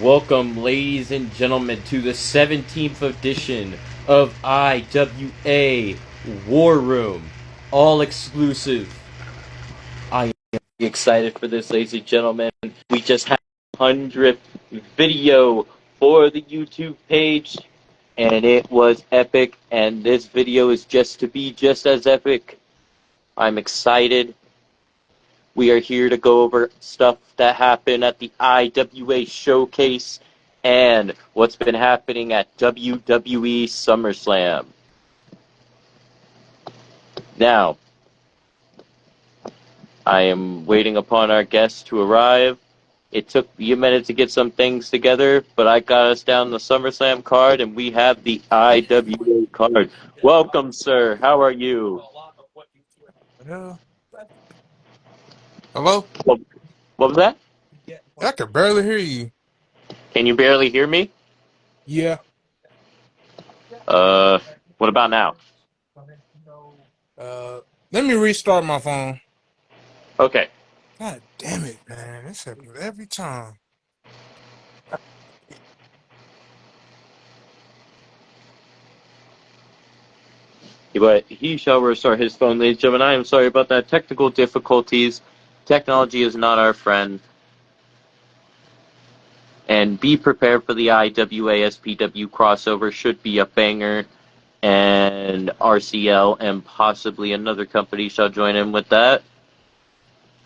Welcome, ladies and gentlemen, to the 17th edition of IWA Warroom, all exclusive. I am excited for this, ladies and gentlemen. We just had 100th video for the YouTube page, and it was epic, and this video is just to be just as epic. I'm excited. We are here to go over stuff that happened at the IWA Showcase and what's been happening at WWE SummerSlam. Now, I am waiting upon our guests to arrive. It took me a minute to get some things together, but I got us down the SummerSlam card, and we have the IWA card. Welcome, sir. How are you? Yeah. Hello? What was that? I can barely hear you. Can you barely hear me? Yeah. What about now? Let me restart my phone. Okay. God damn it, man. This happens every time. But he shall restore his phone, ladies and gentlemen. I am sorry about that. Technical difficulties. Technology is not our friend. And be prepared for the IWA SPW crossover. Should be a banger. And RCL and possibly another company shall join in with that.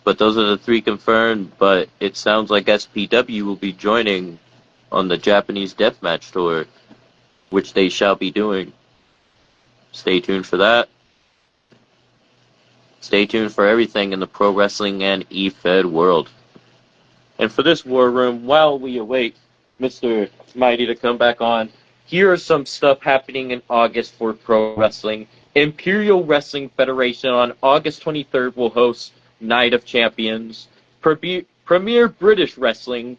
But those are the three confirmed. But it sounds like SPW will be joining on the Japanese Deathmatch Tour, which they shall be doing. Stay tuned for that. Stay tuned for everything in the pro wrestling and eFed world. And for this war room, while we await Mr. Mighty to come back on, here are some stuff happening in August for pro wrestling. Imperial Wrestling Federation on August 23rd will host Night of Champions. Premier British Wrestling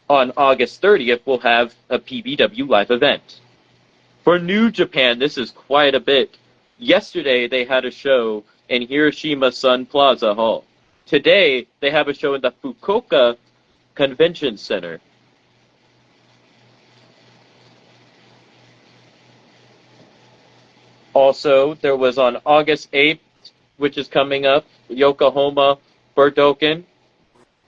on August 30th will have a PBW live event. For New Japan, this is quite a bit. Yesterday, they had a show in Hiroshima Sun Plaza Hall. Today, they have a show in the Fukuoka Convention Center. Also, there was on August 8th, which is coming up, Yokohama Budokan.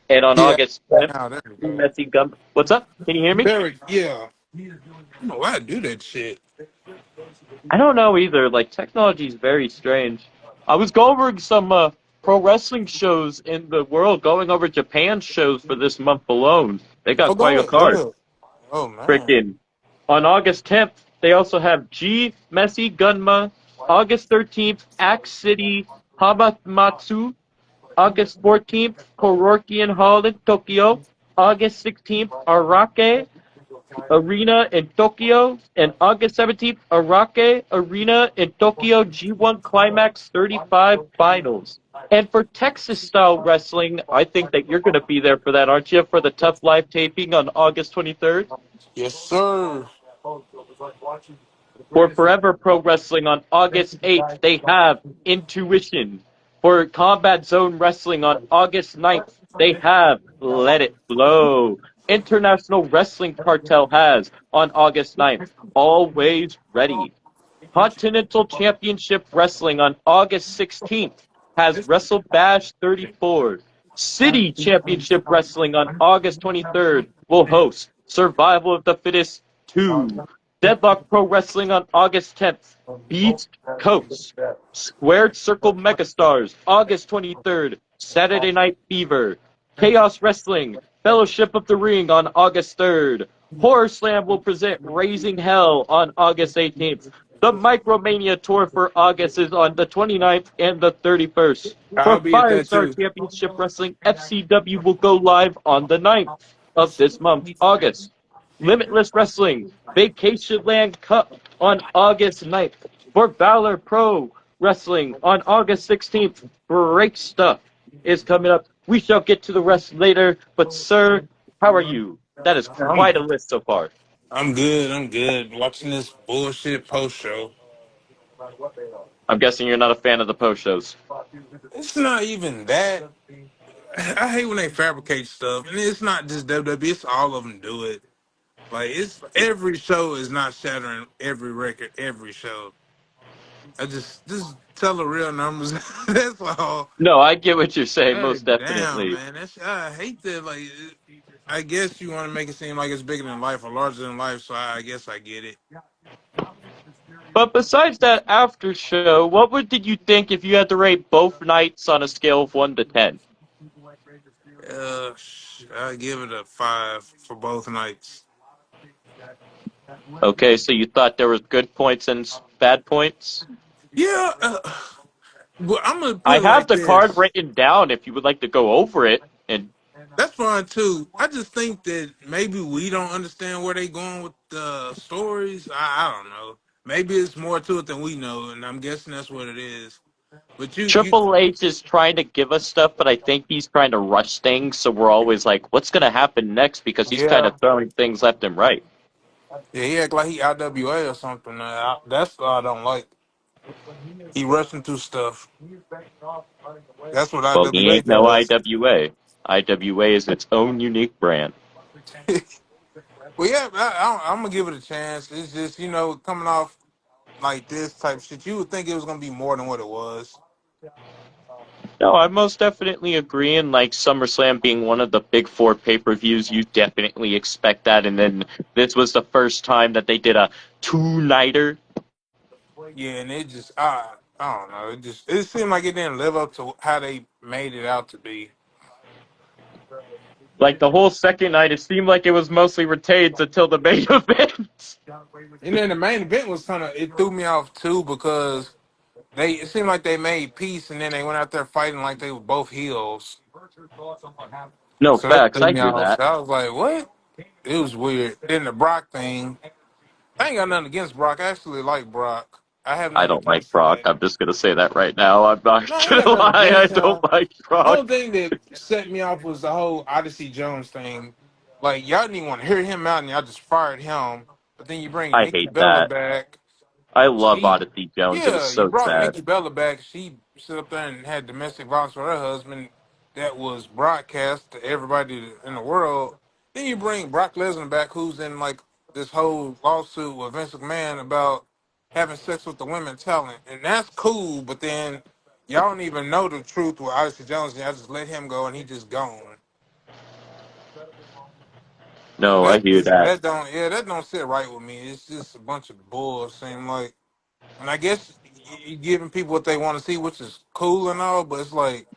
And on Yeah. August 10th, Now, there we go. Messy Gum. What's up? Can you hear me? Yeah. I don't know why I do that shit. I don't know either. Like, technology is very strange. I was going over some pro wrestling shows in the world, going over Japan shows for this month alone. They got Oh, quite go a ahead. Go card. ahead. Oh, man. Freaking. On August 10th, they also have G, Messi, Gunma. August 13th, Axe City, Hamamatsu. August 14th, Korokian Hall in Tokyo. August 16th, Arake Arena in Tokyo, and August 17th, Arake Arena in Tokyo G1 Climax 35 Finals. And for Texas style wrestling, I think that you're going to be there for that, aren't you? For the Tough Live taping on August 23rd? Yes, sir. For Forever Pro Wrestling on August 8th, they have Intuition. For Combat Zone Wrestling on August 9th, they have Let It Flow. International Wrestling Cartel has on August 9th, Always Ready. Continental Championship Wrestling on August 16th has Wrestle Bash 34. City Championship Wrestling on August 23rd will host Survival of the Fittest 2. Deadlock Pro Wrestling on August 10th, Beast Coast. Squared Circle Megastars, August 23rd, Saturday Night Fever. Chaos Wrestling, Fellowship of the Ring on August 3rd. Horror Slam will present Raising Hell on August 18th. The Micromania Tour for August is on the 29th and the 31st. For I'll be at that, Firestar too. Championship Wrestling, FCW will go live on the 9th of this month, August. Limitless Wrestling, Vacation Land Cup on August 9th. For Valor Pro Wrestling on August 16th, Break Stuff is coming up. We shall get to the rest later, but sir, how are you? That is I'm, quite a list so far. I'm good. I'm good. Watching this bullshit post show. I'm guessing you're not a fan of the post shows. It's not even that. I hate when they fabricate stuff, and it's not just WWE. It's all of them do it. Like it's every show is not shattering every record, every show. I just tell the real numbers. That's all. No, I get what you're saying, most God damn, definitely. man. That's I hate that. Like, I guess you want to make it seem like it's bigger than life or larger than life. So I guess I get it. But besides that after show, did you think if you had to rate both nights on a scale of 1 to 10? I give it a 5 for both nights. Okay, so you thought there was good points and bad points? Yeah, well, I'm gonna put I it have like the card this. written down if you would like to go over it. And That's fine too. I just think that maybe we don't understand where they going with the stories. I don't know. Maybe it's more to it than we know, and I'm guessing that's what it is. But you, Triple H is trying to give us stuff, but I think he's trying to rush things, so we're always like, what's going to happen next? Because he's kind yeah, of throwing things left and right. yeah, he act like he IWA or something. That's what I don't like. He rushing through stuff. That's what Well, he IWA ain't no does. IWA. IWA is its own unique brand. Well, yeah, I'm gonna give it a chance. It's just coming off like this type shit, you would think it was gonna be more than what it was. No, I most definitely agree. And like SummerSlam being one of the big four pay-per-views, you definitely expect that. And then this was the first time that they did a two-nighter. Yeah, and it just I don't know. It seemed like it didn't live up to how they made it out to be. Like the whole second night, it seemed like it was mostly retains until the main event. And then the main event was it threw me off too because it seemed like they made peace and then they went out there fighting like they were both heels. No So that facts, threw I me hear off. that. So I was like, what? It was weird. Then the Brock thing. I ain't got nothing against Brock. I actually like Brock. I have I nothing don't like against Brock. that. I'm just gonna say that right now. I'm not No, I ain't gonna got nothing lie. I against don't him. like Only Brock. thing that set me off was the whole Odyssey Jones thing. Like y'all didn't even want to hear him out, and y'all just fired him. But then you bring I Nikki hate Bella that. back. I love She, Odyssey Jones. It was yeah, you so brought sad. Nikki Bella back. She sit up there and had domestic violence with her husband. That was broadcast to everybody in the world. Then you bring Brock Lesnar back, who's in like this whole lawsuit with Vince McMahon about having sex with the women talent, and that's cool. But then y'all don't even know the truth with Odyssey Jones, and y'all just let him go, and he just gone. So No, I hear that. that don't sit right with me. It's just a bunch of bull. Seem like, and I guess you giving people what they want to see, which is cool and all, but it's like,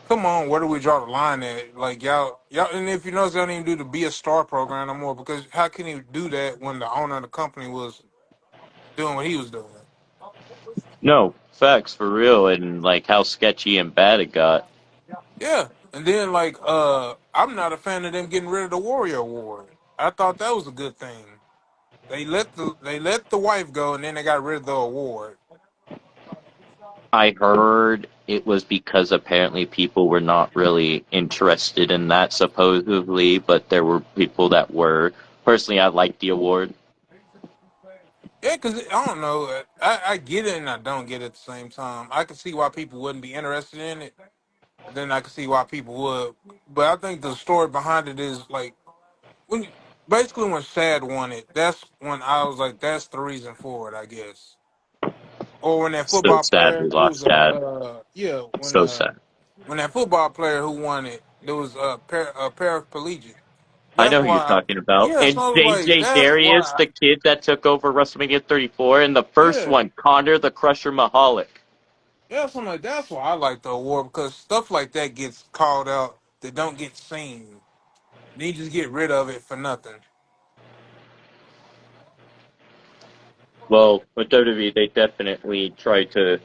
come on, where do we draw the line at? Like y'all, and if you notice, y'all don't even do the Be a Star program no more because how can he do that when the owner of the company was doing what he was doing? No, facts for real, and like how sketchy and bad it got. Yeah, and then like I'm not a fan of them getting rid of the Warrior Award. I thought that was a good thing. They let the wife go, and then they got rid of the award. I heard it was because apparently people were not really interested in that, supposedly, but there were people that were. Personally, I liked the award. Yeah, because I don't know. I get it and I don't get it at the same time. I can see why people wouldn't be interested in it. But then I can see why people would. But I think the story behind it is like when basically when Shad won it, that's when I was like, that's the reason for it, I guess. Or when that So football sad player we who was lost Chad. yeah So sad. when that football player who won it, there was a paraplegic. I That's know who you're why. talking about. Yeah, so And I was like, JJ that's Darius, why. the kid that took over WrestleMania 34, and the first Yeah. one, Connor the Crusher Mahalik. Yeah, something like that's why I like the award because stuff like that gets called out that don't get seen. Then you just get rid of it for nothing. Well, with WWE, they definitely try to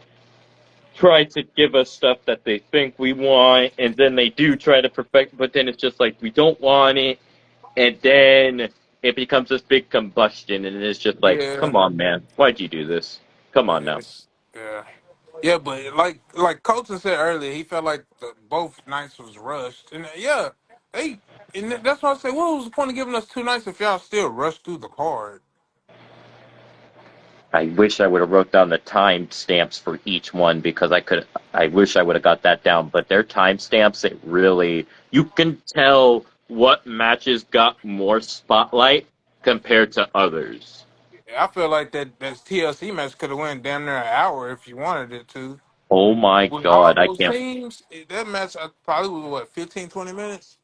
give us stuff that they think we want, and then they do try to perfect. But then it's just like we don't want it, and then it becomes this big combustion, and it's just like, Yeah, come on, man, why'd you do this? Come on now. it's yeah, yeah. But like Colton said earlier, he felt like both nights was rushed, and yeah, they and that's why I say, what was the point of giving us 2 nights if y'all still rush through the card? I wish I would have wrote down the time stamps for each one because I wish I would have got that down, but their time stamps, it really, you can tell what matches got more spotlight compared to others. I feel like that TLC match could have went damn near an hour if you wanted it to. Oh my With all God, I those can't. teams, that match probably was what 15, 20 minutes.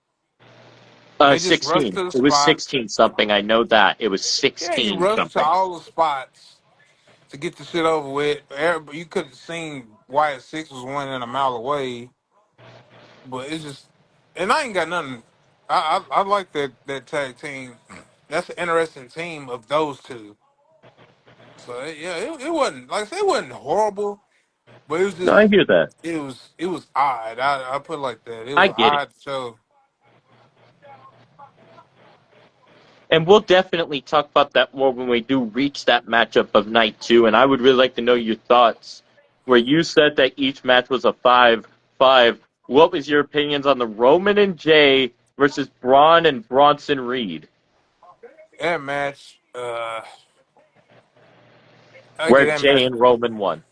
They just rushed 16. to the It was spots. 16 something. I know that. It was Yeah, you 16 rushed to something. all the spots to get the shit over with. You could have seen Wyatt Six was winning a mile away, but it's just, and I ain't got nothing. I like that tag team. That's an interesting team of those two. So yeah, it wasn't like I said, it wasn't horrible, but it was No, I just hear that. it was odd. I put it like that. It I was get it. odd show. And we'll definitely talk about that more when we do reach that matchup of night two. And I would really like to know your thoughts. Where you said that each match was a 5-5. What was your opinions on the Roman and Jay versus Braun and Bronson Reed? That match, I Where get that Jay match. and Roman won.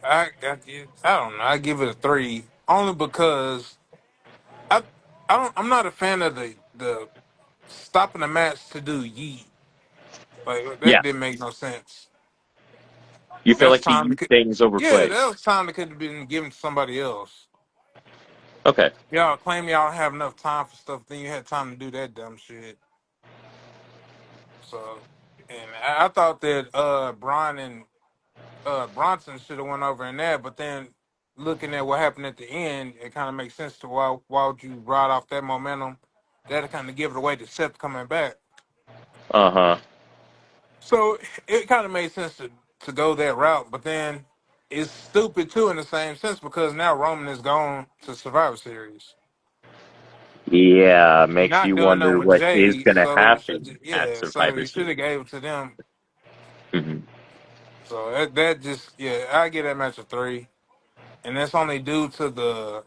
I don't know. I give it a three only because I I'm not a fan of the stopping the match to do yeet. Like Yeah. that didn't make no sense. You feel That's like the time. youth thing is Yeah, overplayed. that was time that could have been given to somebody else. Okay. Y'all claim y'all don't have enough time for stuff, then you had time to do that dumb shit. So, and I thought that Brian and Bronson should have went over in that, but then looking at what happened at the end, it kind of makes sense to why would you ride off that momentum? That'll kind of give it away to Seth coming back. Uh-huh. So it kind of made sense to go that route, but then it's stupid too in the same sense because now Roman is gone to Survivor Series. Yeah, You're makes not you doing nothing wonder with what is Jay, going to so you should happen at yeah, so Survivor you should Series. have gave it to them. Mhm. So that just yeah, I get that match a three, and that's only due to the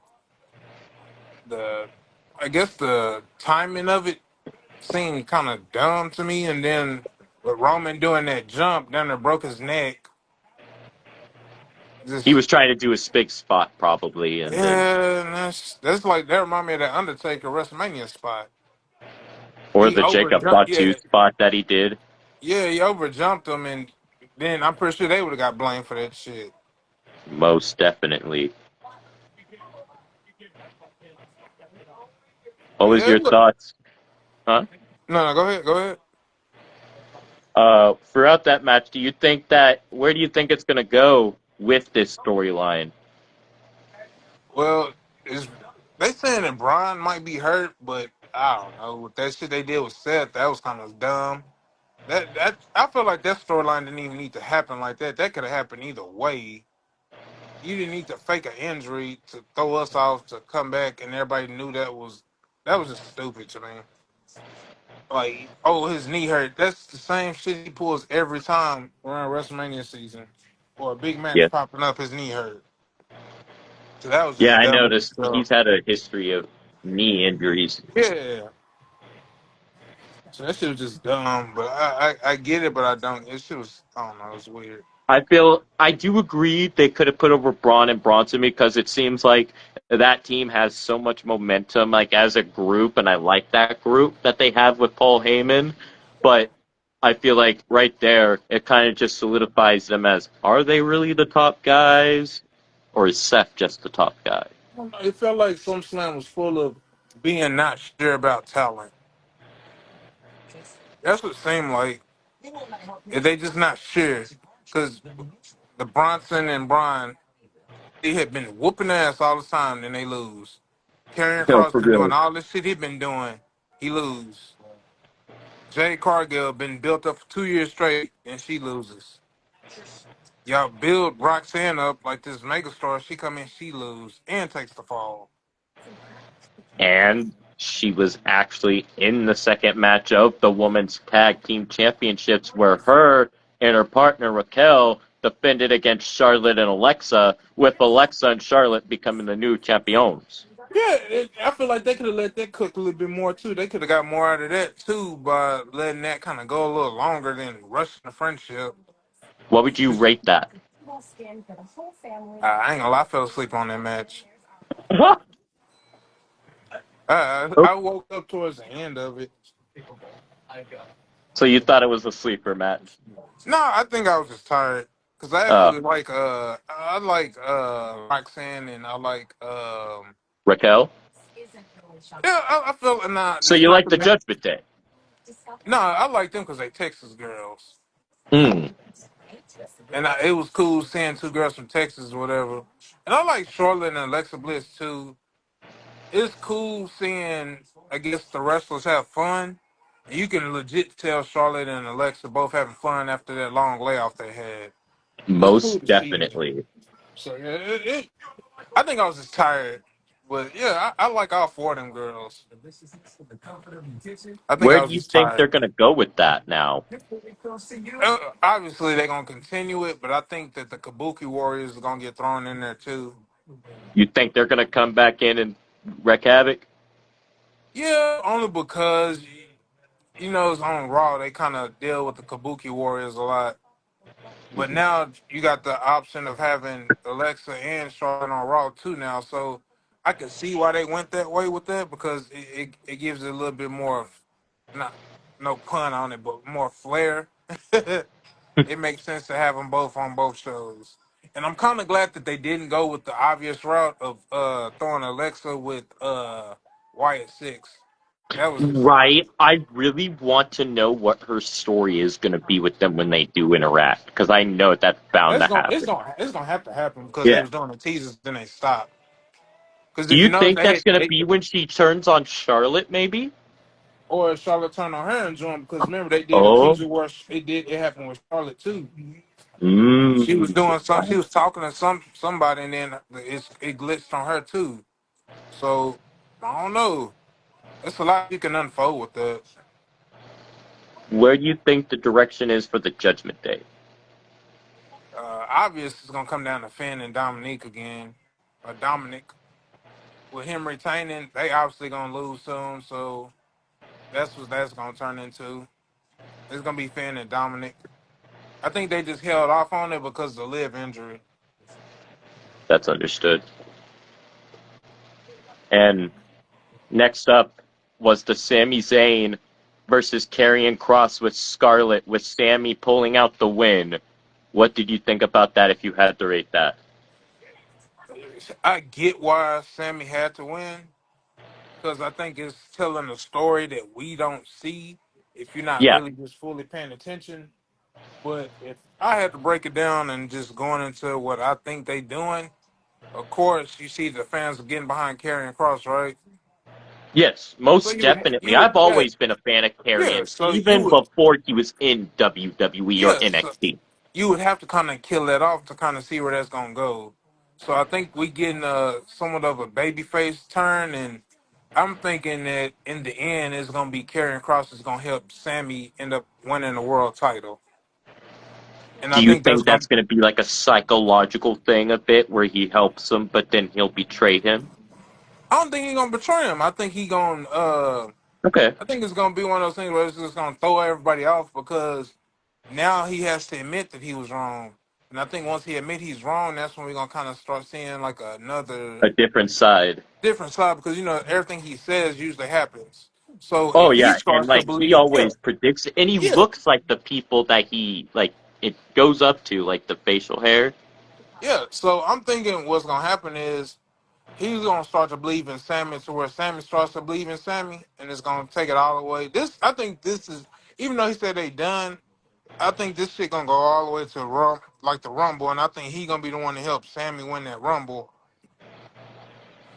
I guess the timing of it seemed kind of dumb to me, and then with Roman doing that jump down there broke his neck. He Just was trying to do a big spot, probably, and then, yeah, and that's like that remind me of that Undertaker WrestleMania spot. or He the over Jacob jumped, Fatu yeah, spot that he did. yeah, he over jumped him, and then I'm pretty sure they would have got blamed for that shit. Most definitely. What was Yeah, your look, thoughts? Huh? no, go ahead, go ahead. Throughout that match, where do you think it's going to go with this storyline? Well, is they saying that Brian might be hurt, but I don't know. With that shit they did with Seth, that was kind of dumb. That I feel like that storyline didn't even need to happen like that. That could have happened either way. You didn't need to fake an injury to throw us off to come back, and everybody knew that was just stupid to me. Like, oh, his knee hurt. That's the same shit he pulls every time around WrestleMania season, or a big match Yeah. popping up. His knee hurt. So that was Yeah, just I dumb in noticed itself. he's had a history of knee injuries. Yeah. So that shit was just dumb. But I get it, but I don't. It shit was I don't know. It's weird. I do agree they could have put over Braun and Bronson because it seems like that team has so much momentum, like as a group, and I like that group that they have with Paul Heyman. But I feel like right there, it kind of just solidifies them as, are they really the top guys, or is Seth just the top guy? I don't know, it felt like SummerSlam was full of being not sure about talent. That's what it seemed like. If they just not sure, because the Bronson and Brian, they had been whooping ass all the time, then they lose. Karrion No, Cross for been doing real. all this shit he been doing, he lose. Jade Cargill been built up for 2 years straight, and she loses. Y'all build Roxanne up like this megastar. She come in, she lose, and takes the fall. And she was actually in the second match of the Women's Tag Team Championships, where her and her partner Raquel defended against Charlotte and Alexa, with Alexa and Charlotte becoming the new champions. Yeah, I feel like they could have let that cook a little bit more too. They could have got more out of that too by letting that kind of go a little longer than rushing the friendship. What would you rate that? I ain't gonna lie, I fell asleep on that match. Oh, I woke up towards the end of it. so you thought it was a sleeper match? No, I think I was just tired because I Uh, actually like I like Roxanne and I like Raquel. yeah I feel nah So you not like the the Judgment Day? no I like them because they Texas girls Hmm. and it was cool seeing two girls from Texas or whatever, and I like Charlotte and Alexa Bliss too. It's cool seeing I guess the wrestlers have fun. And you can legit tell Charlotte and Alexa both having fun after that long layoff they had. It was cool Most to see. definitely. So yeah, I think I was just tired, but yeah, I like all four of them girls. I think Where I do was you just think they're tired. gonna go with that now? Obviously, they're gonna continue it, but I think that the Kabuki Warriors are gonna get thrown in there too. You think they're gonna come back in and wreak havoc? Yeah, only because you know it's on Raw. They kind of deal with the Kabuki Warriors a lot. But Mhm. now you got the option of having Alexa and Charlotte on Raw too now, so I can see why they went that way with that because it gives it a little bit more, not no pun on it, but more flair. It makes sense to have them both on both shows, and I'm kind of glad that they didn't go with the obvious route of throwing Alexa with Wyatt Six. That was just Right. I really want to know what her story is gonna be with them when they do interact, because I know that's bound to happen. it's gonna have to happen because they Yeah. was doing the teasers, then they stopped. Because Do if you you notice, think that's gonna be when she turns on Charlotte? Maybe. or Charlotte turned on her and joined because remember they did a Oh. teaser where it happened with Charlotte too. She was Mm. doing some, she was talking to somebody, and then it glitched on her too. So I don't know. It's a lot you can unfold with that. Where do you think the direction is for the Judgment Day? Obvious it's gonna come down to Finn and Dominique again. Dominic with him retaining, they obviously gonna lose soon. So that's what that's gonna turn into. It's gonna be Finn and Dominic. I think they just held off on it because of the live injury. That's understood. And next up was the Sami Zayn versus Karrion Kross with Scarlett, with Sammy pulling out the win. What did you think about that if you had to rate that? I get why Sammy had to win because I think it's telling a story that we don't see if you're not Yeah. really just fully paying attention. But if I had to break it down and just going into what I think they doing, of course you see the fans are getting behind Karrion Cross, right? Yes, So most definitely. I've yeah, always been a fan of yeah. Karrion's, So even before he was in WWE or yeah, so NXT. you would have to kind of kill that off to kind of see where that's gonna go. So I think we getting somewhat of a babyface turn, and I'm thinking that in the end it's gonna be Karrion Cross is gonna help Sammy end up winning the world title, and I Do you think that's think gonna. that's going to be like a psychological thing a bit where he helps him, but then he'll betray him? I don't think he's gonna betray him. I think he gonna. Okay. I think it's gonna be one of those things where it's just gonna throw everybody off because now he has to admit that he was wrong. And I think once he admit he's wrong, that's when we're gonna kind of start seeing like another A different side. different side because you know everything he says usually happens. So Oh if he yeah, and starts to like he believe, yeah, always predicts it, and he yeah, looks like the people that he like it goes up to, like the facial hair. yeah. So I'm thinking what's gonna happen is he's gonna start to believe in Sammy to where Sammy starts to believe in Sammy, and it's gonna take it all the way. This I think this is even though he said they done. I think this shit gonna go all the way to like the Rumble, and I think he gonna be the one to help Sammy win that Rumble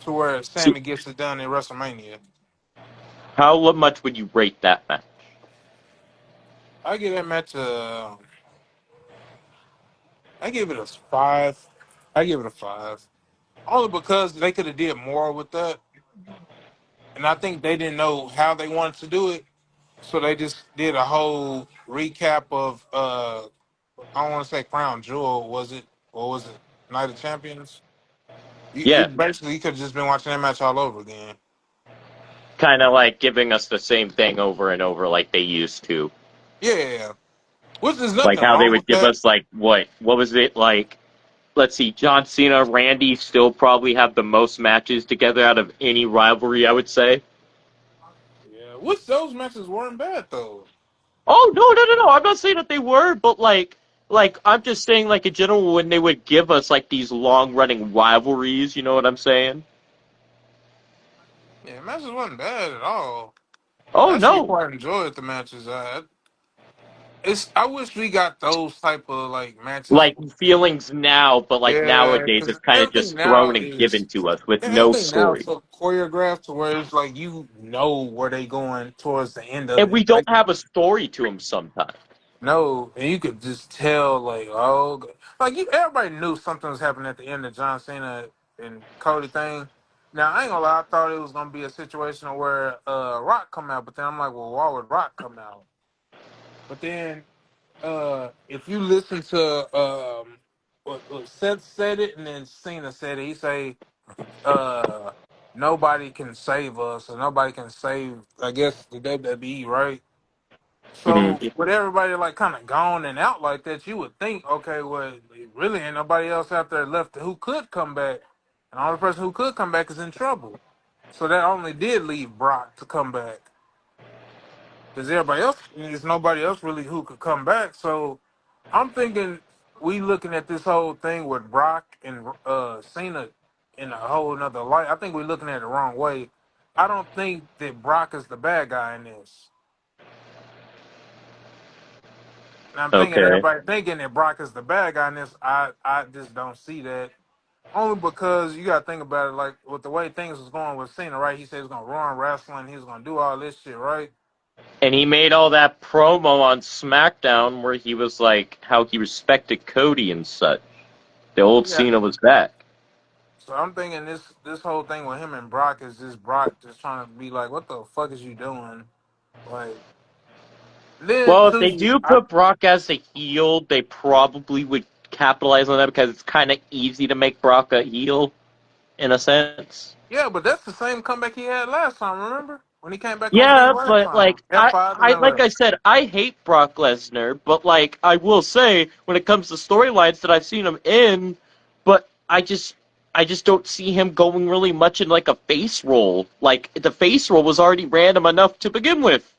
to where So Sammy gets it done in WrestleMania. how much would you rate that match? I give that match I give it a 5. I give it a 5 only because they could have did more with that, and I think they didn't know how they wanted to do it, so they just did a whole recap of I don't want to say Crown Jewel, was it or was it Night of Champions? You Yeah, basically you could have just been watching that match all over again. kind of like giving us the same thing over and over like they used to. Yeah, which is Like nothing how they wrong would with give that. us like what was it like? Let's see, John Cena, Randy still probably have the most matches together out of any rivalry, I would say. Yeah, which those matches weren't bad though. Oh no! I'm not saying that they were, but like I'm just saying like in general when they would give us like these long running rivalries, you know what I'm saying? Yeah, matches wasn't bad at all. Oh I actually no, quite enjoyed the matches. I wish we got those type of like matches. like feelings now, but like Yeah, nowadays because it's kind of everything just now thrown and is given to us with no everything now is story. so choreographed to where it's like you know where they going towards the end of And it. we don't Like have a story to them sometimes. no, and you could just tell like like everybody knew something was happening at the end of John Cena and Cody thing. Now I ain't gonna lie, I thought it was gonna be a situation where Rock come out, but then I'm like, well, why would Rock come out? But then if you listen to what Seth said it and then Cena said it, he say uh nobody can save us or nobody can save I guess the WWE, right? So Mhm. with everybody like kind of gone and out like that, you would think, okay, well, really ain't nobody else out there left who could come back, and the only person who could come back is in trouble. So that only did leave Brock to come back, because everybody else, there's nobody else really who could come back. So I'm thinking we looking at this whole thing with Brock and Cena in a whole another light. I think we're looking at it the wrong way. I don't think that Brock is the bad guy in this. And I'm thinking Okay. everybody thinking that Brock is the bad guy in this. I just don't see that. Only because you got to think about it, like with the way things was going with Cena, right? He said he was gonna run wrestling, he was gonna do all this shit, right? And he made all that promo on SmackDown where he was like how he respected Cody and such. The old Yeah. Cena was back. So I'm thinking this whole thing with him and Brock is just Brock just trying to be like, what the fuck is you doing? Like then Well, if they too, do put Brock as a heel, they probably would capitalize on that because it's kind of easy to make Brock a heel in a sense. yeah, but that's the same comeback he had last time. Remember when he came back on stage Yeah, last but time? like F5 and I then like I left. said, I hate Brock Lesnar, but like I will say when it comes to storylines that I've seen him in, but I just don't see him going really much in like a face role. Like the face role was already random enough to begin with.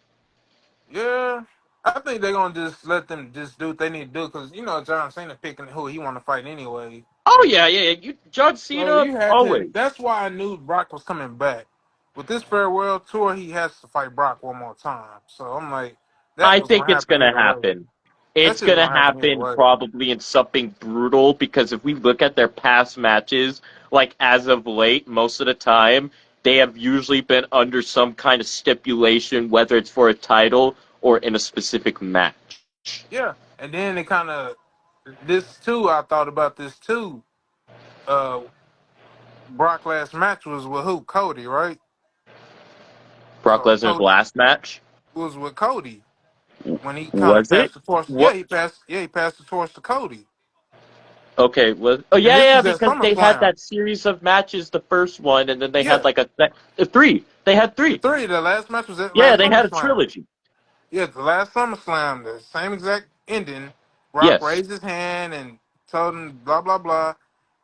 Yeah, I think they're gonna just let them just do what they need to do because you know John Cena picking who he want to fight anyway. Oh yeah. You John So Cena you had always. to. That's why I knew Brock was coming back. With this farewell tour, he has to fight Brock one more time. So I'm like, that I was think gonna it's happen gonna either way. happen. That It's shit was gonna gonna happen either happen way. probably in something brutal because if we look at their past matches, like as of late, most of the time they have usually been under some kind of stipulation, whether it's for a title or in a specific match. Yeah, and then it kind of this too. I thought about this too. Uh, Brock last match was with who? Cody, right? Brock So Lesnar's Cody last match was with Cody when he kind of was it? passed the torch. Yeah, What? he passed. Yeah, he passed the torch to Cody. Okay, was oh And yeah, this yeah, was at because they had SummerSlam. that series of matches, the first one, and then they had Yeah, like a three. They had the three. three. The last match was at Yeah, last they had a SummerSlam. trilogy. Yeah, the last SummerSlam, the same exact ending. Rock Yes. raised his hand and told him blah blah blah.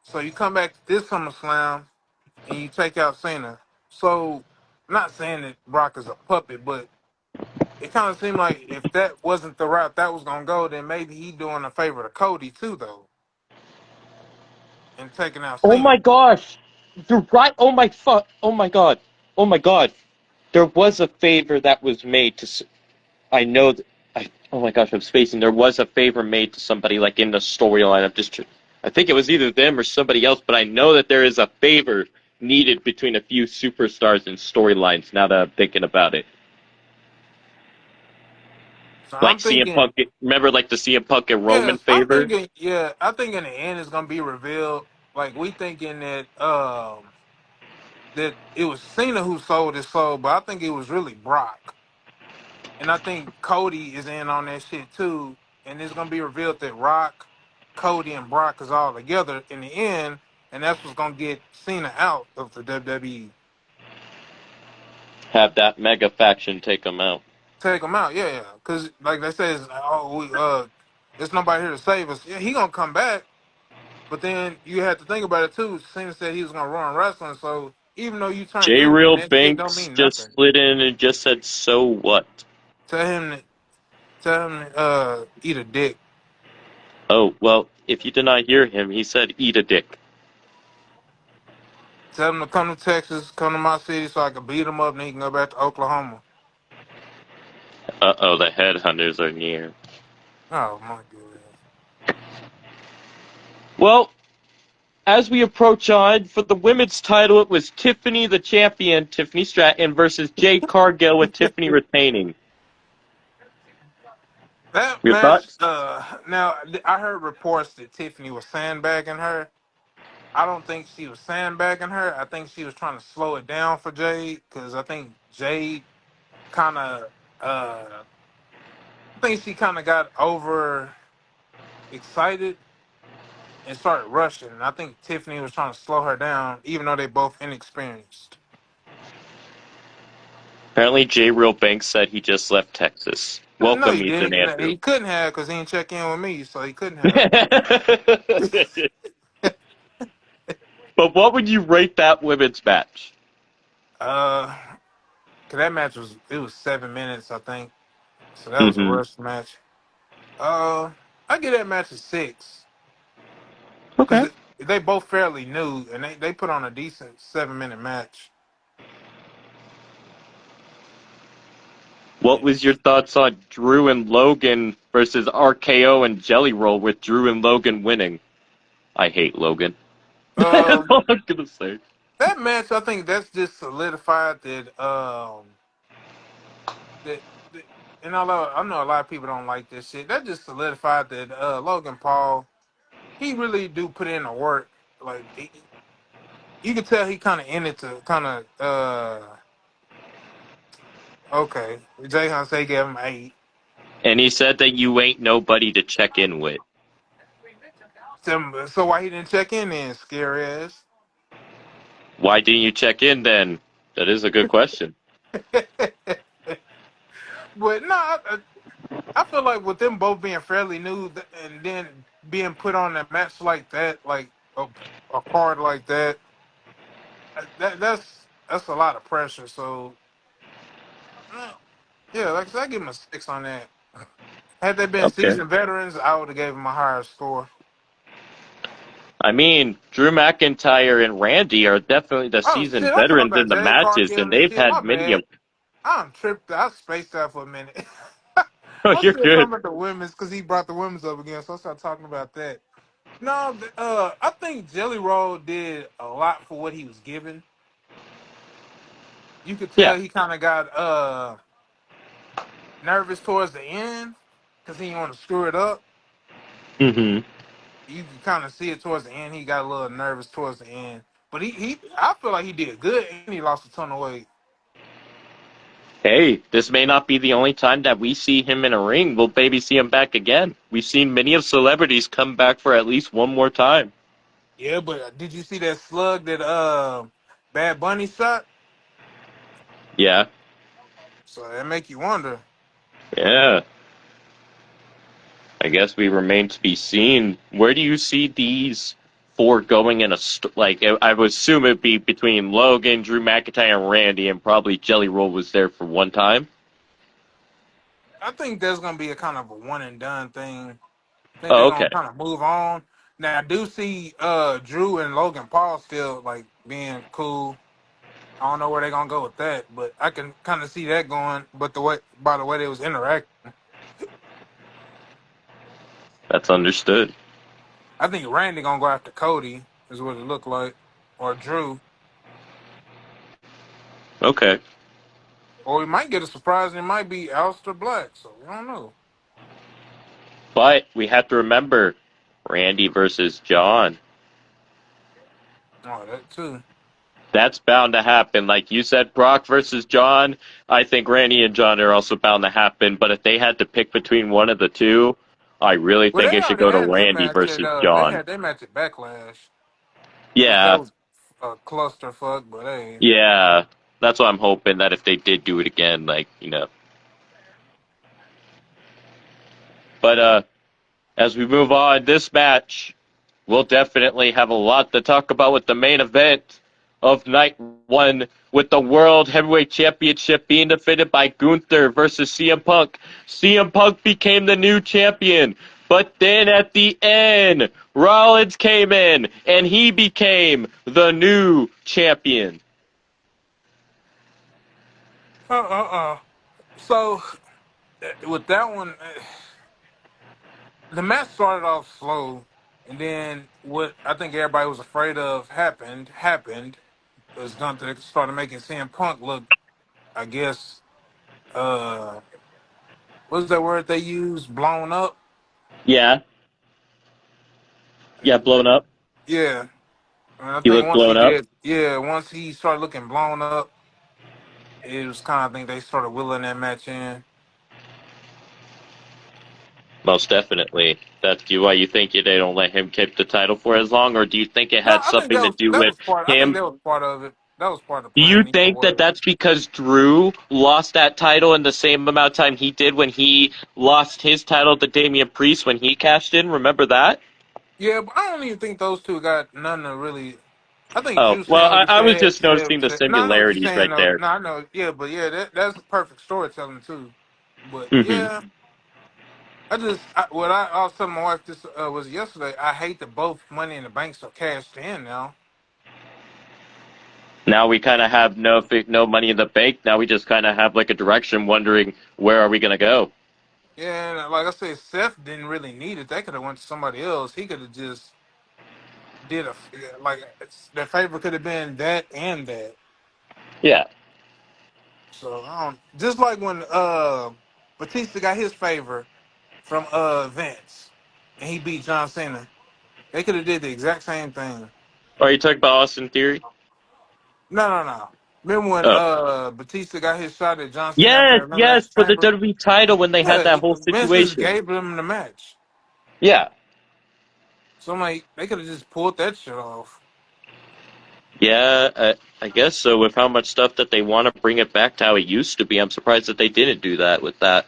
So you come back to this SummerSlam and you take out Cena. So not saying that Brock is a puppet, but it kind of seemed like if that wasn't the route that was gonna go, then maybe he doing a favor to Cody too, though, and taking out Oh my Cena. gosh. You're right. Oh my fuck. Oh my god. Oh my god. There was a favor that was made to. I know. Oh my gosh, I'm spacing. There was a favor made to somebody like in the storyline. I think it was either them or somebody else, but I know that there is a favor needed between a few superstars and storylines. Now that I'm thinking about it, So like I'm CM thinking, Punk. Remember, like the CM Punk and Roman yes, I'm favor. thinking, yeah, I think in the end it's gonna be revealed. Like we thinking that it was Cena who sold his soul, but I think it was really Brock. And I think Cody is in on that shit too. And it's gonna be revealed that Rock, Cody, and Brock is all together in the end. and that's what's gonna get Cena out of the WWE. Have that mega faction take him out. Take him out, yeah, because like they say, there's nobody here to save us. Yeah, he gonna come back, but then you have to think about it too. Cena said he was gonna run wrestling, so even though you turn J. heel, Real that shit don't Banks mean just nothing. slid in and just said, "So what?" Tell him, eat a dick. Oh, well, if you did not hear him, he said, "Eat a dick." Tell him to come to Texas, come to my city, so I can beat him up, and he can go back to Oklahoma. Uh-oh, the headhunters are near. Oh my god. Well, as we approach on, for the women's title, it was Tiffany the champion, Tiffany Stratton, versus Jade Cargill with Tiffany retaining. That Your match. thoughts? Now I heard reports that Tiffany was sandbagging her. I don't think she was sandbagging her. I think she was trying to slow it down for Jade because I think Jade kind of, I think she kind of got over excited and started rushing. And I think Tiffany was trying to slow her down, even though they both inexperienced. Apparently, J. Real Banks said he just left Texas. No, Welcome, he Ethan didn't. No, Andrew. he couldn't have because he didn't check in with me, so he couldn't have. But what would you rate that women's match? Uh, cause that match was 7 minutes, I think. So that was a Mm-hmm. rush match. Uh, I give that match a 6 Okay. because they both fairly new and they put on a decent 7 minute match. What was your thoughts on Drew and Logan versus RKO and Jelly Roll with Drew and Logan winning? I hate Logan. That's Um, all I'm gonna say. that match, I think that's just solidified that, that and I know a lot of people don't like this shit. That just solidified that Logan Paul, he really do put in the work. Like you can tell he kind of in it to kind of okay. Jay Hunt say he gave him 8. And he said that you ain't nobody to check in with. So why he didn't check in then? Scary ass. Why didn't you check in then? That is a good question. But no, I feel like with them both being fairly new and then being put on a match like that, like a card like that, that's a lot of pressure. So yeah, like I said, I give him a 6 on that. Had they been Okay. seasoned veterans, I would have gave him a higher score. I mean, Drew McIntyre and Randy are definitely the Oh seasoned shit, I'm talking veterans in about the Jade matches, and Cargill and they've shit. My had many of. bad. I'm tripped. I spaced out for a minute. Oh, I'm you're still talking good. about the women's because he brought the women's up again, so I started talking about that. No, I think Jelly Roll did a lot for what he was given. You could Yeah. tell he kind of got nervous towards the end because he didn't want to screw it up. Mm-hmm. You could kind of see it towards the end. He got a little nervous towards the end, but I feel like he did good and he lost a ton of weight. Hey, this may not be the only time that we see him in a ring. We'll maybe see him back again. We've seen many of celebrities come back for at least one more time. Yeah, but did you see that slug that Bad Bunny shot? Yeah. So that make you wonder. Yeah. I guess we remain to be seen. Where do you see these four going in like? I would assume it'd be between Logan, Drew McIntyre, and Randy, and probably Jelly Roll was there for one time. I think there's gonna be a kind of a one and done thing. I think they're Oh, gonna okay. kind of move on. Now I do see Drew and Logan Paul still like being cool. I don't know where they're gonna go with that, but I can kind of see that going. But by the way they was interacting, That's understood. I think Randy gonna go after Cody is what it looked like, or Drew, Okay. or we might get a surprise and it might be Aleister Black. So we don't know. But we have to remember Randy versus John. Oh, that too. That's bound to happen. Like you said, Brock versus John. I think Randy and John are also bound to happen. But if they had to pick between one of the two, I really Well, think they it should already go to had their Randy match at versus John. Backlash. which that Yeah, was a clusterfuck. But hey, yeah. That's what I'm hoping that if they did do it again, like, you know. But as we move on, this match, we'll definitely have a lot to talk about with the main event of night one, with the World Heavyweight Championship being defended by Gunther versus CM Punk. CM Punk became the new champion, but then at the end, Rollins came in and he became the new champion. so with that one, the match started off slow, and then what I think everybody was afraid of happened. Was Gunther started making CM Punk look, I guess, uh, what's that word they use? Blown up. Yeah, yeah, blown up. Yeah, and I He think looked once he blown up. did, yeah, once he started looking blown up, it was kind of, I think they started willing that match in. Most definitely. That's why you think they don't let him keep the title for as long, or do you think it No, had I think something to do that with was part. I think him? that was part of it. That was part of the Do you plan either think that way. that's because Drew lost that title in the same amount of time he did when he lost his title to Damian Priest when he cashed in? Remember that? Yeah, but I don't even think those two got none to really. I think Oh, Drew well, saying what he I was said, just noticing the no, I know what you're similarities saying right though. there. No, I know. Yeah, but yeah, that's perfect storytelling too. But Hmm. yeah, I was telling my wife this was yesterday. I hate that both Money in the Banks are cashed in now. Now we kind of have no money in the bank. Now we just kind of have like a direction, wondering where are we gonna go. Yeah, and like I said, Seth didn't really need it. They could have went to somebody else. He could have just did a like the favor could have been that and that. Yeah. So I don't just like when Batista got his favor from Vince and he beat John Cena. They could have did the exact same thing. Are you talking about Austin Theory? No, no, no. Remember when Oh. Batista got his shot at John Cena after Yes, the yes, Elimination for the Chamber? WWE title when they had Yeah, that whole Vince just situation. gave him the match. Yeah. So I'm like, they could have just pulled that shit off. Yeah, I guess so. With how much stuff that they want to bring it back to how it used to be, I'm surprised that they didn't do that with that.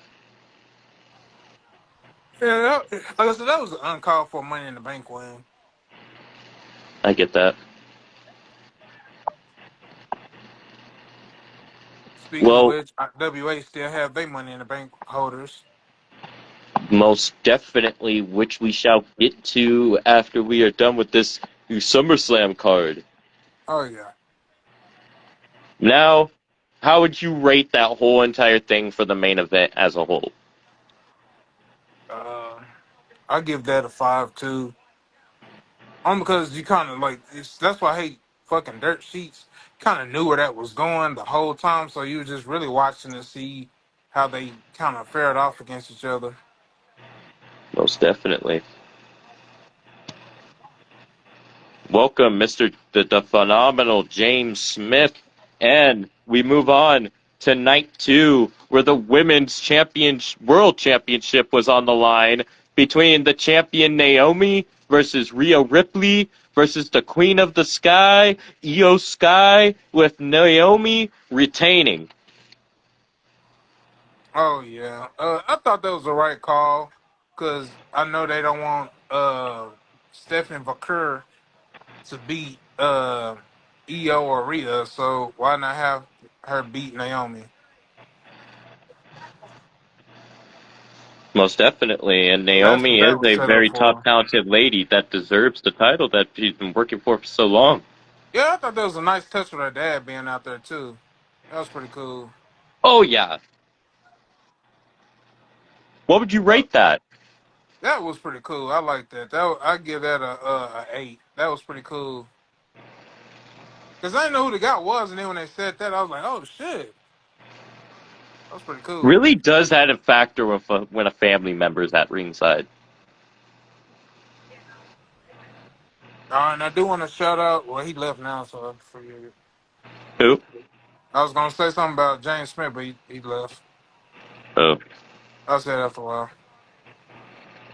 Yeah, like I said, that was an uncalled for Money in the Bank win. I get that. Speaking of Well, which, WA still have their Money in the Bank holders. most definitely, which we shall get to after we are done with this SummerSlam card. Oh yeah, Now, how would you rate that whole entire thing for the main event as a whole? uh, I give that a 5-2. Only because you kind of like that's why I hate fucking dirt sheets. Kind of knew where that was going the whole time, so you were just really watching to see how they kind of fared off against each other. Most definitely. Welcome, the phenomenal James Smith. And we move on to night two, where the world championship was on the line between the champion Naomi versus Rhea Ripley versus the Queen of the Sky, Io Sky, with Naomi retaining. Oh yeah, I thought that was the right call because I know they don't want Stephanie Vaquer to beat Io or Rhea, so why not have her beat Naomi? Most definitely. And That's what Naomi that is was a set up very top for. talented lady that deserves the title that she's been working for so long. Yeah, I thought that was a nice touch with her dad being out there too. That was pretty cool. Oh, yeah. What would you Uh, rate that? that was pretty cool. I like that. I give that a 8. That was pretty cool. Cause I didn't know who the guy was, and then when they said that, I was like, oh shit, that was pretty cool. Really does add a factor when a family member is at ringside. And I do want to shout out. Well, he left now, so I forget it. Who? I was gonna say something about James Smith, but he left. Oh, I'll say that after a while.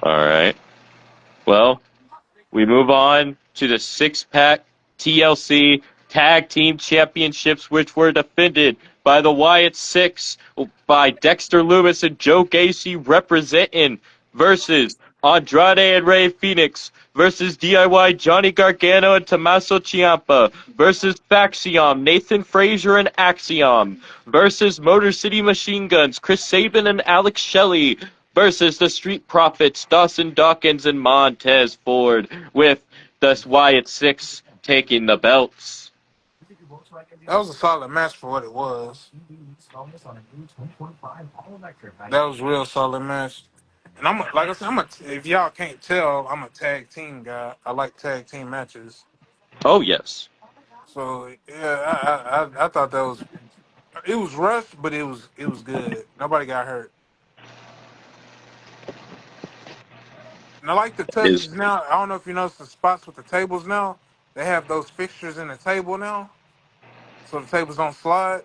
all right. Well, we move on to the six pack. TLC Tag Team Championships, which were defended by the Wyatt Six, by Dexter Loomis and Joe Gacy representing, versus Andrade and Rey Fenix, versus DIY Johnny Gargano and Tommaso Ciampa, versus Faxion, Nathan Frazier and Axiom, versus Motor City Machine Guns, Chris Sabin and Alex Shelley, versus the Street Profits, Dawson Dawkins and Montez Ford, with the Wyatt Six taking the belts. That was a solid match for what it was. That was a real solid match. And like I said, if y'all can't tell, I'm a tag team guy. I like tag team matches. Oh, yes. So yeah, I thought that was it was rushed, but it was good. Nobody got hurt. And I like the Is touches now. I don't know if you noticed the spots with the tables now. They have those fixtures in the table now, so the tables don't slide.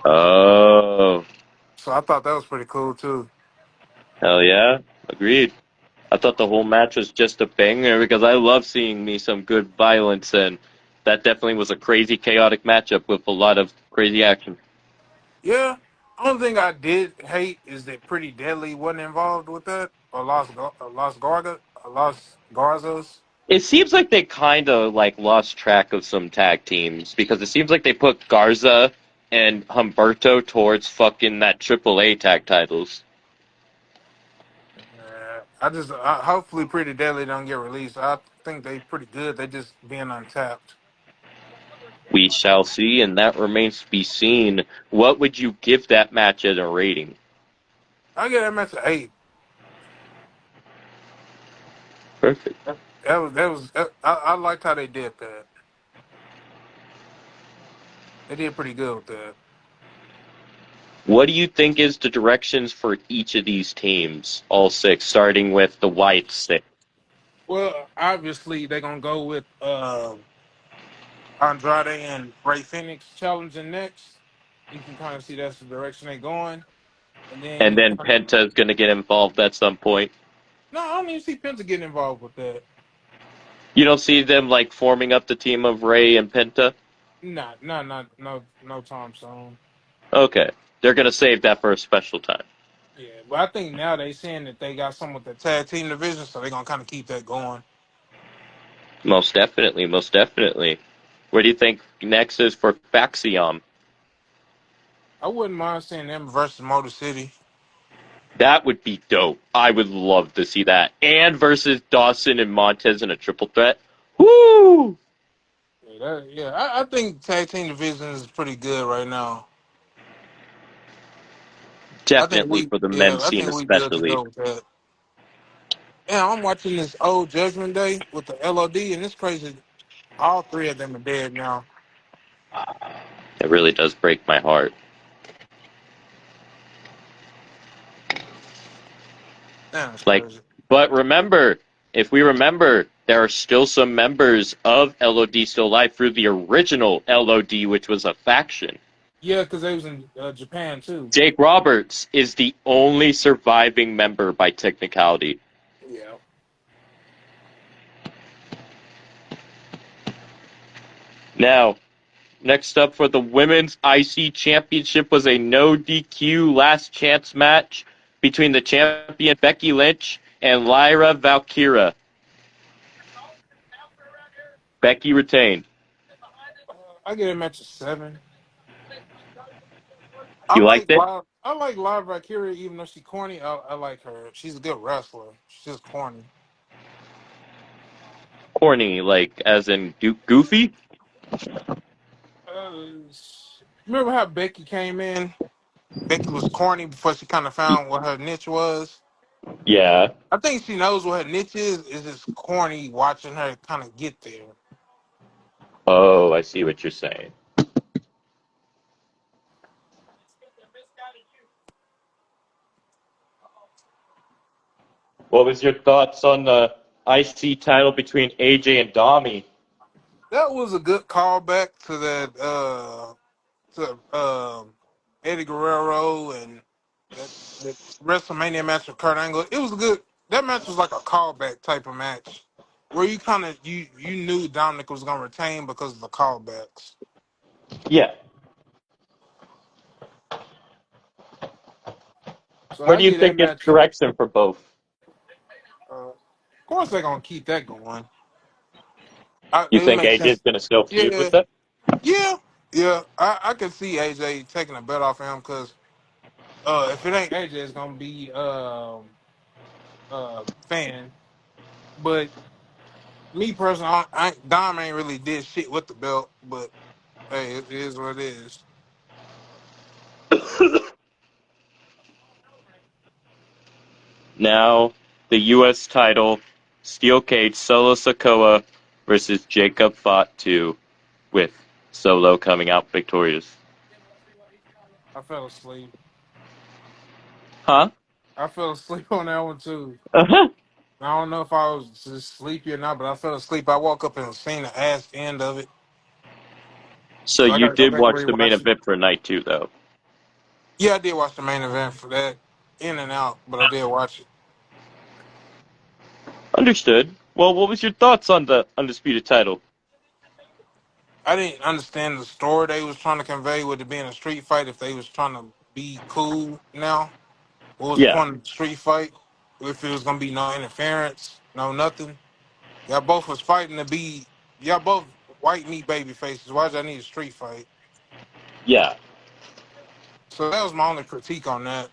Oh, So I thought that was pretty cool too. hell yeah. Agreed. I thought the whole match was just a banger because I love seeing me some good violence, and that definitely was a crazy, chaotic matchup with a lot of crazy action. Yeah. Only thing I did hate is that Pretty Deadly wasn't involved with that, or Lost Garzas. It seems like they kind of like lost track of some tag teams because it seems like they put Garza and Humberto towards fucking that AAA tag titles. Hopefully Pretty Deadly don't get released. I think they pretty good. They just being untapped. We shall see, and that remains to be seen. What would you give that match as a rating? I get that match an 8. Perfect. I liked how they did that. They did pretty good with that. What do you think is the directions for each of these teams, all six, starting with the White Six? Well, obviously they're gonna go with Andrade and Ray Phoenix challenging next. You can kind of see that's the direction they're going. And then And you then kind of Penta is going to get involved at some point. no, I don't even see Penta getting involved with that. You don't see them like forming up the team of Ray and Penta? No time zone. Okay. They're going to save that for a special time. Yeah, but I think now they saying that they got some with the tag team division, so they're gonna kind of keep that going. Most definitely, most definitely. Where do you think next is for Faxion? I wouldn't mind seeing them versus Motor City. That would be dope. I would love to see that. And versus Dawson and Montez in a triple threat. Woo! I think tag team division is pretty good right now. Definitely for the men's I scene, think we good to especially. go with that. Yeah, I'm watching this old Judgment Day with the LOD, and it's crazy. All three of them are dead now. It really does break my heart. Damn, that's Like, crazy. but remember, if we remember, there are still some members of LOD still alive through the original LOD, which was a faction. Yeah, because they was in Japan too. Jake Roberts is the only surviving member by technicality. Yeah. Now, next up for the Women's IC Championship was a no DQ last chance match between the champion Becky Lynch and Lyra Valkyra. Becky retained. I get a match of 7. You liked it? I like Live Valkyria, even though she's corny. I like her. She's a good wrestler. She's just corny. Corny, like as in goofy? Uh, Remember how Becky came in? Becky was corny before she kind of found what her niche was. Yeah. I think she knows what her niche is. It's just corny watching her kind of get there. Oh, I see what you're saying. What was your thoughts on the IC title between AJ and Dami? That was a good callback to that to Eddie Guerrero and that WrestleMania match with Kurt Angle. It was a good. That match was like a callback type of match. where you kind of you knew Dominic was gonna retain because of the callbacks. Yeah. So Where I do you get that think is match. correction for both? Of course, they're gonna keep that going. You It think makes AJ is sense. going to still feud Yeah, with them? yeah, yeah. I could see AJ taking a bet off him because if it ain't AJ, it's gonna be Fan. But me personally, Dom ain't really did shit with the belt. But hey, it is what it is. Now, the U.S. title, Steel Cage Solo Sokoa versus Jacob Fatu, with Solo coming out victorious. I fell asleep. Huh? I fell asleep on that one too. Uh-huh. I don't know if I was just sleepy or not, but I fell asleep. I woke up and seen the ass end of it, So so I you got to go did back and watch the main rewatch it. event for night two, though. Yeah, I did watch the main event for that, in and out, but I did watch it. Understood. Well, what was your thoughts on the undisputed title? I didn't understand the story they was trying to convey with it being a street fight. If they was trying to be cool now, what was the Yeah, point of the street fight? If it was gonna be no interference, no nothing. Y'all both was fighting to be. Y'all both white meat baby faces. Why did I need a street fight? yeah, So that was my only critique on that.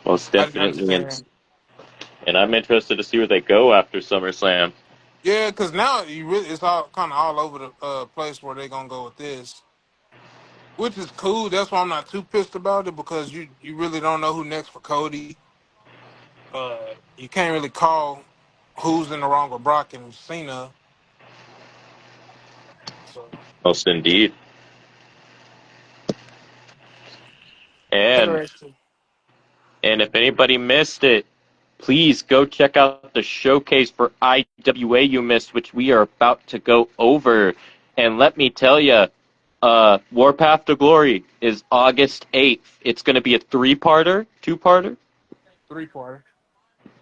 most I didn't definitely. understand. And I'm interested to see where they go after SummerSlam. Yeah, because now you really it's all kind of all over the place where they're gonna go with this, which is cool. That's why I'm not too pissed about it because you really don't know who next for Cody. You can't really call who's in the wrong with Brock and Cena. So Most indeed. And interesting. and if anybody missed it, please go check out the showcase for IWA you missed, which we are about to go over. And let me tell you, Warpath to Glory is August 8th. It's going to be a three-parter, two-parter, 3 part.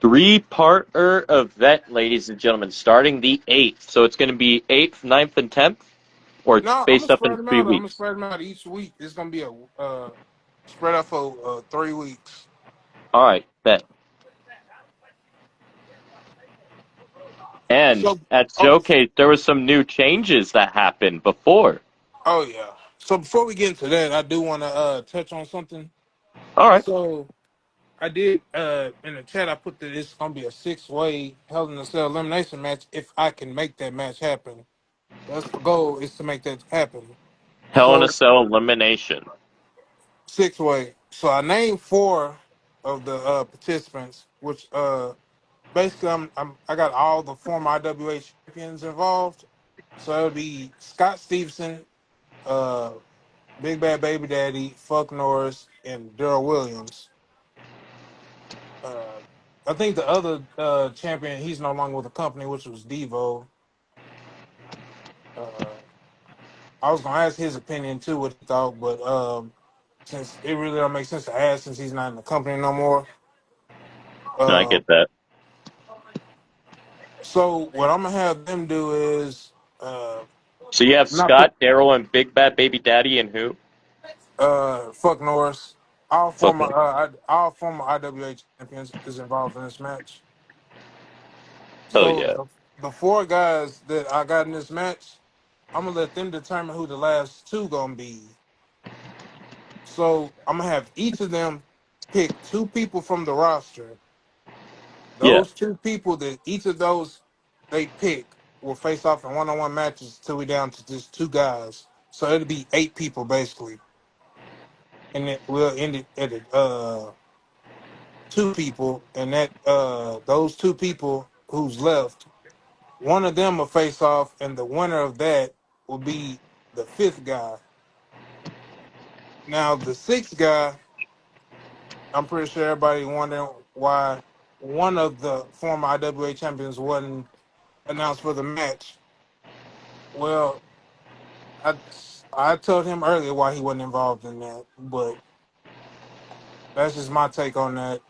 three-parter event, ladies and gentlemen, starting the 8th. So it's going to be 8th, ninth, and 10th, or No, I'm gonna spaced up in spread them three out. I'm gonna weeks. spread them out each week. It's gonna be a spread out for 3 weeks. All right, bet. And So, at oh, Showcase, there was some new changes that happened before. oh yeah. So before we get into that, I do want to touch on something. All right. So I did in the chat. I put that it's gonna be a 6-way Hell in a Cell elimination match if I can make that match happen. That's the goal is to make that happen. Hell in a So Cell elimination. 6-way. So I named 4 of the participants, which basically I got all the former IWA champions involved. So it'll be Scott Stevenson, uh, Big Bad Baby Daddy, Fuck Norris, and Daryl Williams. Uh, I think the other champion, he's no longer with the company, which was Devo. Uh, I was gonna ask his opinion too, what he thought, but since it really don't make sense to ask since he's not in the company no more. No, I Uh, get that. so what I'm gonna have them do is uh, So you have not put Scott, Daryl, and Big Bad Baby Daddy, and who? Fuck Norris. Fuck no. All former IWA champions is involved in this match. Hell So yeah. the 4 guys that I got in this match, I'm gonna let them determine who the last 2 gonna be. So I'm gonna have each of them pick 2 people from the roster. Yeah. Those 2 people that each of those they pick will face off in one-on-one matches till we down to just 2 guys. So it'll be 8 people basically, and it will end it at 2 people, and that those 2 people who's left, one of them will face off, and the winner of that will be the 5th guy. Now the 6th guy, I'm pretty sure everybody wondering why one of the former IWA champions wasn't announced for the match. Well, I I told him earlier why he wasn't involved in that, but that's just my take on that.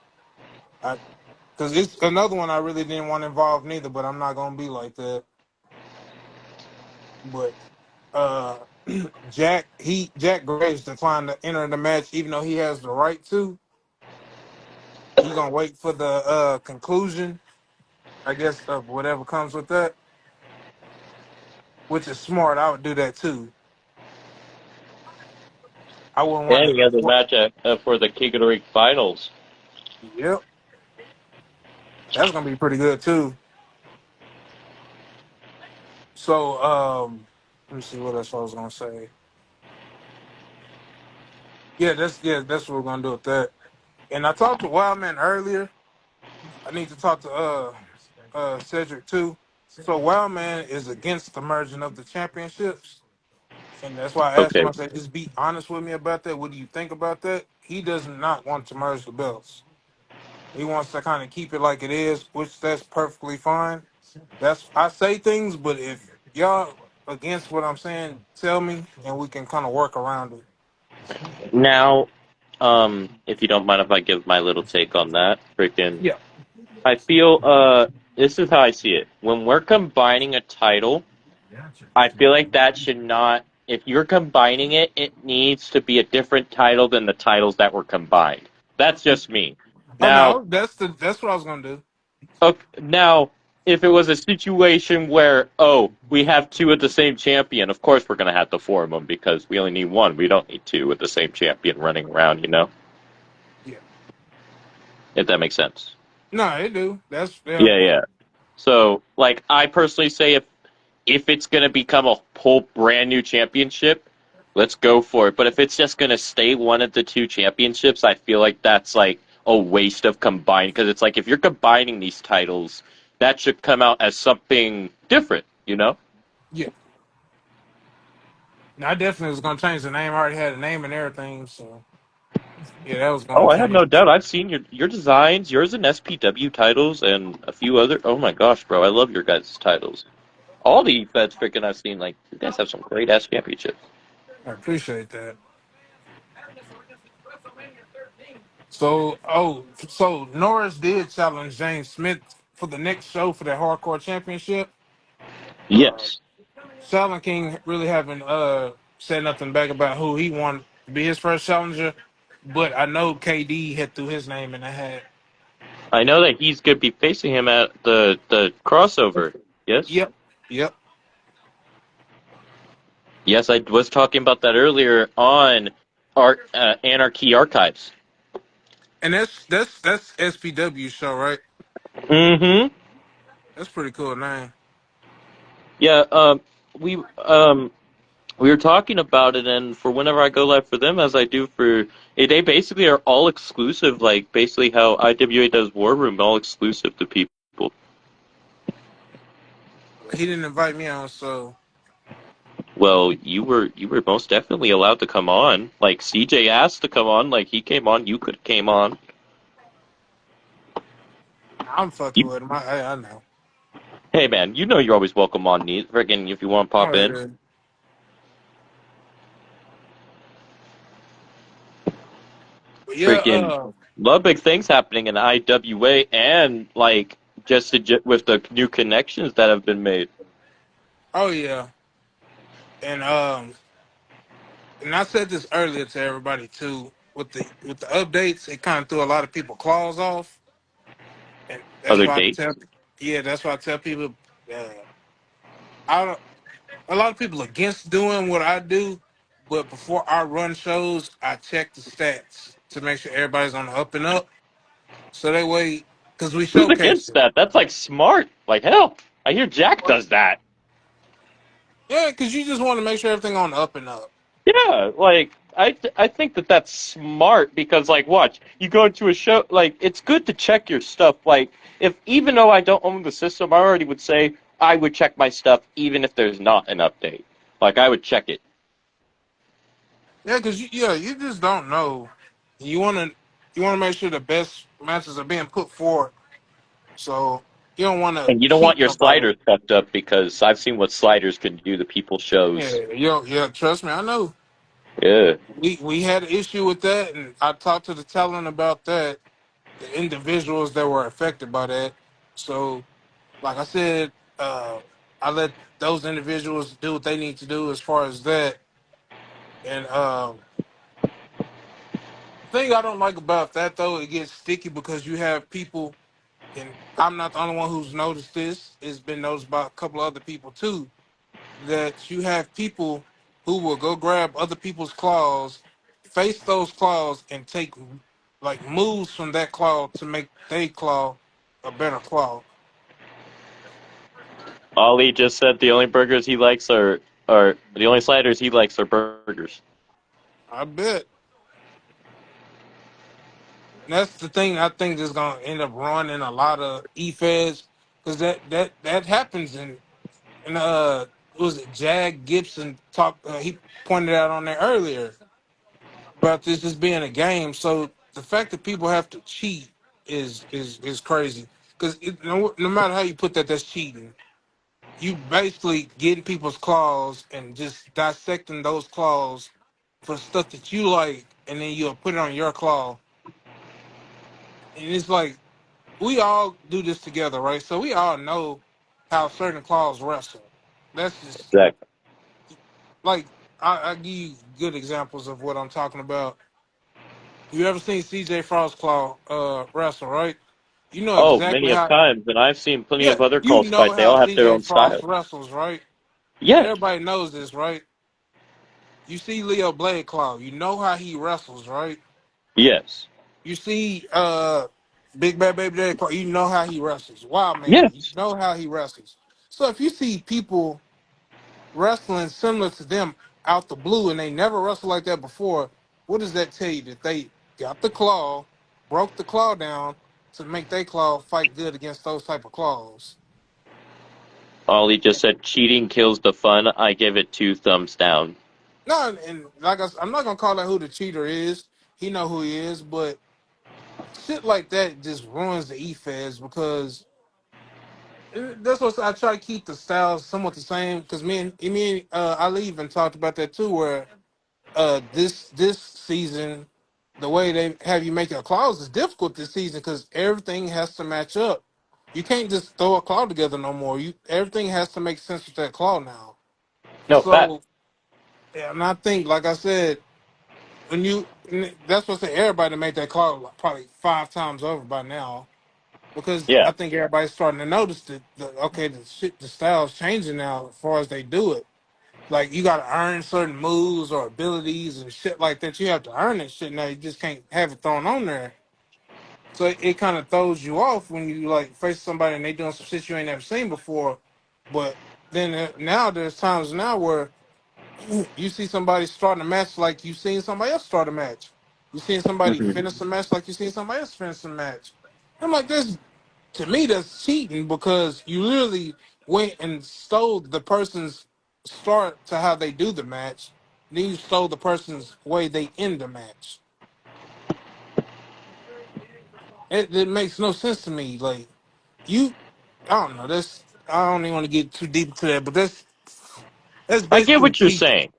Because it's another one I really didn't want involved neither, but I'm not gonna be like that. But uh Jack Graves declined to enter the match even though he has the right to. He gonna wait for the conclusion, I guess, of whatever comes with that, which is smart. I would do that too. I wouldn't want Any other to. match for the King of the Ring finals? Yep, that's gonna be pretty good too. So, let me see what else I was gonna say. Yeah, that's what we're gonna do with that. And I talked to Wildman earlier. I need to talk to Cedric too. So Wildman is against the merging of the championships, and that's why I asked him. Okay. I said, "Just be honest with me about that. What do you think about that?" He does not want to merge the belts. He wants to kind of keep it like it is, which that's perfectly fine. That's I say things, but if y'all against what I'm saying, tell me, and we can kind of work around it. Now, if you don't mind if I give my little take on that, freaking, Yeah. I feel, this is how I see it. When we're combining a title, I feel like that should not, if you're combining it, it needs to be a different title than the titles that were combined. That's just me. Oh Now, no, that's what I was gonna do. okay, now, if it was a situation where, oh, we have two of the same champion, of course we're going to have to form them because we only need one. We don't need two with the same champion running around, you know? Yeah. If that makes sense. No, they do. That's yeah. Yeah, yeah. So, like, I personally say if it's going to become a whole brand new championship, let's go for it. But if it's just going to stay one of the two championships, I feel like that's like a waste of combining because it's like if you're combining these titles, that should come out as something different, you know? Yeah. No, I definitely was gonna change the name. I already had a name and everything, so yeah, that was Oh, gonna I have no change. doubt. I've seen your designs, yours and SPW titles, and a few other. Oh my gosh, bro, I love your guys' titles. All the Feds freaking I've seen, like you guys have some great ass championships. I appreciate that. So Norris did challenge James Smith for the next show for that hardcore championship. Uh, Yes, Shaolin King really haven't said nothing back about who he wanted to be his first challenger, but I know KD had threw his name in the hat. I know that he's gonna be facing him at the crossover. Yes, Yep, yep. yes, I was talking about that earlier on Art Anarchy Archives. And that's SPW show, right? Mm-hmm. That's pretty cool name. Yeah. We we were talking about it, and for whenever I go live for them, as I do for they basically are all exclusive, like basically how IWA does Warroom, all exclusive to people. He didn't invite me on, so Well, you were most definitely allowed to come on. Like CJ asked to come on, like he came on, you could came on. I'm fucking You, with him. I know. hey man, you know you're always welcome on. Neat, friggin' if you want to pop Oh in, yeah. But yeah, freaking. A lot of big things happening in IWA, and like just with the new connections that have been made. oh yeah. And and I said this earlier to everybody too. With the updates, it kind of threw a lot of people claws off, and that's Other why I tell. dates. Yeah, that's why I tell people. Uh, I don't, a lot of people against doing what I do, but before I run shows, I check the stats to make sure everybody's on the up and up. So that way, because we Who's showcase against it. that? That's like smart. Like hell, I hear Jack does that. Yeah, because you just want to make sure everything on the up and up. Yeah, like I think that that's smart because like watch, you go into a show like it's good to check your stuff like if even though I don't own the system, I already would say I would check my stuff even if there's not an update. Like I would check it. Yeah, because you just don't know. You want to make sure the best matches are being put forward. So you don't want to And you don't want cheat your nobody. sliders fucked up because I've seen what sliders can do to people's Yeah, shows. yeah. Trust me, I know. Yeah. We had an issue with that, and I talked to the talent about that. the individuals that were affected by that. So, like I said, uh, I let those individuals do what they need to do as far as that. And the thing I don't like about that though, it gets sticky because you have people, and I'm not the only one who's noticed this. It's been noticed by a couple of other people too. That you have people who will go grab other people's claws, face those claws, and take like moves from that claw to make their claw a better claw. Ollie just said the only burgers he likes are the only sliders he likes are burgers. I bet. And that's the thing I think is gonna end up running a lot of e-feds because that happens in was it Jag Gibson talked he pointed out on there earlier about this just being a game. So the fact that people have to cheat is crazy because no matter how you put that, that's cheating. You basically getting people's claws and just dissecting those claws for stuff that you like, and then you'll put it on your claw. And it's like we all do this together, right? So we all know how certain claws wrestle. That's just Exactly. like I give you good examples of what I'm talking about. You ever seen CJ Frostclaw wrestle, right? You know Oh, exactly many of how. times, and I've seen plenty Yeah, of other you calls know fight. They how all have their CJ own Frost style. wrestles, right? Yes, Everybody knows this, right? You see Leo Blade Claw, you know how he wrestles, right? yes, You see Big Bad Baby Daddy Claw, you know how he wrestles. Wild Man, you yes. know how he wrestles. So if you see people wrestling similar to them out the blue and they never wrestled like that before, what does that tell you? That they got the claw, broke the claw down to make their claw fight good against those type of claws. Ollie just said cheating kills the fun. I give it two thumbs down. No, and like I'm not gonna call out who the cheater is. He know who he is, but shit like that just ruins the e-feds because that's what I try to keep the styles somewhat the same. Because me and Ali even talked about that too, where this season, the way they have you make your claws is difficult this season because everything has to match up. You can't just throw a claw together no more. You everything has to make sense with that claw now. No, fact. So yeah, and I think, like I said, when you that's what I say. Everybody made that claw like probably 5 times over by now because Yeah. I think everybody's starting to notice that okay, the style's changing now as far as they do it. Like you got to earn certain moves or abilities and shit like that. You have to earn that shit now. You just can't have it thrown on there. So it kind of throws you off when you like face somebody and they doing some shit you ain't never seen before. But then now there's times now where you see somebody starting a match like you seen somebody else start a match. You seen somebody Hmm. finish a match like you seen somebody else finish a match. I'm like, this to me that's cheating because you literally went and stole the person's start to how they do the match. Then you stole the person's way they end the match. It makes no sense to me. Like you, I don't know. That's I don't even want to get too deep into that, but that's I get basically what you're cheating. saying.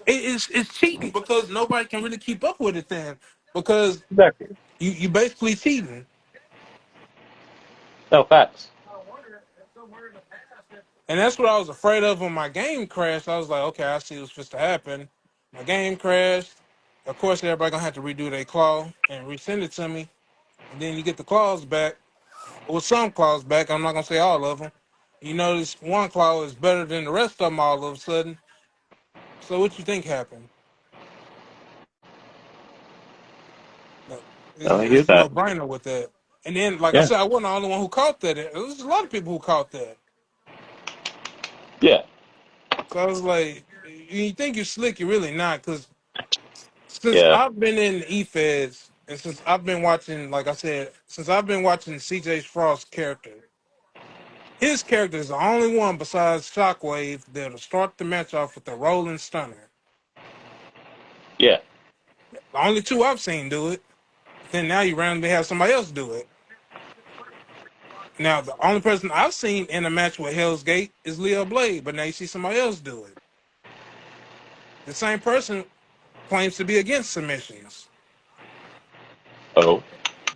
It's cheating because nobody can really keep up with it then because Exactly. you basically cheating. No, facts. And that's what I was afraid of when my game crashed. I was like, okay, I see what's supposed to happen. My game crashed. Of course, everybody gonna have to redo their claw and resend it to me. And then you get the claws back, or some claws back. I'm not gonna say all of them. You notice one claw is better than the rest of them all of a sudden. So what you think happened? Like, Oh, I hear it's no that. brainer with that. And then, like I Yeah. said, I wasn't the only one who caught that. There was a lot of people who caught that. Yeah. So I was like, you think you're slick, you're really not, because since Yeah. I've been in E-Feds and since I've been watching, like I said, since I've been watching CJ Frost's character, his character is the only one besides Shockwave that'll start the match off with a rolling stunner. Yeah. The only two I've seen do it. Then now you randomly have somebody else do it. Now the only person I've seen in a match with Hell's Gate is Leo Blade, but now you see somebody else do it. The same person claims to be against submissions. Oh.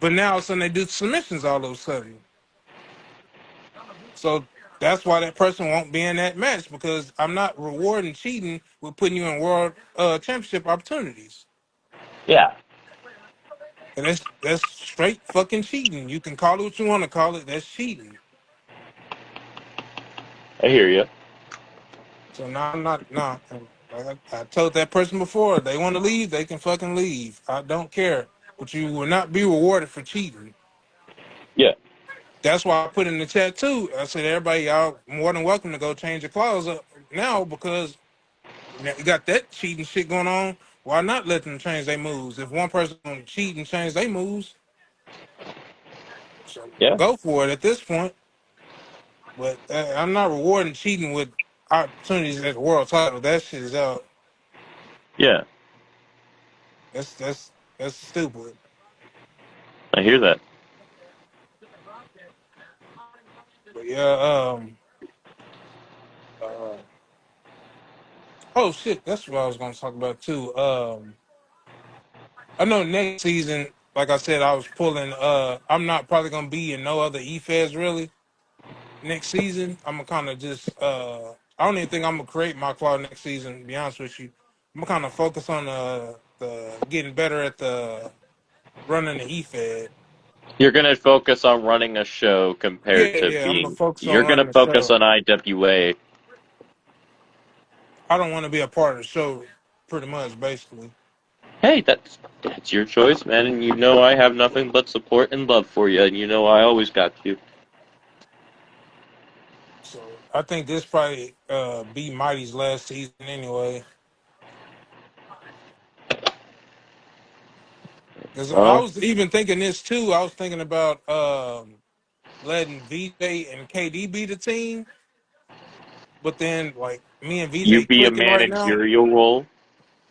But now all of a sudden they do submissions all of a sudden. So that's why that person won't be in that match because I'm not rewarding cheating with putting you in world championship opportunities. Yeah, And that's straight fucking cheating. You can call it what you want to call it. That's cheating. I hear you. So now I'm not no. And like I told that person before, they want to leave, they can fucking leave. I don't care, but you will not be rewarded for cheating. Yeah, That's why I put in the chat too. I said everybody, y'all more than welcome to go change your clause up now because now you got that cheating shit going on. Why not let them change their moves? If one person gonna cheat and change their moves, so yeah, go for it at this point. But I'm not rewarding cheating with opportunities at the world title. That shit is out. yeah. That's stupid. I hear that. But yeah, uh, oh shit, that's what I was gonna talk about too. I know next season, like I said, I was pulling. I'm not probably gonna be in no other E-Feds really next season. I'm gonna kind of just. I don't even think I'm gonna create my claw next season. To be honest with you, I'm gonna kind of focus on the getting better at the running the E-Fed. You're gonna focus on running a show compared Yeah, to yeah, I'm gonna being. focus on You're gonna running the focus show. on IWA. I don't want to be a part of the show, pretty much, basically. Hey, that's your choice, man. And you know I have nothing but support and love for you, and you know I always got you. So I think this probably be Mighty's last season anyway. Because I Well, was even thinking this too. I was thinking about letting VJ and KD be the team, but then like me and you VJ be a clicking right now. managerial role.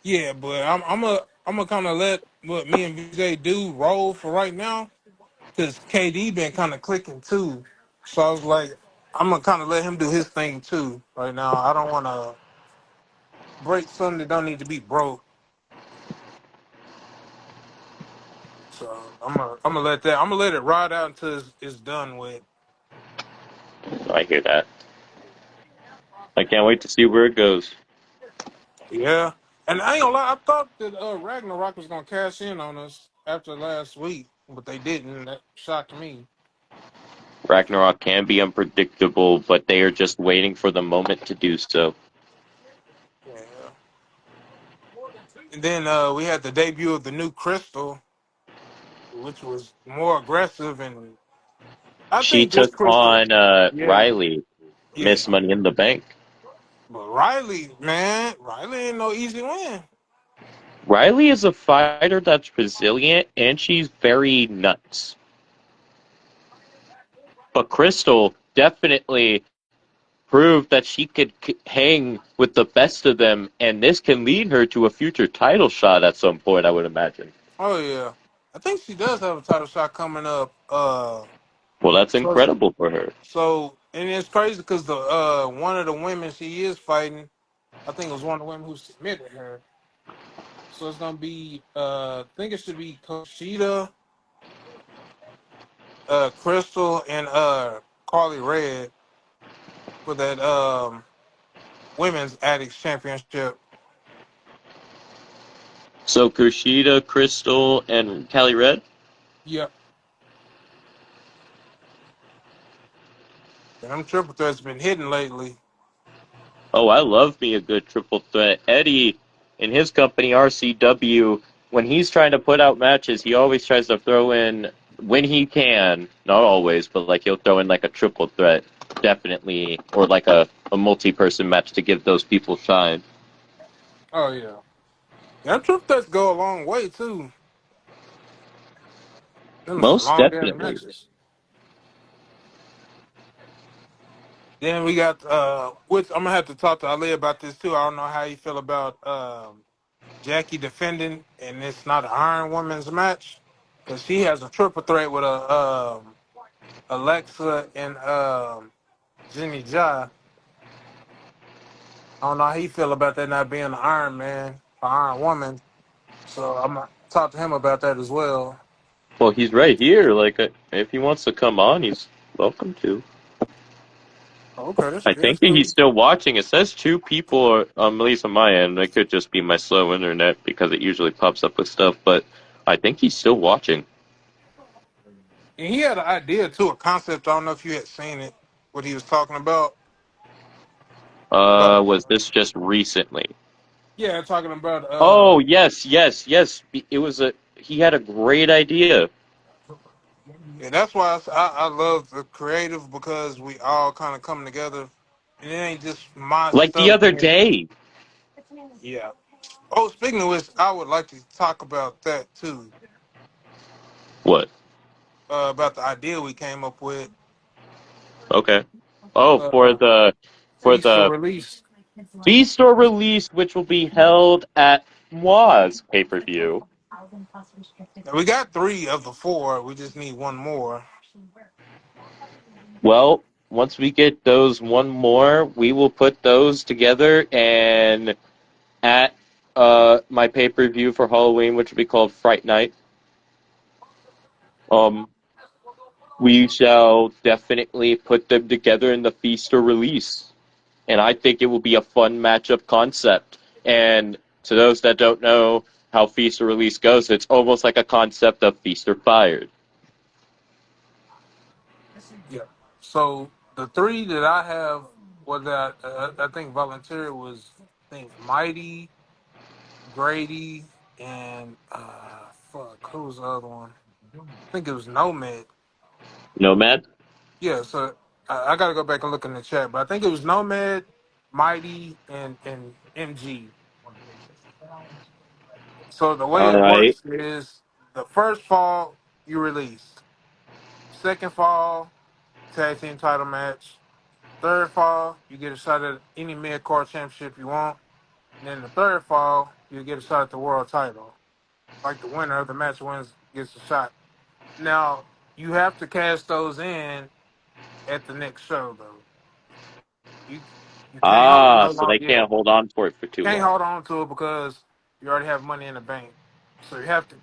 Yeah, but I'm a kind of let what me and VJ do roll for right now because KD been kind of clicking too. So I was like, I'm gonna kind of let him do his thing too right now. I don't want to break something that don't need to be broke. So I'm gonna let that. I'm gonna let it ride out until it's done with. I hear that. I can't wait to see where it goes. Yeah, and I ain't gonna lie. I thought that Ragnarok was gonna cash in on us after last week, but they didn't. That shocked me. Ragnarok can be unpredictable, but they are just waiting for the moment to do so. Yeah. And then we had the debut of the new Crystal, which was more aggressive, and I She think this took Crystal. on Yeah, Riley, Miss yeah. Money in the Bank. But Riley, man, Riley ain't no easy win. Riley is a fighter that's resilient and she's very nuts. But Crystal definitely proved that she could hang with the best of them, and this can lead her to a future title shot at some point, I would imagine. Oh yeah, I think she does have a title shot coming up. Well, that's So it's incredible for her. So and it's crazy because the one of the women she is fighting, I think it was one of the women who submitted her. So it's gonna be I think it should be Koshida, Crystal, and Carly Red for that women's addicts championship. So Kushida, Crystal, and Cali Red? Yep. And them triple threats been hitting lately. Oh, I love me a good triple threat. Eddie in his company RCW, when he's trying to put out matches, he always tries to throw in when he can, not always, but like he'll throw in like a triple threat, definitely, or like a multi-person match to give those people shine. Oh yeah. Yeah, triple threats go a long way too. Them are some Most long ass definitely. matches. Then we got which I'm gonna have to talk to Ali about this too. I don't know how you feel about Jackie defending, and it's not an Iron Woman's match because she has a triple threat with a Alexa and Jenny Ja. I don't know how he feel about that not being an Iron Man or Iron Woman. So I'm gonna talk to him about that as well. Well, he's right here. Like, if he wants to come on, he's welcome to. Oh, okay, that's I good. think he's still watching. It says two people, are, at least on my end. It could just be my slow internet because it usually pops up with stuff. But I think he's still watching. And he had an idea too, a concept. I don't know if you had seen it, what he was talking about. But Was this just recently? yeah, talking about Oh, yes, yes, yes. It was a. He had a great idea. yeah, that's why I love the creative because we all kind of come together, and it ain't just my Like the stuff other being day. yeah. Oh, speaking of which, I would like to talk about that too, What? about the idea we came up with, Okay. Oh, uh, for feast or the release. feast or release, which will be held at Moa's pay per view. Now, we got three of the four. We just need one more. Well, once we get those one more, we will put those together and at my pay per view for Halloween, which will be called Fright Night. Um, we shall definitely put them together in the feast or release, and I think it will be a fun matchup concept. And to those that don't know how feast or release goes, it's almost like a concept of feast or fired. Yeah. So the three that I have, well, that I think volunteer was, I think Mighty, Grady, and fuck, who was the other one? I think it was Nomad. Nomad. Yeah. So I got to go back and look in the chat, but I think it was Nomad, Mighty, and MG. So the way All it right. works is the first fall you release, second fall tag team title match, third fall you get a shot at any mid card championship you want. And then the third fall, you get a shot at the world title. Like the winner of the match wins gets a shot. Now you have to cash those in at the next show though. You you can't Ah, hold so on. they Yeah, can't hold on for it for too can't long. hold on to it because you already have money in the bank. So you have to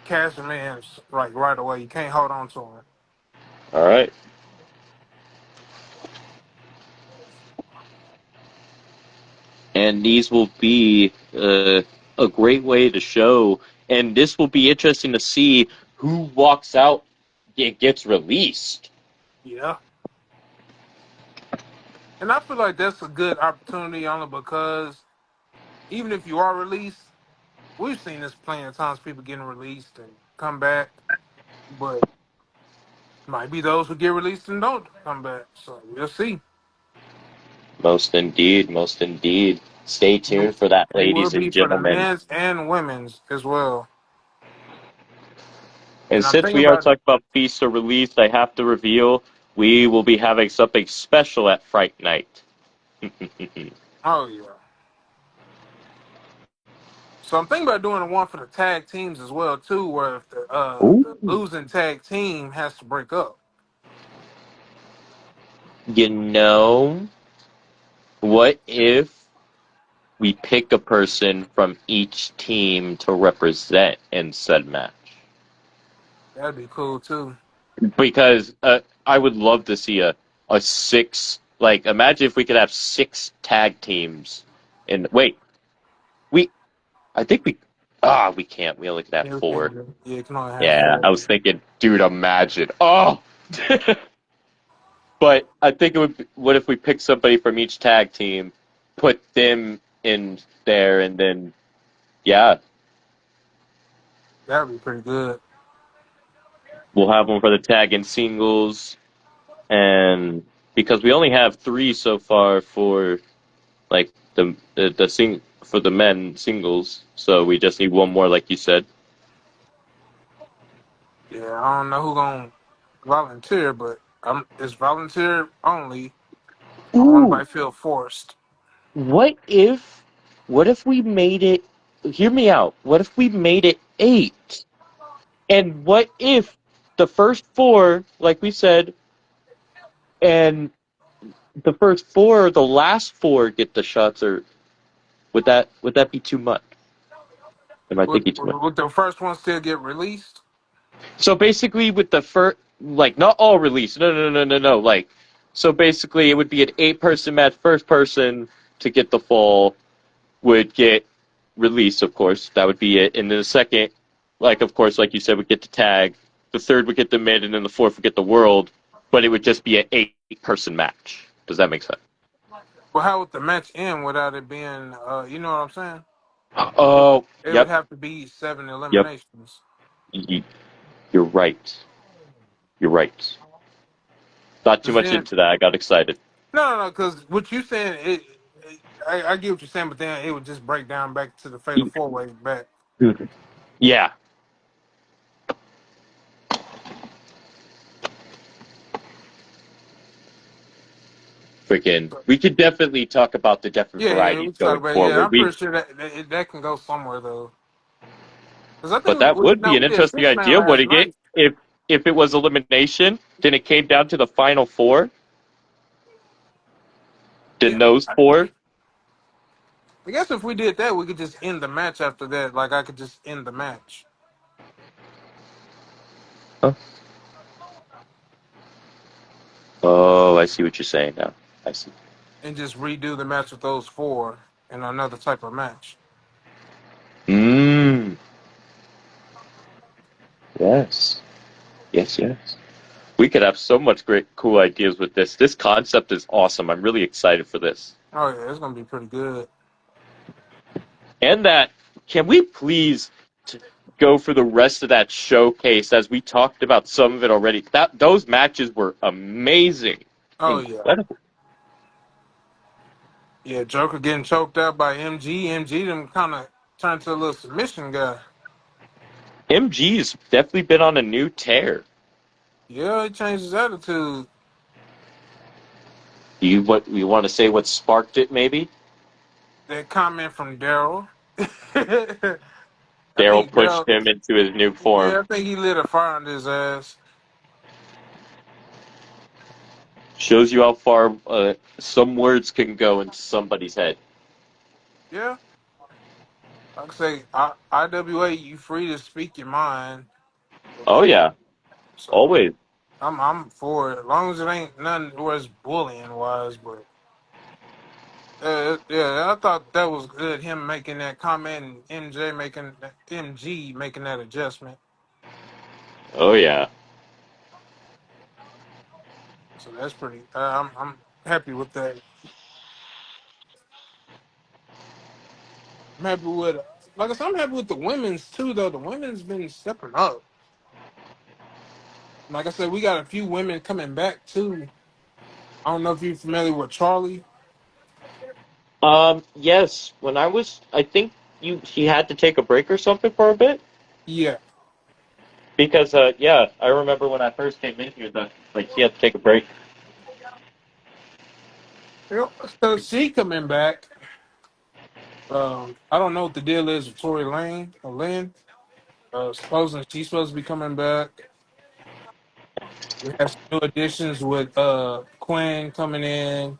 cash them in right away. You can't hold on to them. All right. And these will be a great way to show. And this will be interesting to see who walks out, it gets released. Yeah, and I feel like that's a good opportunity only because even if you are released, we've seen this plenty of times. People getting released and come back, but might be those who get released and don't come back. So we'll see. Most indeed, most indeed. Stay tuned for that, It will ladies be and for the gentlemen. men's and women's as well. And And I'm since thinking we are about, talking about feast or release, I have to reveal we will be having something special at Fright Night. oh yeah. So I'm thinking about doing the one for the tag teams as well too, where if the Ooh. losing tag team has to break up. You know, what if we pick a person from each team to represent in said match? That'd be cool too. Because I would love to see a six, like imagine if we could have six tag teams. And wait, we I think we can't. We only could have Yeah, four. yeah, you can only have Yeah, I four. was thinking, dude, imagine. Oh, but I think it would. What if we pick somebody from each tag team, put them in there, and then yeah, That'd be pretty good. we'll have one for the tag and singles, and because we only have three so far for like the sing for the men singles, so we just need one more, like you said. Yeah, I don't know who gonna volunteer, but it's volunteer only. I don't want Ooh, anybody to feel forced. what if what if we made it? Hear me out. What if we made it eight? And what if the first four, like we said, and the first four, the last four get the shots, or would that be too much? Am I Would, thinking too much? would the first one still get released? So basically, with the first, like, not all release. No, no, no, no, no. Like, so basically, it would be an 8-person match. First person to get the fall would get released, of course. That would be it. And then the second, like, of course, like you said, would get the tag. The third would get the mid, and then the fourth would get the world. But it would just be an 8-person match. Does that make sense? Well, how would the match end without it being? You know what I'm saying? It, Oh, it would yep, have to be 7 yep. eliminations. Y- You're right. You're right. Not too 'Cause much then, into that. I got excited. no. Because what you saying, I get what you're saying, but then it would just break down back to the fatal four way back. Yeah, freaking. So, We could definitely talk about the different yeah, varieties we talk going about. Yeah, forward. I'm pretty sure that can go somewhere though. Because I But think that would be no, an we did interesting 6 man idea. Would last it get night. if it was elimination? Then it came down to the final four. Then Yeah, those four. I guess if we did that, we could just end the match after that. Like I could just end the match Huh? Oh, I see what you're saying now. I see. and just redo the match with those four in another type of match. Mmm. Yes. Yes. Yes. We could have so much great, cool ideas with this. This concept is awesome. I'm really excited for this. Oh yeah, it's gonna be pretty good. And that, can we please go for the rest of that showcase as we talked about some of it already? That those matches were amazing, Oh yeah, incredible. yeah. Joker getting choked out by MG. MG them kind of turned to a little submission guy. MG's definitely been on a new tear. Yeah, he changed his attitude. You want to say what sparked it? Maybe That comment from Daryl. I Daryl think pushed Daryl. him into his new form. Yeah, I think he lit a fire under his ass. Shows you how far some words can go into somebody's head. Yeah, like I say, IWA, you free to speak your mind. Oh yeah, So always. I'm for it, as long as it ain't nothing where it's bullying wise. But yeah, I thought that was good. Him making that comment and MG making that adjustment. Oh yeah. So that's pretty. I'm happy with that. I'm happy with, like I said, I'm happy with the women's too. Though the women's been stepping up. Like I said, we got a few women coming back too. I don't know if you're familiar with Charlie. Yes. When I think he had to take a break or something for a bit. Yeah. Because yeah, I remember when I first came in here that like he had to take a break. Yep. So she coming back. I don't know what the deal is with Tory Lane or Lynn. Supposedly she's supposed to be coming back. We have some new additions with Quinn coming in.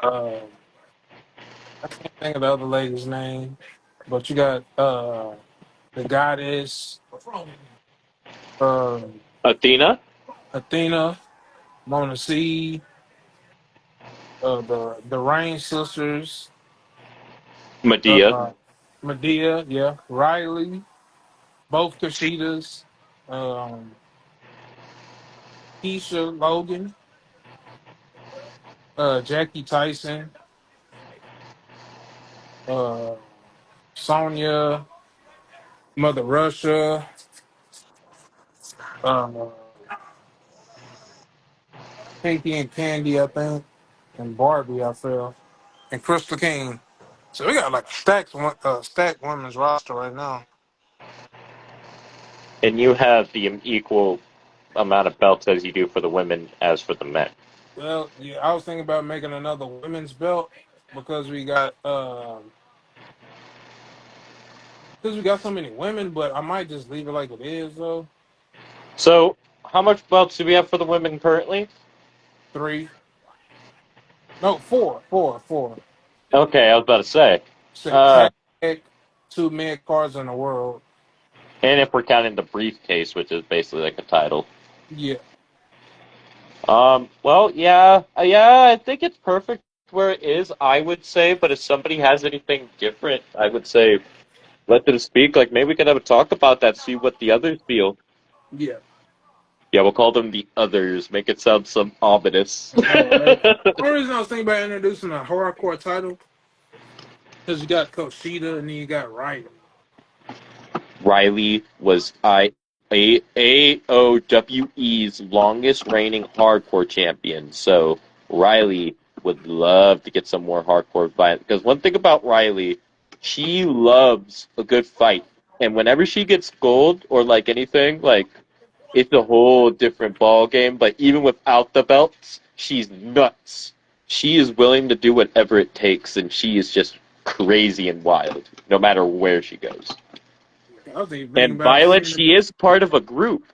Um, I can't think of the other lady's name, but you got the goddess, uh, Athena, Athena, Mona C, the Rain sisters, Medea, uh, Medea, yeah, Riley, both Kashitas, um, Keisha Logan, Jackie Tyson, uh, Sonia, Mother Russia, uh, Pinky and Candy, I think, and Barbie, I feel, and Crystal King. So we got like stacked women's roster right now. and you have the equal amount of belts as you do for the women as for the men. Well, yeah, I was thinking about making another women's belt because we got so many women, but I might just leave it like it is though. So, how much belts do we have for the women currently? Three, no, four. Okay, I was about to say. Say Uh, tag, two mid cards in the world. And if we're counting the briefcase, which is basically like a title. Yeah, Well, yeah, I think it's perfect where it is, I would say, but if somebody has anything different, I would say let them speak. Like, maybe we could have a talk about that, see what the others feel. yeah. Yeah, we'll call them the others, make it sound some ominous. No, right. One reason I was thinking about introducing a hardcore title because you got Coach Sheeta and then you got Riley. Riley was AOWE's longest reigning hardcore champion. So Riley would love to get some more hardcore fight. Because one thing about Riley, she loves a good fight. And whenever she gets gold or like anything, like it's a whole different ball game. But even without the belts, she's nuts. She is willing to do whatever it takes, and she is just crazy and wild, no matter where she goes. I was even thinking And about Violet, seeing she is part of a group.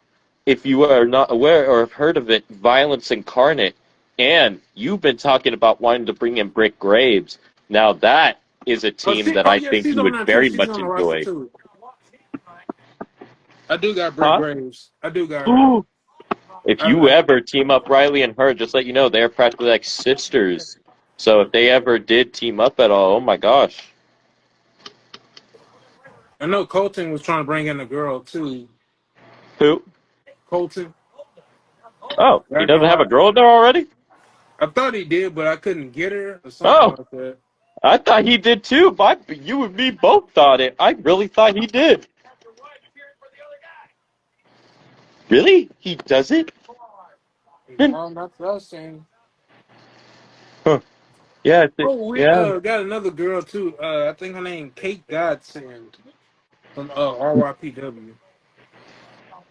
If you are not aware or have heard of it, Violence Incarnate. And you've been talking about wanting to bring in Brick Graves. Now that is a Oh, team that I yeah, think she's you on would there too. very She's much on the roster enjoy. too. I do got Britt Huh? Graves. I do got her. Ooh. If you I, ever team up Riley and her, just let you know, they're practically like sisters. So if they ever did team up at all, oh my gosh. I know Colton was trying to bring in a girl too. Who? Colton, Oh, he back in doesn't have a Rock. girl there already? I thought he did, but I couldn't get her or something Oh, like that. I thought he did too. You and me both thought it. I really thought he did. Really? He does it? No, not to us saying. Huh. Yeah, Oh, we yeah. got another girl too. I think her name Kate Godsend from RYPW.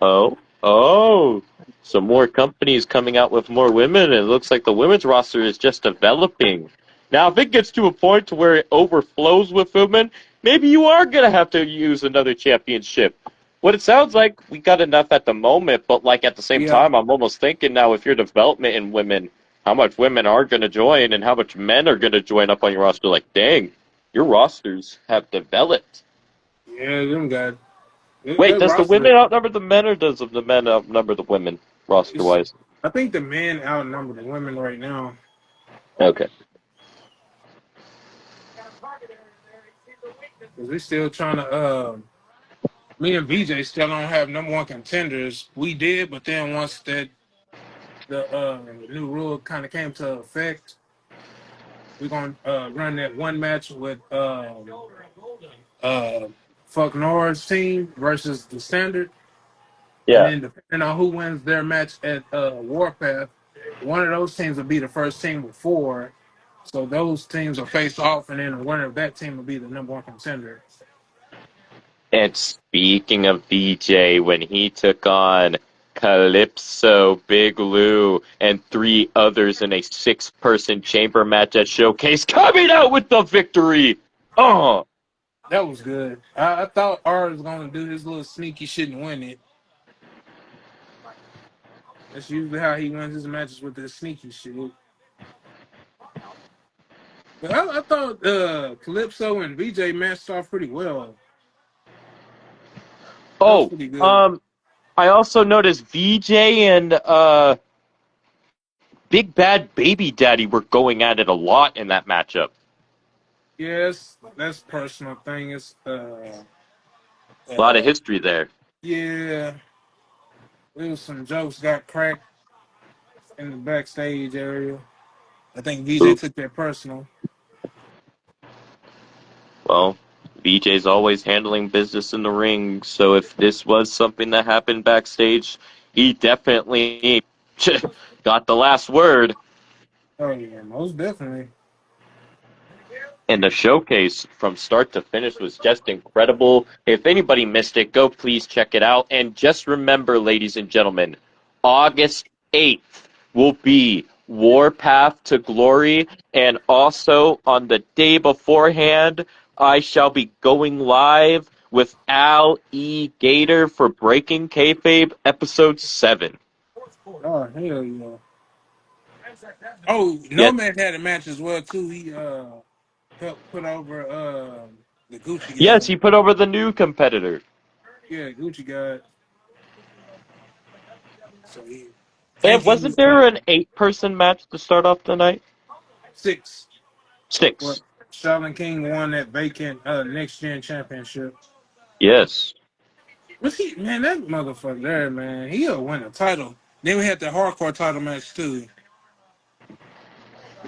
Oh, oh. Some more companies coming out with more women, and it looks like the women's roster is just developing. Now, if it gets to a point to where it overflows with women, maybe you are going to have to use another championship. What it sounds like, we got enough at the moment, but like at the same Yeah, time, I'm almost thinking now if your development in women, how much women are going to join and how much men are going to join up on your roster. Like, dang, your rosters have developed. yeah, them guys. Wait, Their does the roster women outnumber the men, or does the men outnumber the women roster is. wise? I think the men outnumber the women right now. Okay. Cause we still trying to. Me and VJ still don't have number one contenders. We did, but then once the new rule kind of came to effect, we're gonna run that one match with uh, Fuck Norris team versus the standard, and Yeah. then depending on who wins their match at Warpath, one of those teams will be the first team with four. So those teams will face off, and then the winner of that team will be the number one contender. And speaking of BJ, when he took on Calypso, Big Lou, and three others in a six-person chamber match at Showcase, coming out with the victory. Oh, That was good. I thought R was gonna do his little sneaky shit and win it. That's usually how he wins his matches with this sneaky shit. But I thought Calypso and VJ matched off pretty well. That was oh. pretty good. I also noticed VJ and Big Bad Baby Daddy were going at it a lot in that matchup. Yes, that's personal thing. It's A lot of uh history there. yeah, there was some jokes got cracked in the backstage area. I think VJ Ooh. took that personal. Well, VJ's always handling business in the ring, so if this was something that happened backstage, he definitely got the last word. Oh yeah, most definitely. And the showcase from start to finish was just incredible. If anybody missed it, go please check it out. And just remember, ladies and gentlemen, August 8th will be Warpath to Glory. And also on the day beforehand, I shall be going live with Al E. Gator for Breaking Kayfabe Episode 7. Oh hell yeah. Oh, Yes, Nomad had a match as well too. He helped put over the Gucci yes, gang. he put over the new competitor. Yeah, Gucci got. So he And thinking wasn't he's got there an 8-person match to start off the night? six. What? 6. Shaolin King won that vacant next gen championship. Yes. Was he, man, that motherfucker there, man, he'll win a title. Then we had the hardcore title match too.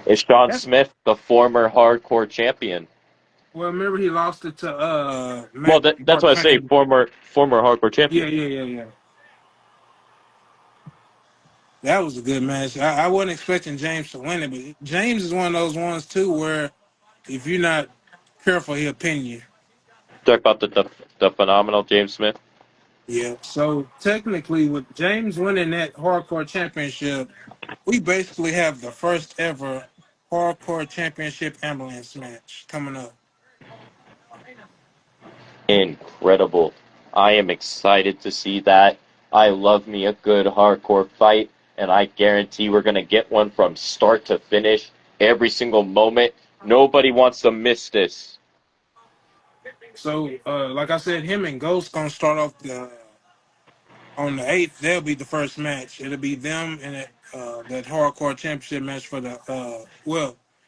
Is Sean That, Smith the former hardcore champion? well, remember he lost it to Well, Matt that's what I say. Martin. Former hardcore Yeah, champion. yeah, yeah, yeah. That was a good match. I wasn't expecting James to win it, but James is one of those ones too where if you're not careful, he'll pin you. Talk about the phenomenal James Smith. Yeah. So technically, with James winning that hardcore championship, we basically have the first ever hardcore championship ambulance match coming up. Incredible. I am excited to see that. I love me a good hardcore fight, and I guarantee we're going to get one from start to finish every single moment. Nobody wants to miss this. So, like I said, him and Ghost gonna start off on the 8th. They'll be the first match. It'll be them in that hardcore championship match for the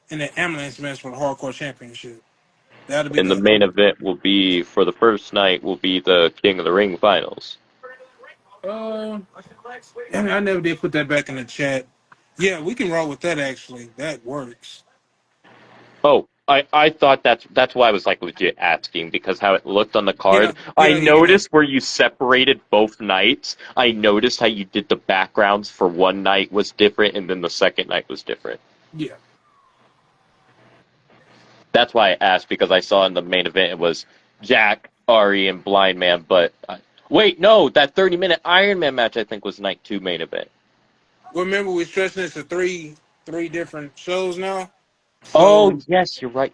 in the ambulance match for the hardcore championship. That'll be And the the main event will be, for the first night, will be the King of the Ring finals. damn it, I never did put that back in the chat. Yeah, we can roll with that actually. That works. Oh, I thought that's why I was like legit asking, because how it looked on the Yeah, card. I yeah, yeah, yeah. noticed where you separated both nights. I noticed how you did the backgrounds for one night was different, and then the second night was different. Yeah. That's why I asked, because I saw in the main event it was Jack, Ari, and Blind Man. But wait, no, that 30-minute Iron Man match I think was night 2 main event. Well, remember we're stretching this to three different shows now. Oh So yes, you're right.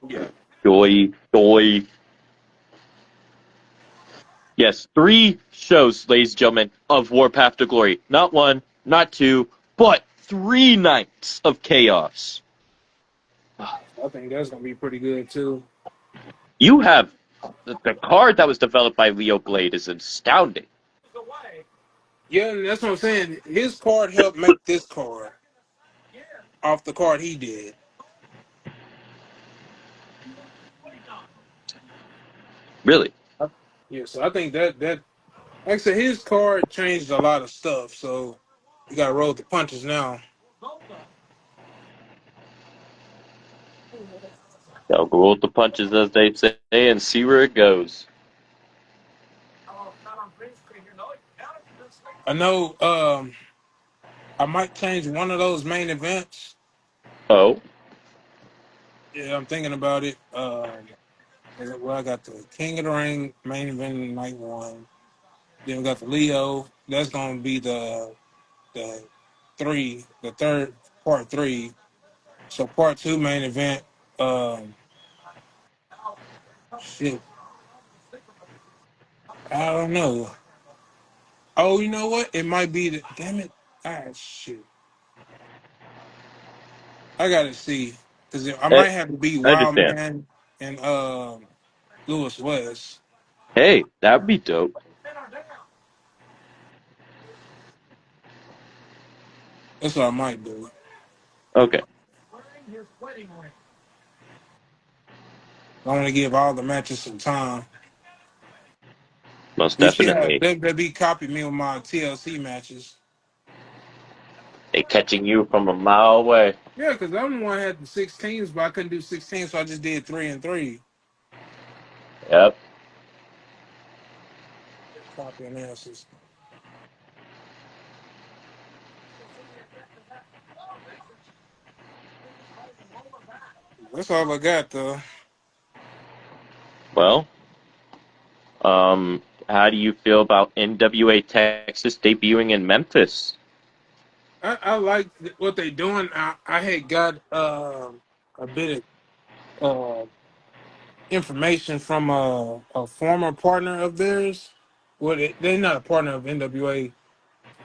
yeah. Joy, joy. Yes, 3 shows, ladies and gentlemen, of Warpath to Glory. Not 1, not 2, but 3 nights of chaos. I think that's gonna be pretty good too. You have the card that was developed by Leo Blade is astounding. Yeah, and that's what I'm saying. His card helped make this card off the card he did. Really. Yeah, so I think that like I said, his card changed a lot of stuff. So you got to roll with the punches now. They'll go with the punches, as they say, and see where it goes. I know. I might change one of those main events. Oh, Yeah, I'm thinking about it. Well, I got the King of the Ring main event in night one. Then we got the Leo. That's gonna be the the third part three. So part two main event. Um, shit, I don't know. Oh, you know what? It might be the. Damn it! Ah, shit. I gotta see because I I might have to beat I Wild understand. Man and Lewis West. Hey, that would be dope. That's what I might do. Okay, I want to give all the matches some time. most Which yeah, definitely. WWE copied me with my TLC matches. They catching you from a mile away. Yeah, because the other one had the 16s, but I couldn't do 16, so I just did 3 and 3. Yep. Copy analysis. That's all I got, though. Well, how do you feel about NWA Texas debuting in Memphis? I like what they doing. I had got a bit of information from a former partner of theirs. Well, they're not a partner of NWA,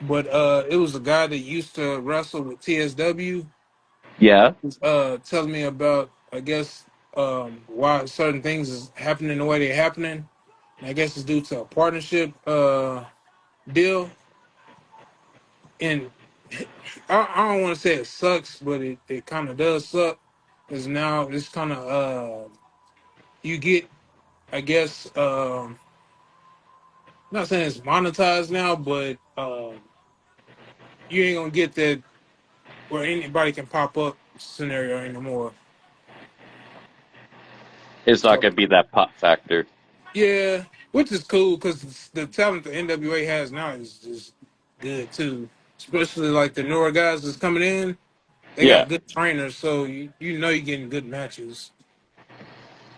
but it was a guy that used to wrestle with TSW. Yeah. Telling me about, I guess, why certain things is happening the way they're happening. I guess it's due to a partnership deal. And I don't want to say it sucks, but it kind of does suck because now it's kind of you get, I guess, not saying it's monetized now, but you ain't gonna get that where anybody can pop up scenario anymore. It's not So going to be that pop factor. yeah, which is cool because the talent the NWA has now is just good too. Especially like the newer guys that's coming in, they Yeah. got good trainers, so you know you're getting good matches.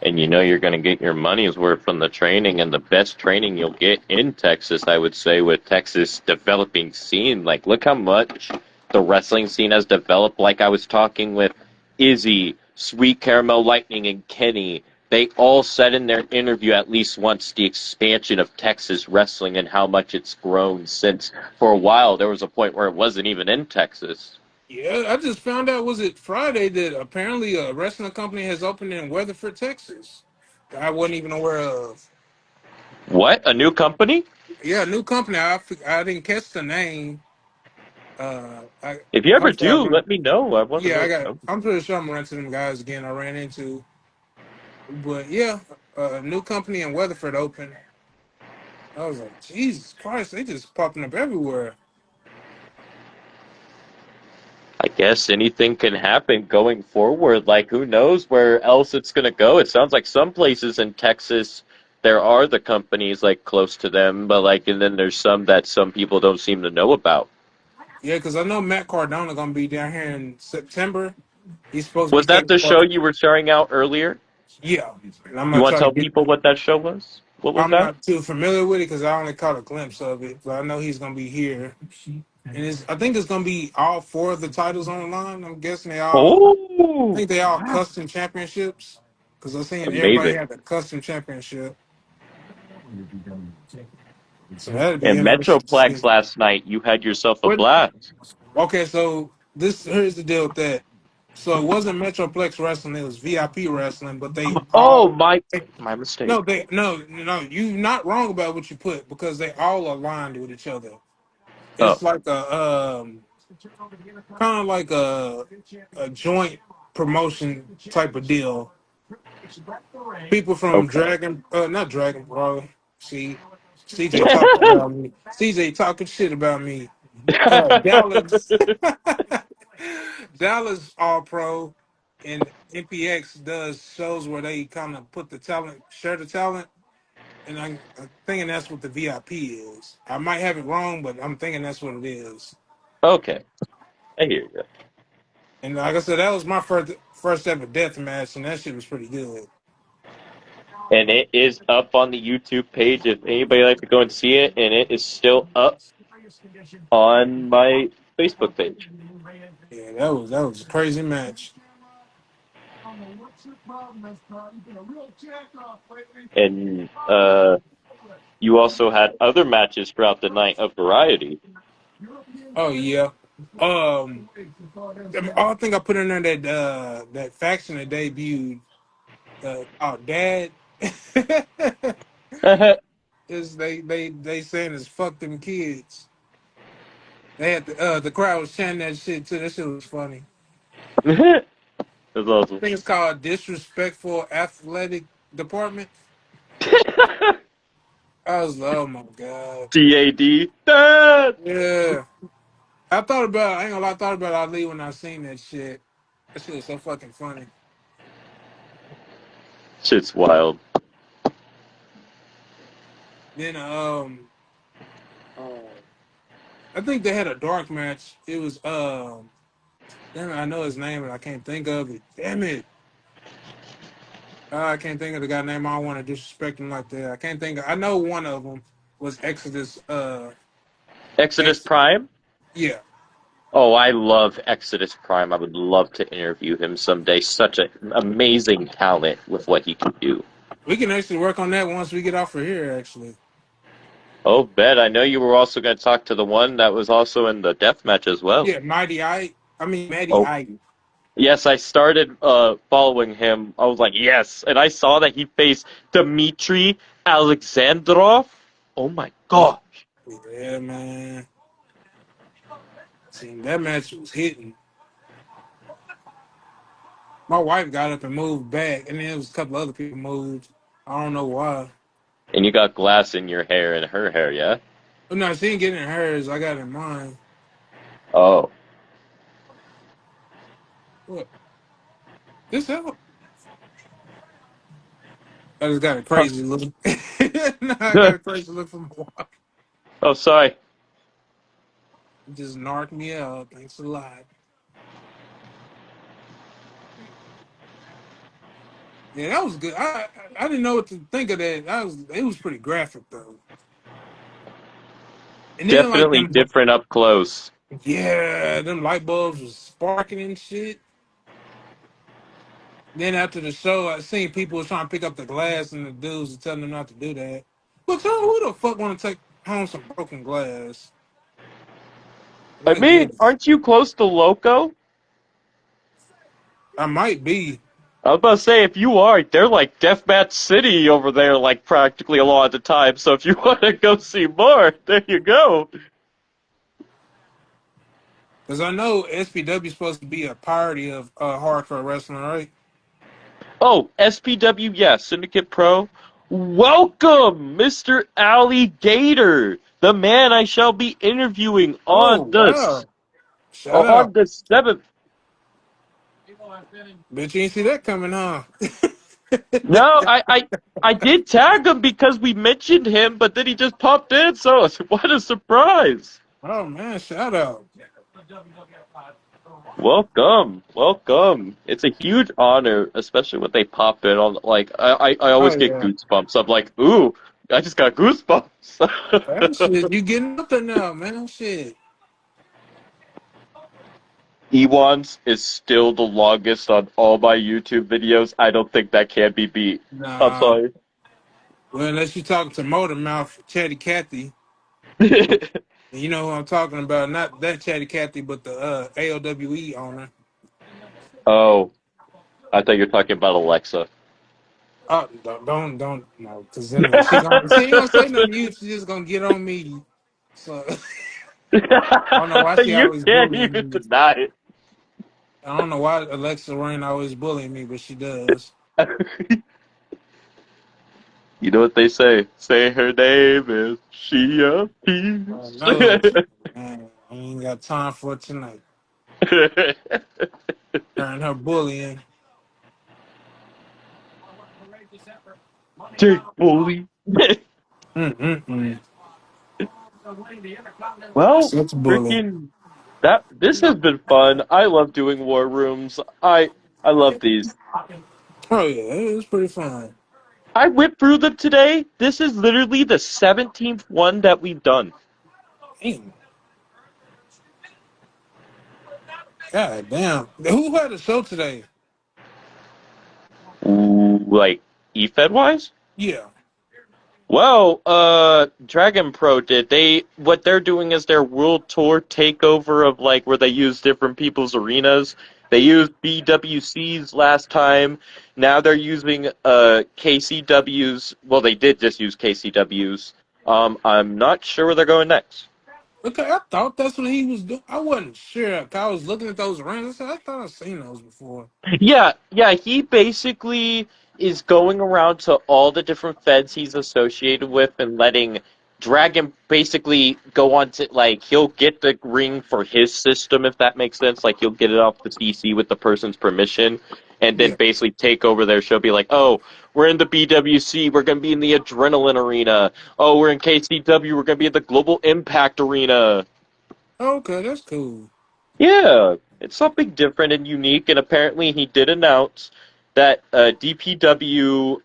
And you know you're going to get your money's worth from the training, and the best training you'll get in Texas, I would say, with Texas developing scene. Like, look how much the wrestling scene has developed. Like I was talking with Izzy, Sweet Caramel Lightning, and Kenny. They all said in their interview at least once the expansion of Texas wrestling and how much it's grown since. For a while, there was a point where it wasn't even in Texas. Yeah, I just found out was it Friday that apparently a wrestling company has opened in Weatherford, Texas. That I wasn't even aware of. What? A new company? Yeah, new company. I didn't catch the name. If you ever I'm sorry. do, let me know. I want to Yeah, I really got. know. I'm pretty sure I'm running to them guys again. I ran into, but yeah, a new company in Weatherford opened. I was like, Jesus Christ, they just popping up everywhere. I guess anything can happen going forward. Like, who knows where else it's going to go? It sounds like some places in Texas, there are the companies like close to them, but like, and then there's some that some people don't seem to know about. Yeah, because I know Matt Cardona gonna be down here in September. He's supposed to be Was that taking the show part. you were sharing out earlier? Yeah, and I'm You gonna want to try to tell get. people what that show was? What was I'm that? not too familiar with it because I only caught a glimpse of it, but I know he's gonna be here, and I think it's gonna be all four of the titles on the line. I'm guessing they all. I Oh, think they all wow. custom championships because I'm seeing everybody Amazing. have a custom championship, so that'd be And interesting to Metroplex see. last night, you had yourself a What? blast. Okay, so this here's the deal with that. So it wasn't Metroplex wrestling; it was VIP wrestling. But they Oh, all, my mistake. no, you not wrong about what you put because they all aligned with each other. Oh, It's like a kind of like a joint promotion type of deal. People from okay. Dragon, not Dragon Bro. See, CJ talking about me. CJ talking shit about me. Dallas, Dallas All Pro, and NPX does shows where they kind of put the talent, share the talent, and I'm thinking that's what the VIP is. I might have it wrong, but I'm thinking that's what it is. Okay, I hear you. And like I said, that was my first ever death match, and that shit was pretty good. And it is up on the YouTube page if anybody like to go and see it, and it is still up on my Facebook page. Yeah, that was a crazy match. And you also had other matches throughout the night of variety. Oh yeah. I think I put in there that faction that debuted called Dad. Is they saying it's fuck them kids. They had the crowd was chanting that shit too. That shit was funny. That's I awesome. think it's called Disrespectful Athletic Department. I was like, oh my god. DAD. Dad! Yeah. I ain't gonna lie, I thought about Ali when I seen that shit. That shit was so fucking funny. Shit's wild. Then uh, I think they had a dark match. It was damn it, I know his name and I can't think of it. Damn it. I can't think of the guy name. I don't want to disrespect him like that. I can't think of, I know one of them was Exodus Exodus X Prime? yeah. Oh, I love Exodus Prime. I would love to interview him someday. Such an amazing talent with what he can do. We can actually work on that once we get off of here actually. Oh, Bet, I know you were also going to talk to the one that was also in the death match as well. Yeah, Mighty I mean Matty Oh, I. Yes, I started following him. I was like, yes, and I saw that he faced Dmitry Alexandrov. Oh my god! Yeah, man. See, that match was hitting. My wife got up and moved back, and then there was a couple other people moved. I don't know why. And you got glass in your hair and her hair, yeah? But no, she didn't get in hers. I got in mine. Oh, What? This help? I just got a huh. crazy look. No, I got a crazy look from my wife. Oh, sorry. It just knocked me out. Thanks a lot. Yeah, that was good. I didn't know what to think of that. It was pretty graphic though. And then like Definitely them, different up close. yeah, them light bulbs was sparking and shit. Then after the show, I seen people was trying to pick up the glass, and the dudes were telling them not to do that. But who the fuck want to take home some broken glass? I I mean, get it. aren't you close to Loco? I might be, I was about to say, if you are, they're like Deathmatch City over there, like practically a lot of the time. So if you want to go see more, there you go. because I know SPW is supposed to be a parody of hardcore wrestling, right? Oh, SPW, yes, Syndicate Pro. Welcome, Mr. Alligator, the man I shall be interviewing Oh wow! Shout on out, the 7th. bitch! You ain't see that coming, huh? No, I did tag him because we mentioned him, but then he just popped in, so what a surprise. Oh man, shout out! Welcome, welcome. It's a huge honor, especially when they pop in on, like, I Oh always get yeah, goosebumps. I'm like, ooh, I just got that goosebumps. shit. You getting up there now, man? Shit. Ewan's is still the longest on all my YouTube videos. I don't think that can be beat. I'm Nah. sorry. Well, unless you talking to Motor Mouth, Chatty Cathy, and you know who I'm talking about. Not that Chatty Cathy, but the AOWE owner. Oh, I thought you were talking about Alexa. Oh, don't no, because then she ain't gonna say nothing to you. She's just gonna get on me. So I don't know why she You always can't bullying even me. deny I don't know why Alexa Rain always bullying me, but she does. it. You know what they say? Say her name is she appears. No, man, I ain't got time for it tonight. Her and her bullying. Jake Bully. Mm-mm-mm. Well, Such a bully. freaking that this has been fun. I love doing war rooms. I love these. Oh yeah, it was pretty fun. I went through them today. This is literally the 17th one that we've done. Damn. God damn. Who had a show today? Ooh, like eFed wise? Yeah. Well, Dragon Pro did. What they're doing is their world tour takeover of like where they use different people's arenas. They used BWC's last time. Now they're using KCW's. Well, they did just use KCW's. I'm not sure where they're going next. Okay, I thought that's what he was doing. I wasn't sure. 'Cause I was looking at those rings. I said, I thought I've seen those before. Yeah, yeah, he basically is going around to all the different feds he's associated with and letting Dragon basically go on to, like, he'll get the ring for his system, if that makes sense. Like, he'll get it off the CC with the person's permission, and then Yeah. basically take over their show, be like, oh, we're in the BWC, we're going to be in the Adrenaline Arena. Oh, we're in KCW, we're going to be in the Global Impact Arena. Okay, that's cool. Yeah, it's something different and unique, and apparently he did announce that DPW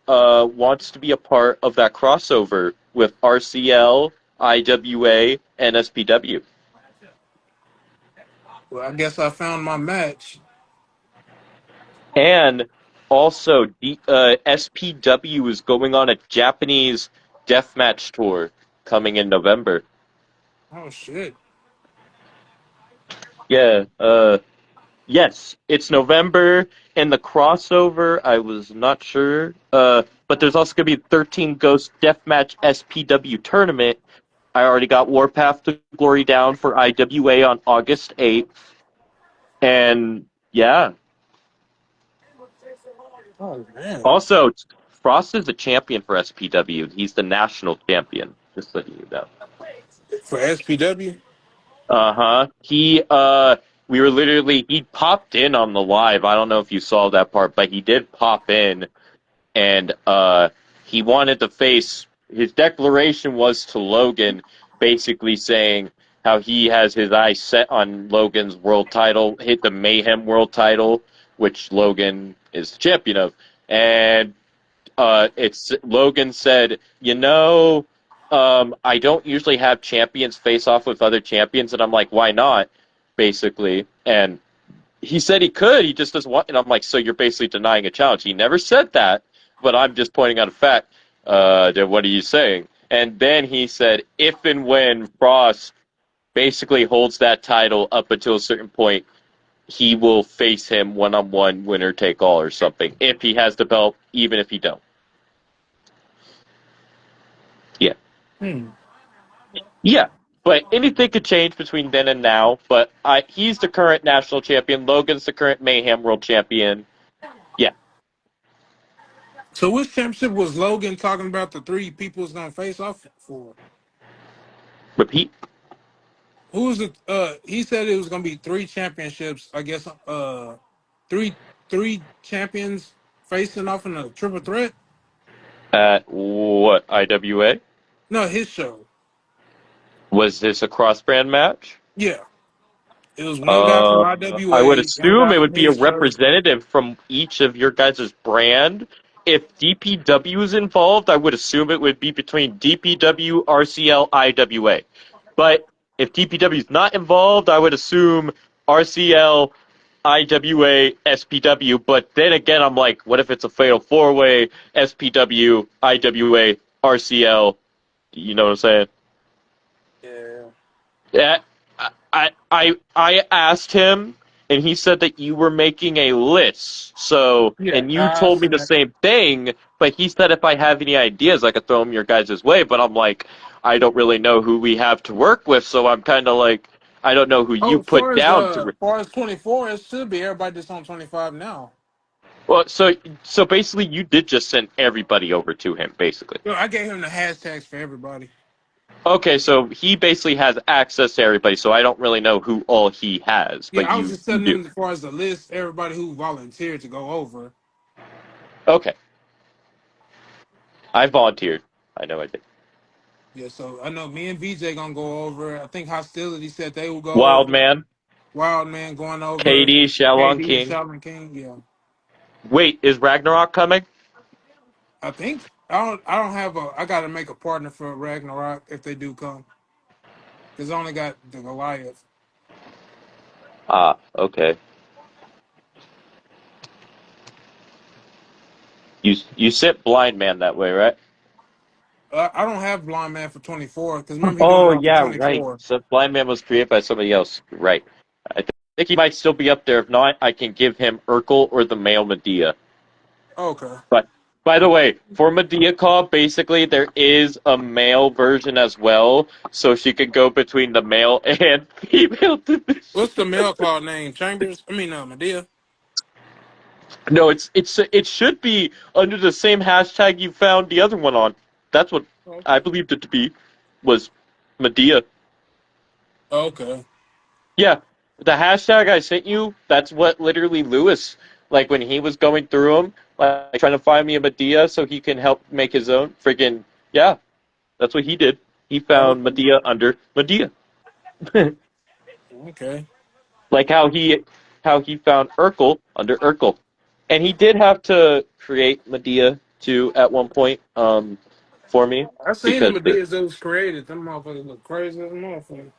wants to be a part of that crossover with RCL, IWA, and SPW. Well, I guess I found my match. And also, SPW is going on a Japanese deathmatch tour coming in November. Oh shit. Yeah, Yes, it's November, and the crossover, I was not sure. But there's also going to be a 13 Ghost Deathmatch SPW tournament. I already got Warpath to Glory down for IWA on August 8th. And yeah, Oh man. also, Frost is a champion for SPW. He's the national champion, just letting you know. For SPW? Uh-huh. We were literally, he popped in on the live. I don't know if you saw that part, but he did pop in and he wanted to face. His declaration was to Logan, basically saying how he has his eyes set on Logan's world title, hit the Mayhem world title, which Logan is the champion of, and it's Logan said, I don't usually have champions face off with other champions, and I'm like, why not? Basically, and he said he could. He just doesn't want. And I'm like, so you're basically denying a challenge. He never said that, but I'm just pointing out a fact. That what are you saying? And then he said, if and when Frost basically holds that title up until a certain point, he will face him one on one, winner take all, or something. If he has the belt, even if he don't. Yeah, Hmm. yeah. But anything could change between then and now. But he's the current national champion. Logan's the current Mayhem world champion. Yeah. So which championship was Logan talking about the three people was gonna face off for? Repeat. Who was it? He said it was gonna be three championships. I guess three three champions facing off in a triple threat. At what, IWA? No, his show. Was this a cross brand match? Yeah, it was one guy from I would IWA, one assume guy it from would be a his show. representative from each of your guys' brand. If DPW is involved, I would assume it would be between DPW, RCL, IWA. But if DPW is not involved, I would assume RCL, IWA, SPW. But then again, I'm like, what if it's a fatal four way? SPW, IWA, RCL. You know what I'm saying? Yeah. Yeah, I asked him, and he said that you were making a list. So, Yeah, and you I told me seen the that. same thing, but he said if I have any ideas, I could throw them your guys' way. But I'm like, I don't really know who we have to work with, so I'm kind of like, I don't know who you Oh, put down to. far as 24, it should be everybody that's on 25 now. Well, so basically, you did just send everybody over to him, basically. Yo, I gave him the hashtags for everybody. Okay, so he basically has access to everybody, so I don't really know who all he has, Yeah, but I was you just you telling do. them as far as the list, everybody who volunteered to go over. Okay. I volunteered. I know I did. Yeah, so I know me and VJ gonna go over. I think Hostility said they will go Wild over. Man, Wild Man going over. KD, Shalon KD and King. Shaolin King. Yeah, Wait, is Ragnarok coming? I think I don't have a. I got to make a partner for Ragnarok if they do come. Cause I only got the Goliath. Ah, okay. You sent Blind Man that way, right? I don't have Blind Man for 24. Cause remember he doing Oh it off of yeah, right. 24. So Blind Man was created by somebody else. Right. I think he might still be up there. If not, I can give him Urkel or the male Medea. Okay. But by the way, for Medea Call, basically there is a male version as well, so she could go between the male and female division. What's the male called name? Chambers? I mean, Medea. No, it should be under the same hashtag you found the other one on. That's what I Okay. believed it to be, was Medea. Okay. Yeah, the hashtag I sent you, that's what literally Lewis, like when he was going through them, like trying to find me a Medea so he can help make his own. Friggin' yeah, that's what he did. He found Okay. Medea under Medea, Okay. like how he found Urkel under Urkel, and he did have to create Medea too at one point, for me I seen the because the Medeas that was created. Them motherfuckers look crazy as a motherfucker.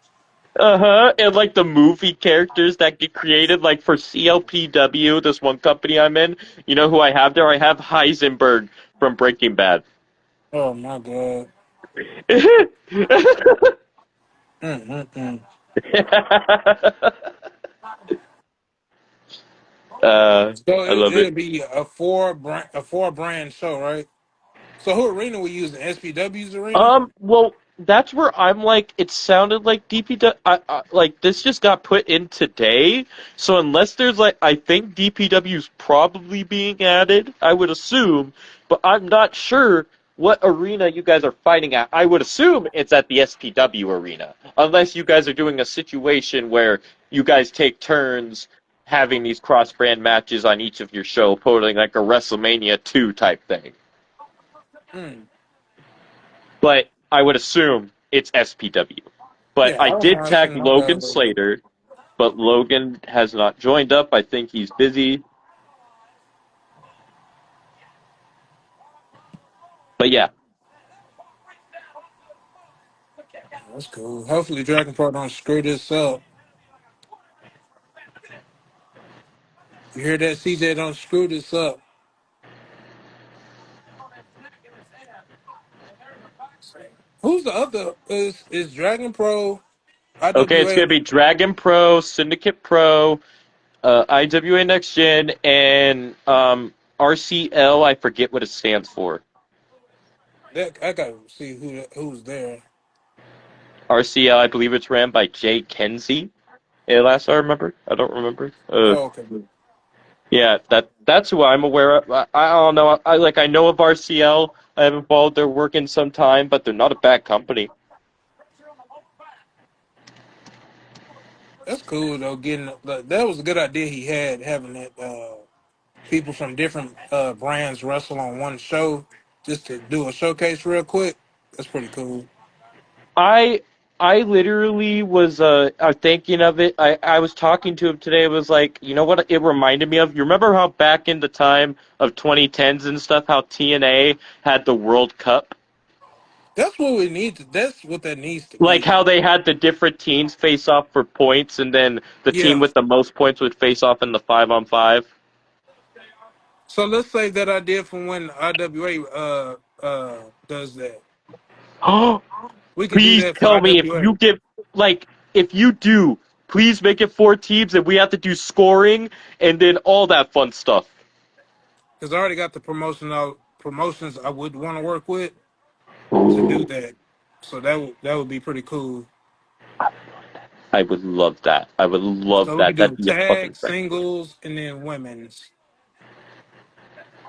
and like the movie characters that get created, like for CLPW, this one company I'm in, you know who I have there? I have Heisenberg from Breaking Bad. Oh my god. Mm-mm-mm. So I love it. it'll be a four brand show, right? So who arena we using? SPW's arena? Well, that's where I'm like, it sounded like DPW, like this just got put in today. So unless there's like, I think DPW's probably being added, I would assume, but I'm not sure what arena you guys are fighting at. I would assume it's at the SPW arena, unless you guys are doing a situation where you guys take turns having these cross-brand matches on each of your show, putting like a WrestleMania 2 type thing. Hmm. But I would assume it's SPW. But Yeah, I I don't did mind tag sending my Logan guys over. Slater, but Logan has not joined up. I think he's busy. But yeah. That's cool. Hopefully Dragon Pro don't screw this up. You hear that, CJ? Don't screw this up. Who's the other? Is Dragon Pro Okay, it's IWA? gonna be Dragon Pro, Syndicate Pro, IWA Next Gen, and RCL. I forget what it stands for. That I gotta see who's there. RCL, I believe it's ran by Jay Kenzie. Last I remember, I don't remember. Oh, okay. Yeah, that's who I'm aware of. I don't know. I know of RCL. I haven't followed their work in some time, but they're not a bad company. That's cool though. That was a good idea he had having that people from different brands wrestle on one show just to do a showcase real quick. That's pretty cool. I I literally was thinking of it. I was talking to him today. It was like, you know what it reminded me of? You remember how back in the time of 2010s and stuff, how TNA had the World Cup? That's what we need to. That's what that needs to Like be. how they had the different teams face off for points, and then the team Yeah. with the most points would face off in the 5-on-5. So let's say that idea from when IWA does that. We could do Please that for tell me if IWA you give, like, if you do, please make it 4 teams and we have to do scoring and then all that fun stuff. because I already got the promotions I would want to work with to do Ooh, that. So that would be pretty cool. I would love that. I would love So we that. could That'd do be a tag, fucking great. singles, and then women's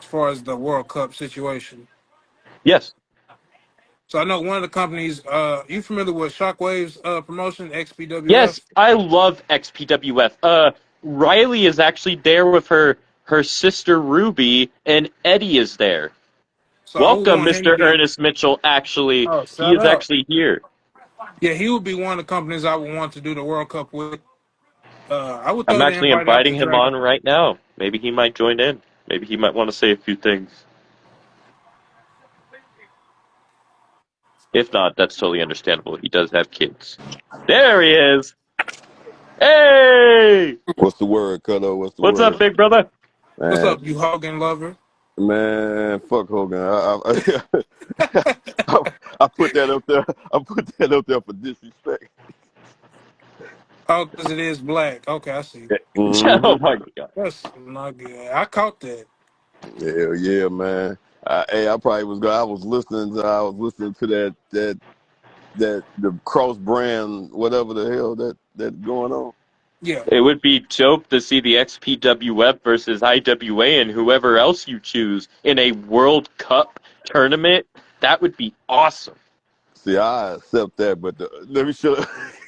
as far as the World Cup situation. Yes. So I know one of the companies. You familiar with Shockwave's promotion, Yes, XPWF? I love XPWF. Riley is actually there with her sister Ruby, and Eddie is there. So I would Welcome, want him to Mr. be. Ernest Mitchell. Actually, Oh, he shut is up. actually here. Yeah, he would be one of the companies I would want to do the World Cup with. I would I'm throw the actually invite out to inviting him Dragon. on right now. Maybe he might join in. Maybe he might want to say a few things. If not, that's totally understandable. He does have kids. There he is. Hey! What's the word, Cutto? What's the What's up, word? big brother? What's Man, up, you Hogan lover? man, fuck Hogan. I, I put that up there. I put that up there for disrespect. Oh, because it is black. Okay, I see. Hmm. Oh my god. That's not good. I caught that. Hell yeah, man. Hey, I probably was. I was listening. I was listening to that the cross brand, whatever the hell that going on. Yeah. It would be dope to see the XPWF versus IWA and whoever else you choose in a World Cup tournament. That would be awesome. See, I accept that, but let me show.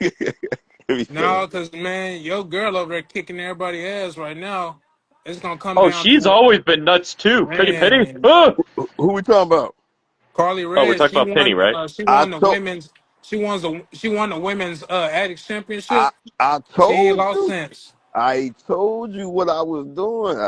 Let me show. No, because, man, your girl over there kicking everybody ass right now. It's going to come Oh, down she's to, always been nuts too. Pretty Penny. man, Oh, Who we talking about? Carly oh we're Red. talking She about Penny, won. right? She I won the told. women's. She won the women's Addicts I Championship. I She ain't told lost you. since. I told you what I was doing.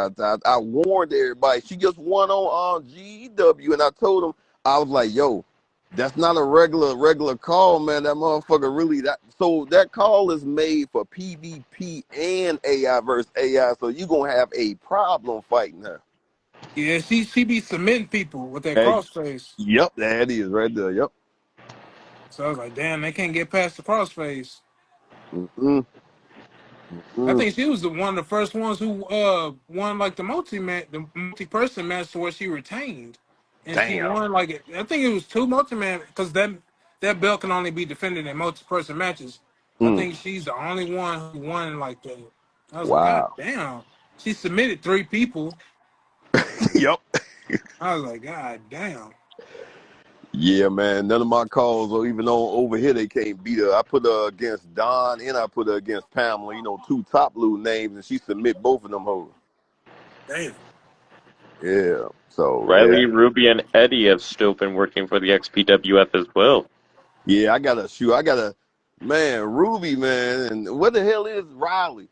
I warned everybody. She just won on GEW, and I told them I was like, "Yo, that's not a regular call, man. That motherfucker really that." So that call is made for PvP and AI versus AI. So you gonna have a problem fighting her. Yeah, she be submitting people with that Hey, crossface. yep, that is right there. Yep. So I was like, damn, they can't get past the crossface. Mm-mm. I Mm. think she was one of the first ones who won like the multi person match to where she retained, and she Damn. won like I think it was two multi man because that belt can only be defended in multi person matches. I Mm. think she's the only one who won like that. I was like, God Wow. damn, she submitted three people. Yep. I was like, God damn, Yeah, man. None of my calls, or even on over here, they can't beat her. I put her against Don, and I put her against Pamela. You know, two top blue names, and she submit both of them hoes. damn. Yeah. So yeah, Riley, Ruby, and Eddie have still been working for the XPWF as well. yeah. I gotta shoot. I gotta, man. Ruby, man, and what the hell is Riley?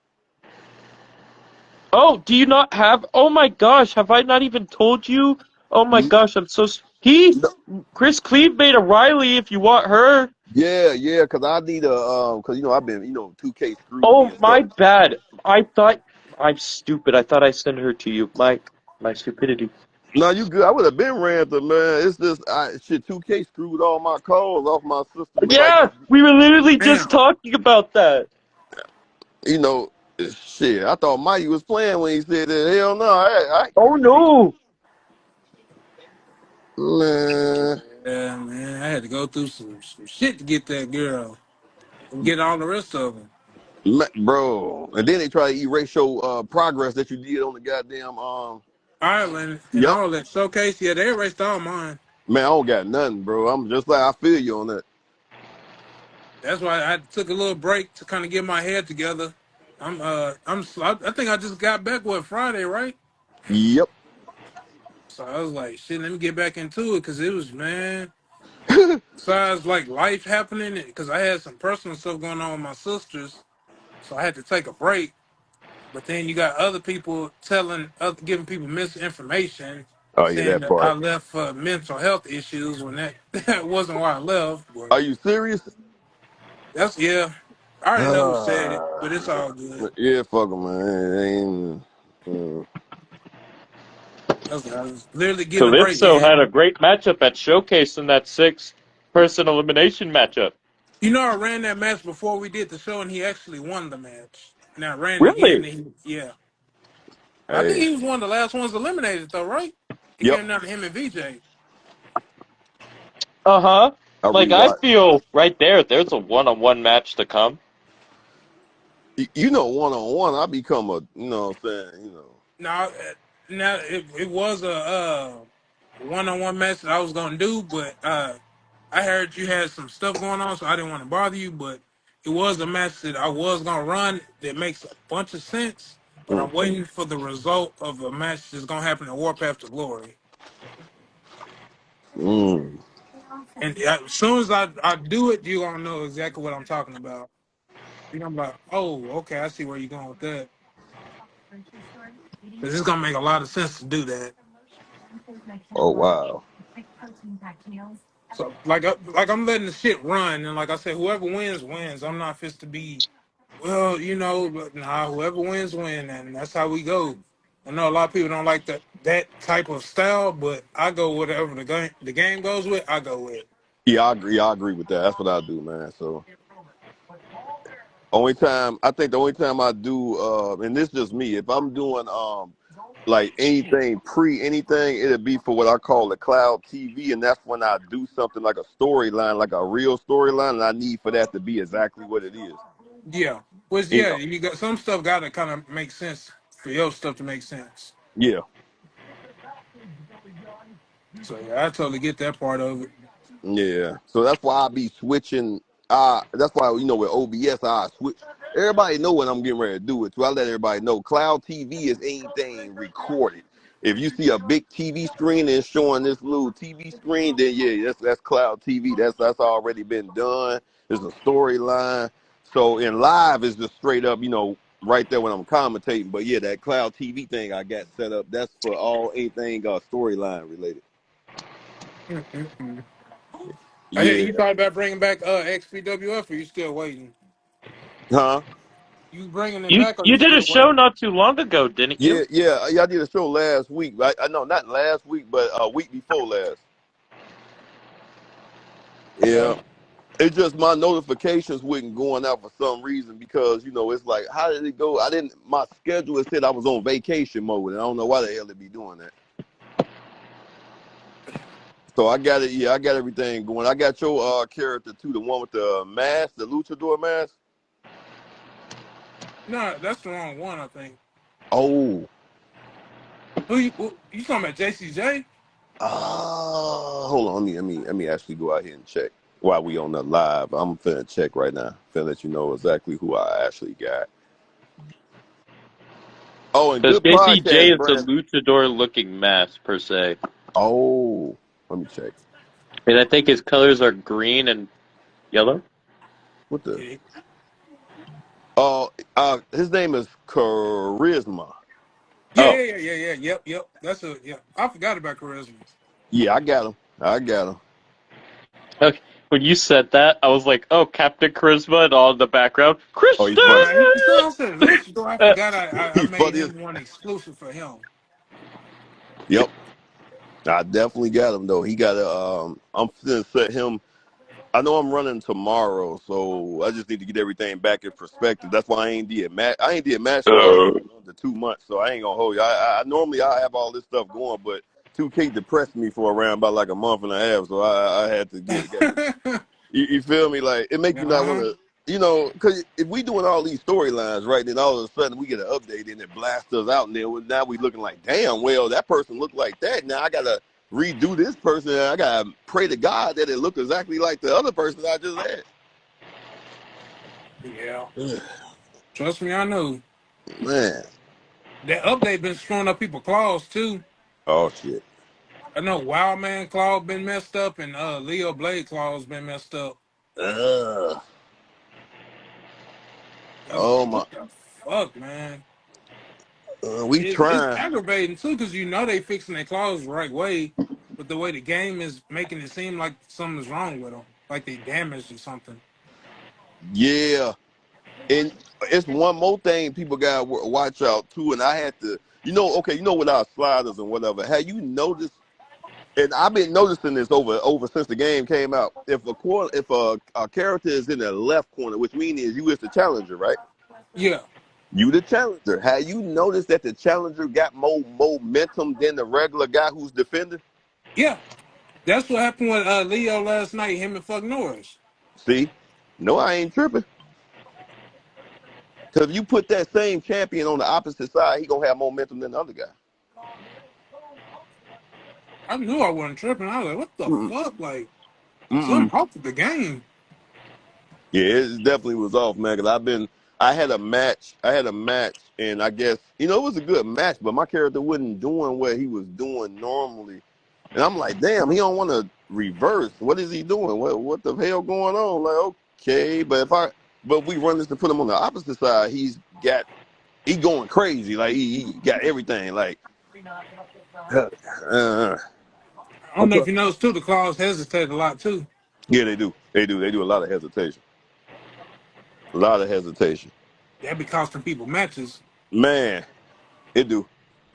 Oh, do you not have? Oh my gosh, have I not even told you? Oh my N- gosh, I'm so. He, no- Chris Cleve made a Riley if you want her. Yeah, yeah. Cause I need a, cause I've been, 2K screwed me Oh and my stuff. bad. I thought I'm stupid. I thought I sent her to you. My stupidity. No, you good. I would have been ranted, man. It's just, shit. 2K screwed all my calls off my system. Like, Yeah, we were literally just Damn. talking about that. you know, shit. I thought Mikey was playing when he said that. Hell no. I Oh no. man, Yeah, man, I had to go through some shit to get that girl and get all the rest of them. bro. And then they try to erase your progress that you did on the goddamn Ireland and Yep. all that showcase. Yeah, they erased all mine. Man, I don't got nothing, bro. I'm just like I feel you on that. That's why I took a little break to kind of get my head together. I think I just got back Friday, right? Yep. So I was like, shit, let me get back into it because it was, man. Besides like life happening, because I had some personal stuff going on with my sisters, so I had to take a break. But then you got other people giving people misinformation, Oh yeah, saying that that I part. left for mental health issues when that, that wasn't why I left. But Are you serious? that's yeah. I already know who said it, but it's all good. Yeah, fuck 'em, man. Ain't, I was literally getting a break, Calypso gang. had a great matchup at Showcase in that six-person elimination matchup. You know, I ran that match before we did the show, and he actually won the match. And I ran it again. Really? Yeah, I think hey. he was one of the last ones eliminated, though, right? It Yep. came down to him and VJ. Uh-huh. I Like, I rewatched. feel right there's a one-on-one match to come. One on one, I become a, what I'm saying, Now it was a one-on-one match that I was gonna do, but I heard you had some stuff going on, so I didn't want to bother you. But it was a match that I was gonna run that makes a bunch of sense. But Mm, I'm waiting for the result of a match that's gonna happen in Warpath to Glory. mm. And as soon as I do it, you're gonna know exactly what I'm talking about. You're gonna be like, oh, okay, I see where you're going with that. Because it's gonna make a lot of sense to do that. Oh wow. So like I'm letting the shit run, and like I said, whoever wins wins. I'm not fit to be, well, but nah, whoever wins win, and that's how we go. I know a lot of people don't like that type of style, but I go whatever the game goes with. I go with. Yeah, I agree. I agree with that. That's what I do, man. So I think the only time I do, and this is just me, if I'm doing like anything pre anything, it'll be for what I call the cloud TV, and that's when I do something like a storyline, like a real storyline, and I need for that to be exactly what it is. Yeah, which You yeah, know. you got some stuff got to kind of make sense for your stuff to make sense. Yeah. So yeah, I totally get that part of it. Yeah. So that's why I be switching. That's why with OBS I switch. Everybody know what I'm getting ready to do it. So I let everybody know. Cloud TV is anything recorded. If you see a big TV screen and showing this little TV screen, then yeah, that's cloud TV. That's already been done. There's a storyline. So in live is just straight up, right there when I'm commentating. But yeah, that cloud TV thing I got set up. That's for all anything storyline related. Mm-mm-mm. Hey, Yeah. you thought about bringing back XPWF, or you still waiting? Huh? You bringing it You back, or you you did a still show waiting? not too long ago, didn't you? Yeah. I did a show last week. I know not last week, but a week before last. Yeah, Okay. It's just my notifications wasn't going out for some reason because it's like, how did it go? I didn't. My schedule it said I was on vacation mode, and I don't know why the hell it be doing that. So I got it. Yeah, I got everything going. I got your character too, the one with the mask, the luchador mask. No, that's the wrong one, I think. Oh, Who you talking about? JCJ? hold on. Let me actually go out here and check while we on the live. I'm finna check right now. Finna let you know exactly who I actually got. Oh, and Because good JCJ podcast, is a Brand. luchador-looking mask per se, Oh, let me check. and I think his colors are green and yellow. What the? Yeah, Oh, his name is Charisma. yeah, Oh, yeah, yeah, yeah, yeah. Yep. Yeah. I forgot about charisma. Yeah, I got him. I got him. okay. When you said that, I was like, "Oh, Captain Charisma," and all in the background, Oh, he's Christian. funny. Nah, he so I said Luchador. I forgot I He's made funny as. him one exclusive for him. Yep, I definitely got him though. He got a. I'm gonna set him. I know I'm running tomorrow, so I just need to get everything back in perspective. That's why I ain't did match. I ain't did match stars in under 2 months, so I ain't gonna hold you. I normally I have all this stuff going, but 2K depressed me for around about like a month and a half, so I had to get. You feel me? Like it make you not want Uh-huh. to, because if we doing all these storylines, right, then all of a sudden we get an update and it blasts us out, and then now we looking like, damn, well that person looked like that. Now I gotta redo this person. And I gotta pray to God that it look exactly like the other person I just Yeah. had. Trust me, I know. Man, That update been screwing up people claws too. oh shit. I know Wild Man claw been messed up and Leo Blade claws been messed up. Ugh. I was Oh like, my. what the fuck, man? We It's trying. aggravating too because you know they fixing their claws the right way, but the way the game is making it seem like something's wrong with them, like they damaged or something. Yeah, and it's one more thing people gotta watch out too. And I had to, okay, with our sliders and whatever. Have you noticed? And I've been noticing this over since the game came out. If a character is in the left corner, which means is you is the challenger, right? Yeah, You the challenger. Have you noticed that the challenger got more momentum than the regular guy who's defending? yeah. That's what happened with Leo last night. Him and fuck Norris. See, no, I ain't tripping. Because if you put that same champion on the opposite side, he gonna have more momentum than the other guy. I knew I wasn't tripping. I was like, what the Mm-mm. fuck? Like, Mm-mm. something off with the game. Yeah, it definitely was off, man. Because I had a match, and I guess it was a good match, but my character wasn't doing what he was doing normally, and I'm like, damn, he don't want to reverse. What is he doing? What the hell going on? Like, okay, but if we run this to put him on the opposite side, he going crazy. Like he got everything. Like, uh, I don't I'm know if trying. you noticed too, the claws hesitate a lot too. Yeah, they do. They do a lot of hesitation. A lot of hesitation. That be costing people matches. Man, it do.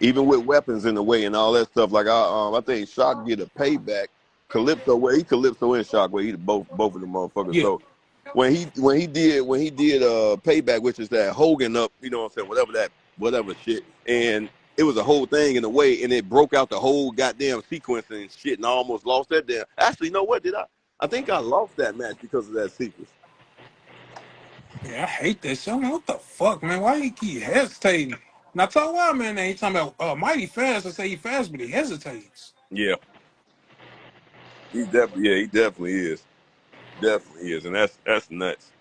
Even with weapons in the way and all that stuff. Like I think Shock get a payback. Calypso, where he Calypso and Shock, where he both of them motherfuckers. Yeah, So when he did payback, which is that Hogan up, you know what I'm saying, whatever shit, and it was a whole thing in a way, and it broke out the whole goddamn sequence and shit, and I almost lost that damn. Actually, you know what? Did I? I think I lost that match because of that sequence. yeah, I hate that shit. I'm like, what the fuck, man? Why you keep hesitating? And I told Wild Man that he talking about mighty fast. I say he fast, but he hesitates. Yeah, he definitely is. Definitely is, and that's nuts.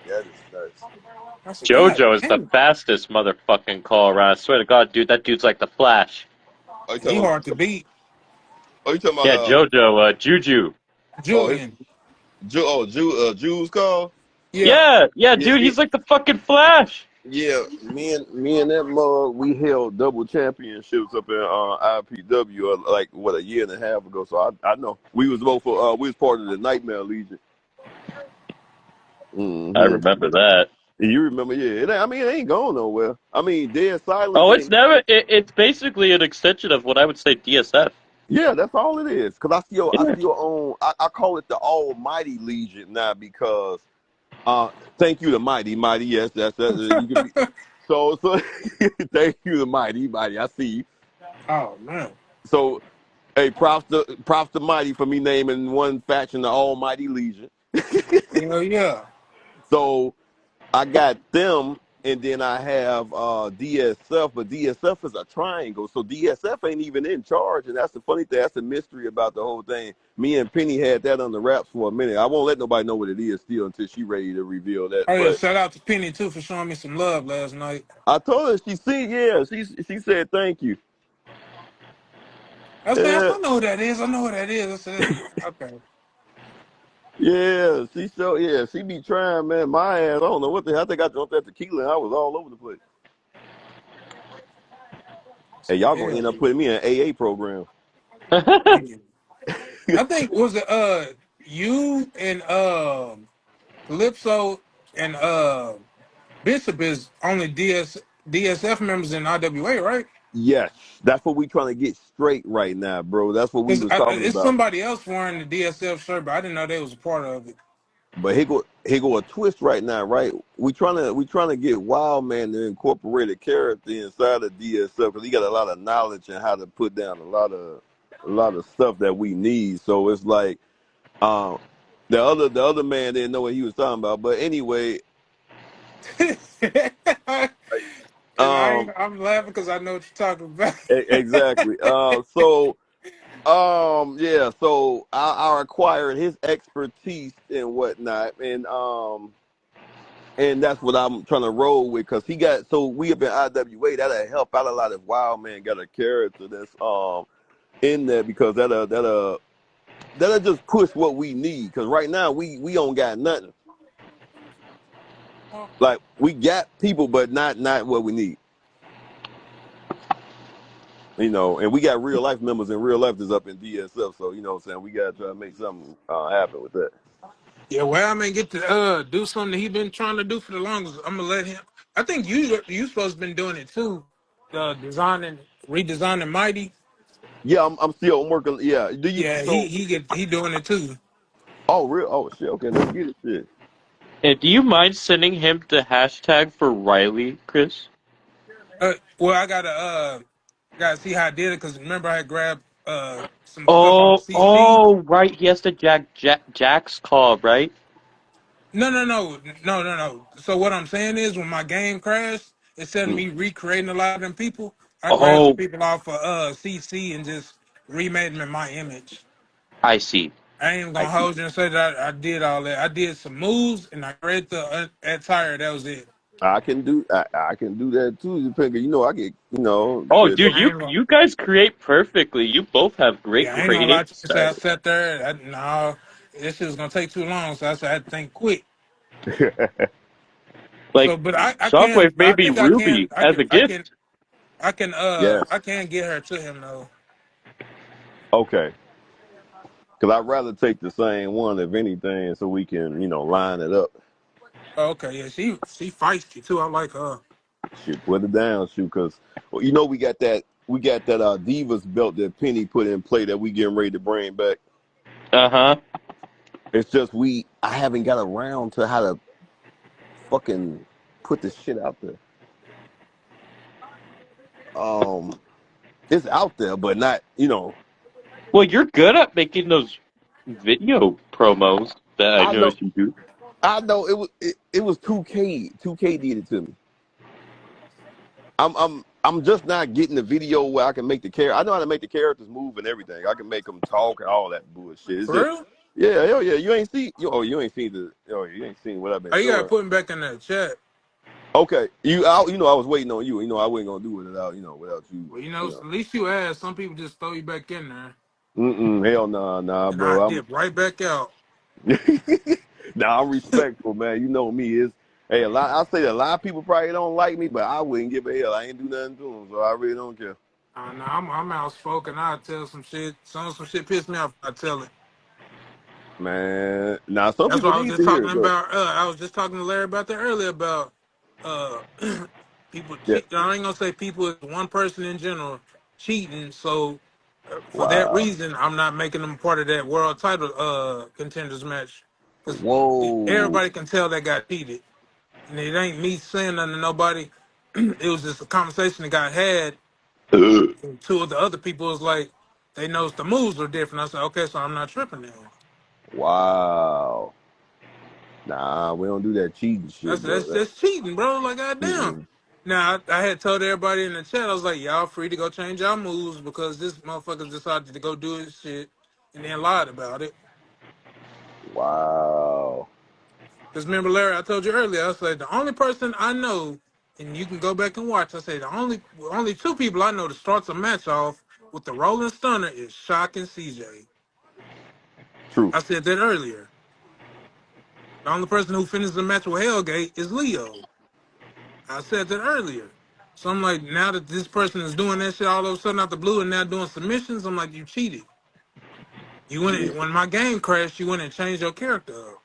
That is nuts. I said, God JoJo is the damn, fastest motherfucking call around. I swear to God, dude, that dude's like the Flash. Oh, you he talking hard to about? beat. Oh, you talking about? Yeah, JoJo, Juju. Oh, his Julian. Jules call. Yeah, Yeah, Yeah, dude, he's like the fucking Flash. yeah. Me and that mug, we held double championships up in IPW like what a year and a half ago. So I know we was both we was part of the Nightmare Legion. I Hmm. remember that. You remember? Yeah. It ain't going nowhere. I mean, Dead Silence Oh, it's ain't. never. It's basically an extension of what I would say DSF. Yeah, that's all it is. Cause I Yeah. still own. I call it the Almighty Legion now because thank you the mighty. Yes, that's you can be. So thank you the mighty. I see you. Oh man. So hey, props to mighty for me naming one faction the Almighty Legion. Hell yeah. So I got them, and then I have DSF, but DSF is a triangle, so DSF ain't even in charge, and that's the funny thing. That's the mystery about the whole thing. Me and Penny had that on the wraps for a minute. I won't let nobody know what it is still until she ready to reveal that. Oh yeah, But shout out to Penny too for showing me some love last night. I told her she said thank you. I said, Yeah, I know who that is. I know who that is. I said, okay. yeah, she be trying, man. My ass, I don't know what the hell. I think I drunk that tequila and I was all over the place. Hey, y'all gonna Yeah. end up putting me in an AA program. Yeah. I think was it you and Calypso and Bishop is only DSF members in IWA, right? Yes, that's what we trying to get straight right now, bro. That's what we Because was talking it's about. somebody else wearing the DSF shirt, but I didn't know they was a part of it. But here go a twist right now, right? We trying to get Wild Man to incorporate a character inside of DSF because he got a lot of knowledge and how to put down a lot of stuff that we need. So it's like um the other man didn't know what he was talking about. But anyway, And um I'm laughing because I know what you're talking about. exactly. Yeah, so I acquired his expertise and whatnot, and that's what I'm trying to roll with because he got so we have been IWA that'll help out a lot if Wild Man got a character that's in there because that'll just push what we need because right now we don't got nothing like we got people but not what we need, and we got real life members and real life is up in DSF, so you know what I'm saying we gotta try to make something happen with that. Yeah, well, I mean, get to do something that he been trying to do for the longest. I'm gonna let him. I think you supposed to been doing it too, redesigning Mighty. Yeah, I'm still working. Yeah, do you Yeah, so? he doing it too. Oh, real? Oh, shit. Okay, let's get it. Shit. And do you mind sending him the hashtag for Riley, Chris? Well, gotta see how I did it because remember I had grabbed some stuff off Oh, CC. oh, right. He has the Jack's call, right? No. So what I'm saying is, when my game crashed, instead of Mm. me recreating a lot of them people, I grabbed some Oh, people off of CC and just remade them in my image. I see. I ain't I gonna see. hold you and say that I did all that. I did some moves and I read the attire. That was it. I can do that too. Depending, I get Oh, shit. dude, I you ain't gonna. you guys create perfectly. You both have great Yeah, I ain't gonna lie creative to you. Say I style. sat there. No, this shit was gonna take too long. So I said I had to think quick. Like So, but I can. Shockwave I made me think I can. Ruby as a gift. Yes. I can get her to him though. Okay. Because I'd rather take the same one, if anything, so we can line it up. Oh, okay, yeah, she feisty too. I like her. Shit, put it down, shoot. Because we got that Divas belt that Penny put in play that we getting ready to bring back. Uh-huh. It's just I haven't got around to how to fucking put the shit out there. Um, it's out there, but not. Well, you're good at making those video promos that I I know, noticed you do. I know. It was 2K. 2K did it to me. I'm just not getting the video where I can make the character. I know how to make the characters move and everything. I can make them talk and all that bullshit. It's For just, real? yeah, hell yeah. You ain't seen what I've been Oh, you gotta showing. put him back in the chat. Okay, I was waiting on you. I wasn't gonna do it without you. Well, at least you asked. Some people just throw you back in there, Hell nah, and I bro. dip right back out. Nah, I'm respectful, man. You know me. Hey, I say that a lot of people probably don't like me, but I wouldn't give a hell. I ain't do nothing to them, so I really don't care. No, I'm outspoken. I tell some shit. Some shit piss me off. I tell it. Man, now some That's what people I was need just to hear talking it though. about. I was just talking to Larry about that earlier about uh people Yeah. cheat. I ain't gonna say people is one person in general cheating. So For that Wow. reason, I'm not making them part of that world title contenders match because Whoa. everybody can tell that got cheated, and it ain't me saying nothing to nobody. It was just a conversation that got had, and two of the other people was like, they noticed the moves were different. I said, okay, so I'm not tripping then. Wow. Nah, we don't do that cheating shit, That's bro. that's that's cheating, bro. Like goddamn. Mm-mm. Now I had told everybody in the chat, I was like, y'all free to go change y'all moves because this motherfucker decided to go do his shit and then lied about it. Wow. Because remember, Larry, I told you earlier, I said the only person I know, and you can go back and watch. I said the only two people I know that starts a match off with the Rolling Stunner is Shock and CJ. True. I said that earlier. The only person who finishes the match with Hellgate is Leo. I said that earlier. So I'm like, now that this person is doing that shit all of a sudden out the blue and now doing submissions, I'm like, you cheated. You went Yeah. in, when my game crashed, you went and changed your character up.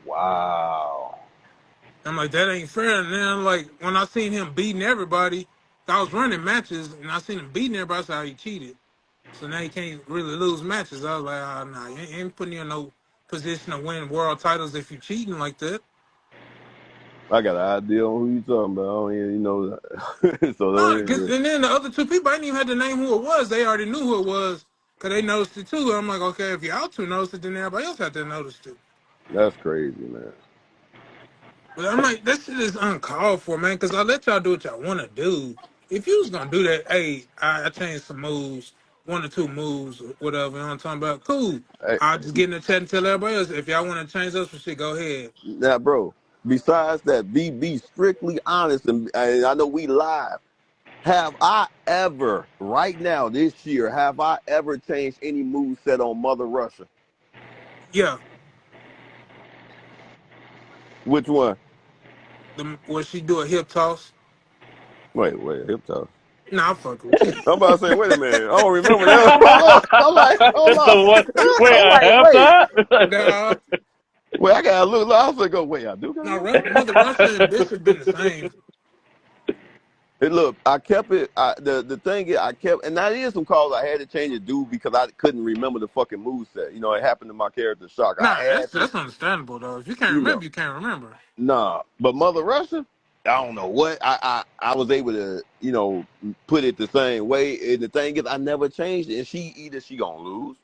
Wow. I'm like, that ain't fair. And then like when I seen him beating everybody, I was running matches and I seen him beating everybody, so he cheated. So now he can't really lose matches. I was like, oh, nah, you ain't putting you in no position to win world titles if you cheating like that. I got an idea on who you talking about. I don't even, so No, don't cause, even. and then the other two people, I didn't even have to name who it was. They already knew who it was because they noticed it too. I'm like, okay, if y'all two noticed it, then everybody else had to notice it. That's crazy, man. But I'm like, that shit is uncalled for, man, because I let y'all do what y'all want to do. If you was going to do that, hey, I changed some moves, one or two moves, or whatever, you know what I'm talking about? Cool. Hey, I'll just get in the chat and tell everybody else. If y'all want to change up some shit, go ahead. now, bro. Besides that, be strictly honest, and I know we live. Have I ever, right now this year, have I ever changed any move set on Mother Russia? Yeah, Which one? when she do a hip toss. Wait, hip toss. Nah, I fuck with you. I'm about to say, wait a minute. I don't remember that. Hold on. Hold The on. what? Wait, I'm I like, have wait. Nah, that? Wait, I gotta look. I was like, go, wait, I do gotta no, look. Mother Russia and Bishop been the same. Hey, look, I kept it. The thing is, I kept, and that is some calls I had to change it, dude, because I couldn't remember the fucking move set. It happened to my character Shock. I Nah, had to, that's understandable though. If you can't you know. remember, you can't remember. Nah, but Mother Russia, I don't know what I was able to put it the same way. And the thing is, I never changed it. And either she gonna lose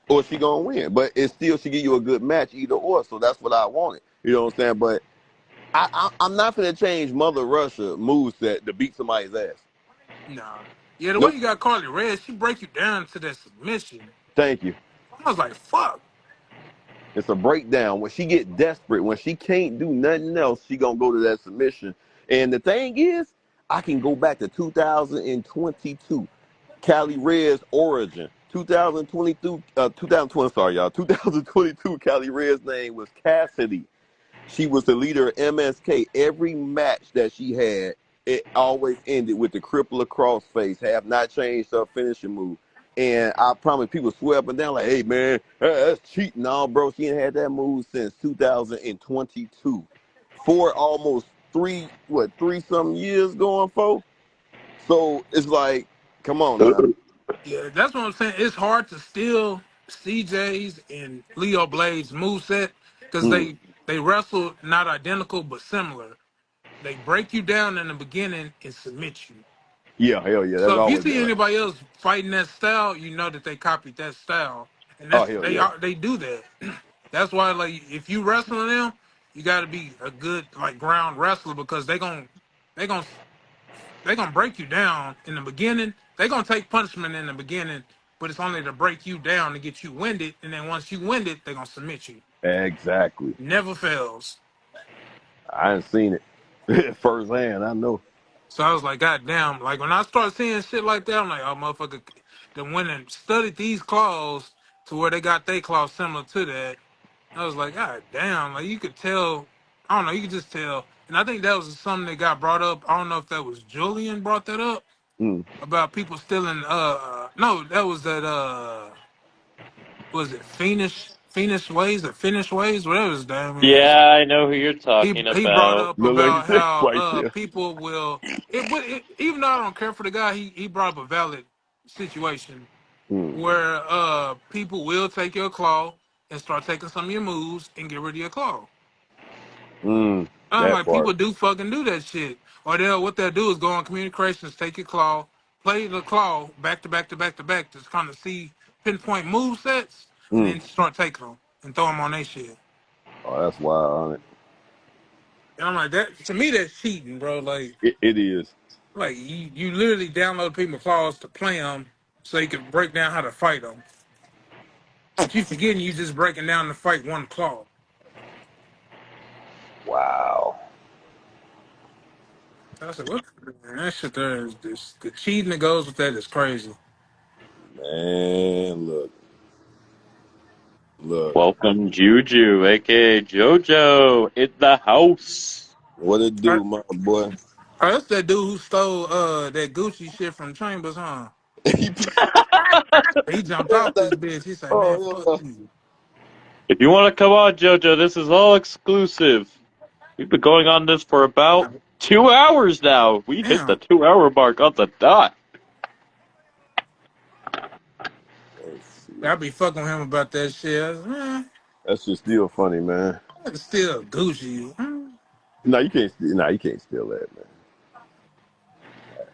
or she gonna win. But it still should give you a good match either or. So that's what I wanted. You know what I'm saying? But I'm not gonna change Mother Russia moveset to beat somebody's ass. Nah. Yeah, the way Nope. you got Carly Red, she break you down to that submission. Thank you. I was like, fuck. It's a breakdown. When she get desperate, when she can't do nothing else, she gonna go to that submission. And the thing is, I can go back to 2022, Cali Red's origin. 2020, sorry y'all. 2022, Cali Red's name was Cassidy. She was the leader of MSK. Every match that she had, it always ended with the crippler crossface. Have not changed her finishing move. And I promise people swear up and down like, hey man, that's cheating. No, bro, she ain't had that move since 2022. For almost three something years going for. So it's like, come on now. Yeah, that's what I'm saying. It's hard to steal CJ's and Leo Blade's moveset because Mm. they wrestle not identical but similar. They break you down in the beginning and submit you. Yeah, hell yeah. That's So if you always been see like, anybody else fighting that style, you know that they copied that style, and oh that's hell they yeah. are they do that. That's why like if you wrestling them, you got to be a good like ground wrestler because they gonna they gonna break you down in the beginning. They gonna take punishment in the beginning, but it's only to break you down to get you winded, and then once you winded, they gonna submit you. Exactly. Never fails. I ain't seen it firsthand. I know. So I was like, God damn! Like when I start seeing shit like that, I'm like, oh motherfucker, then went and studied these claws to where they got their claws similar to that. I was like, God damn! Like you could tell. I don't know. You could just tell. And I think that was something that got brought up. I don't know if that was Julian brought that up Mm. about people stealing. No, that was that. Was it Phoenix Ways or Finnish Ways, whatever his name is. Yeah, I know who you're talking He brought about. up Look like you about said how white tail. people will even though I don't care for the guy, he brought up a valid situation. Hmm. where people will take your claw and start taking some of your moves and get rid of your claw. Hmm. I'm That like, people part. do fucking do that shit. Or what they'll do is go on communications, take your claw, play the claw back to back to back to back to kind of see pinpoint move sets, and Hmm. then start taking them and throw them on their shit. Oh, that's wild, ain't And I'm like, that to me, that's cheating, bro. it? It is. Like you literally download people's claws to play them so you can break down how to fight them. But you forgetting you just breaking down to fight one claw. Wow. So I said, what? Man, that shit there is this. The cheating that goes with that is crazy. Man, look, look. Welcome, Juju, aka JoJo, in the house. What it All right, do, my boy? that's that dude who stole that Gucci shit from Chambers, huh? He jumped off this bitch. He said, man, Oh fuck yeah. you. If you want to come on, JoJo, this is all exclusive. We've been going on this for about 2 hours now. We hit the Damn. 2 hour mark on the dot. Let's see. I be fucking with him about that shit. I said, man, That's just still funny, man. that's still Gucci. Hmm. No, you can't. No, you can't steal that, man.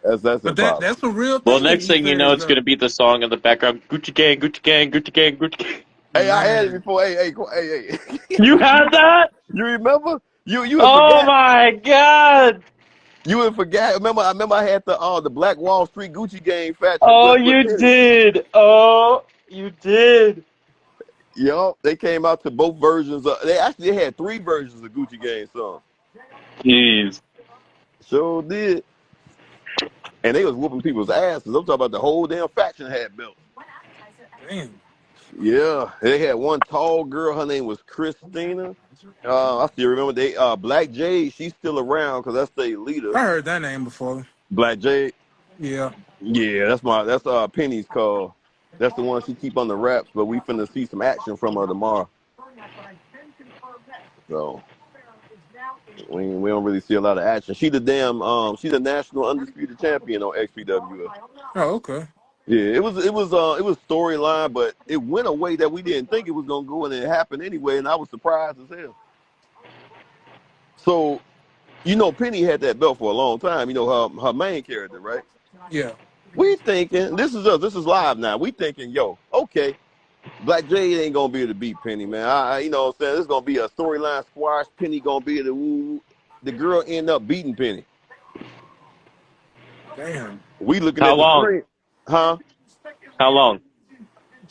That's But impossible. that's a real Well, thing in next thing you know, e-fairs, it's going though. to be the song in the background Gucci Gang, Gucci Gang, Gucci Gang, Gucci Gang, Gucci Gang. Hey, I had it Man, before. Hey. You had that? You remember? You would Oh forget. my god! You would forget. Remember I had the Black Wall Street Gucci Gang fat chick Oh, with you Penny. did! Oh, you did! Yup, they came out to both versions of. They actually had three versions of Gucci Gang songs. Jeez. Sure did, and they was whooping people's asses. I'm talking about the whole damn faction had belts. damn. Yeah, they had one tall girl. Her name was Christina. I still remember they Black Jade. She's still around because that's their leader. I heard that name before. Black Jade. Yeah. Yeah, that's Penny's call. That's the one she keep on the wraps. But we finna see some action from her tomorrow. So we don't really see a lot of action. She the damn she's the national undisputed champion on XPW. Oh, okay. Yeah, it was storyline, but it went a way that we didn't think it was gonna go, and it happened anyway, and I was surprised as hell. So Penny had that belt for a long time. Her main character, right? Yeah. We thinking this is us. This is live now. We thinking, yo, okay, Black Jade ain't gonna be able to beat Penny, man. You know what I'm saying? This is gonna be a storyline squash. Penny gonna be the woo. The girl end up beating Penny. Damn. We looking How at the long? screen, huh? How long?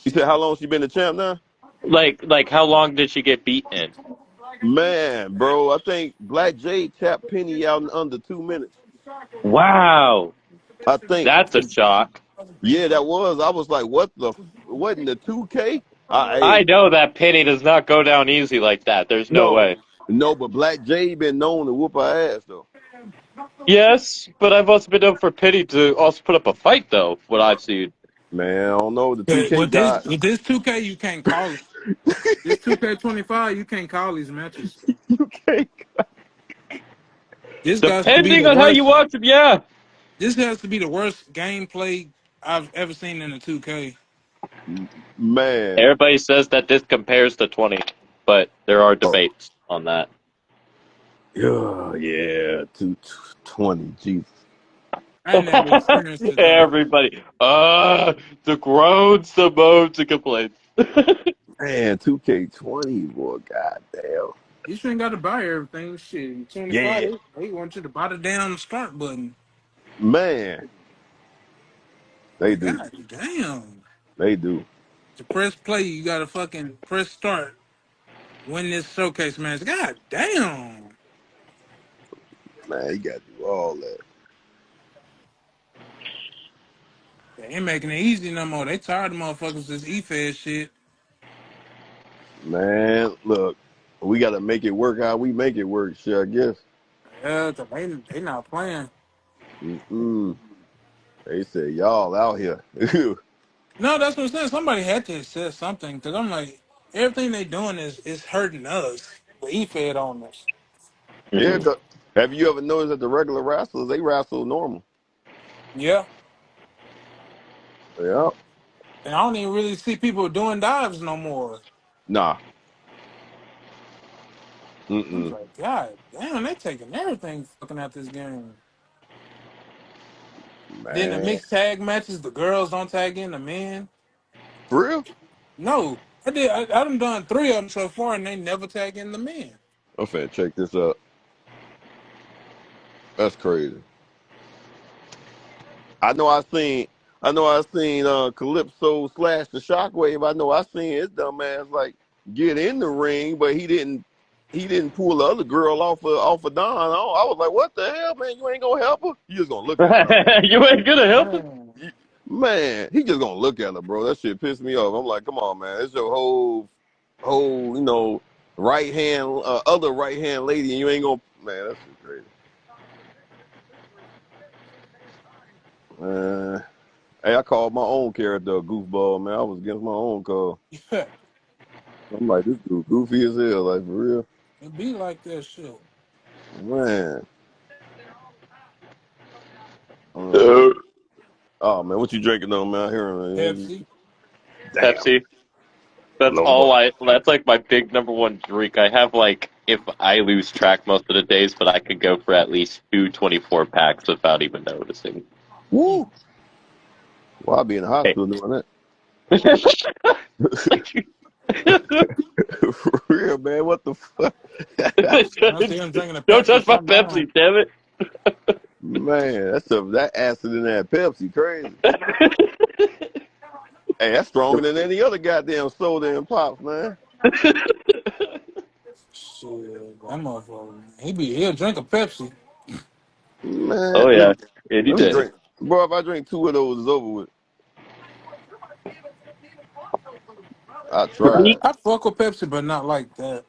You said how long she been the champ now? Like, how long did she get beaten? Man, bro, I think Black Jade tapped Penny out in under 2 minutes. Wow, I think, that's a shock. yeah, that was. I was like, what in the 2K? I Hey, know that Penny does not go down easy like that. There's no no, way. no, but Black Jade been known to whoop her ass though. Yes, but I've also been known for Penny to also put up a fight, though. What I've seen. Man, I don't know the But 2K guy. with this 2K, you can't call it. This 2K25, you can't call these matches. You can't. This got to be Depending the on how you worst. watch them, yeah. This has to be the worst gameplay I've ever seen in a 2K. Man, Everybody says that this compares to 20, but there are oh debates on that. yeah, 220. Jesus, I never experienced it though. Everybody, the groans, the moans, the complaints. man, 2K20, boy, goddamn. You shouldn't got to buy everything. Shit, 25, Yeah, they want you to buy the damn start button. man, they Like, do, God damn. they do. To press play, you got to fucking press start. Win this showcase match. God damn. Man, you got to do all that. They ain't making it easy no more. They tired of motherfuckers this e-fed shit. Man, look, we got to make it work how we make it work. Shit, I guess. Yeah, 'cause they not playing. Mm-mm. They said y'all out here. No, that's what I'm saying. Somebody had to have said something because I'm like, everything they doing is hurting us. The e-fed on us. Yeah, Mhm. 'cause have you ever noticed that the regular wrestlers they wrestle normal? Yeah. Yeah. And I don't even really see people doing dives no more. Nah. I was Mm-mm. like, God damn, they taking everything fucking out this game. Then the Man. mixed tag matches, the girls don't tag in the men. For real? No, I did. I done 3 of them so far, and they never tag in the men. I'm finna check this out. That's crazy. I know I seen Calypso slash the Shockwave. I know I seen his dumb ass like get in the ring, but he didn't pull the other girl off of Don. I was like, what the hell, man? You ain't gonna help her? You just gonna look at her, huh? You ain't gonna help it. Man, Man, he just gonna look at her, bro. That shit pissed me off. I'm like, come on, man. It's your whole, right hand, other right hand lady, and you ain't gonna, man. That shit crazy. Man, hey, I called my own character a goofball, man. I was against my own call. yeah, I'm like, this dude goofy as hell, like for real, it be like that shit. man. Uh, Uh, oh man, what you drinking on, man? I hear him. Pepsi. Damn, Pepsi. That's Lord. all I. That's like my big number one drink. I have like if I lose track most of the days, but I could go for at least 2 24 packs without even noticing. Mm. Woo. Well, I'll be in the Hey. hospital doing Like, that. For real, man. What the fuck? I see him drinking a don't Pepsi touch my from on. Pepsi, damn it. Man, that acid in that Pepsi crazy. Hey, that's stronger than any other goddamn soda and pops, man. Shit, that motherfucker. He'll drink a Pepsi. Man, Oh let yeah, me any let me day. drink, bro. If I drink two of those, it's over with. I tried. I fuck with Pepsi, but not like that.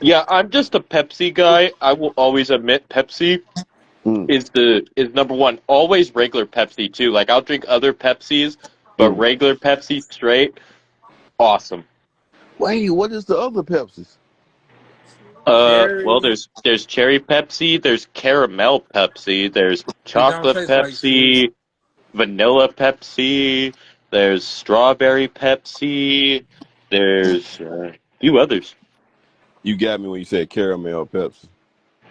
Yeah, I'm just a Pepsi guy. I will always admit Pepsi Mm, is number one. Always regular Pepsi too. Like I'll drink other Pepsis, but mm. regular Pepsi straight, awesome. Wait, what is the other Pepsis? Well, Cherry. there's cherry Pepsi, there's caramel Pepsi, there's It don't chocolate taste like shit. Pepsi, vanilla Pepsi, there's strawberry Pepsi, there's a few others. You got me when you said caramel Pepsi.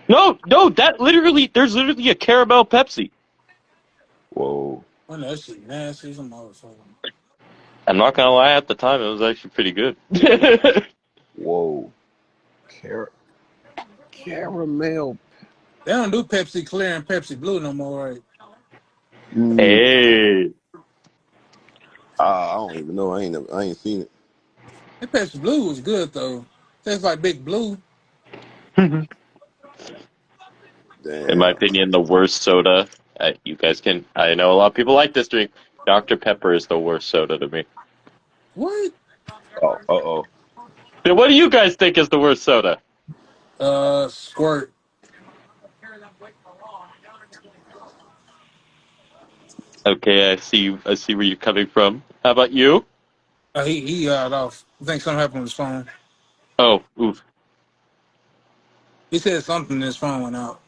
No, no, there's literally a caramel Pepsi. Whoa, When that shit nasty as a motherfucker. I'm not gonna lie, at the time it was actually pretty good. whoa, Car- caramel. They don't do Pepsi Clear and Pepsi Blue no more, right? Mm, Hey. I don't even know. I ain't seen it. That Pepsi Blue was good though. Tastes like Big Blue. In my Damn. opinion, the worst soda. You guys can. I know a lot of people like this drink. Dr. Pepper is the worst soda to me. What? Oh, oh. Then what do you guys think is the worst soda? Squirt. Okay, I see. I see where you're coming from. How about you? He got off. I think something happened with his phone. Oh, oof. He said something. His phone went out.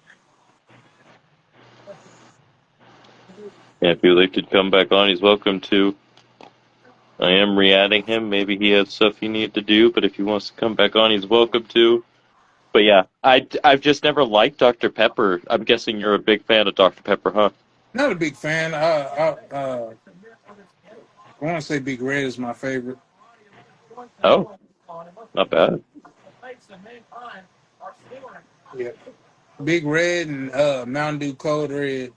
Yeah, if you'd like to come back on, he's welcome to. I am re-adding him. Maybe he has stuff he needs to do, but if he wants to come back on, he's welcome to. But yeah, I've just never liked Dr. Pepper. I'm guessing you're a big fan of Dr. Pepper, huh? Not a big fan. I want to say Big Red is my favorite. Oh, not bad. Yeah. Big Red and Mountain Dew Cold Red.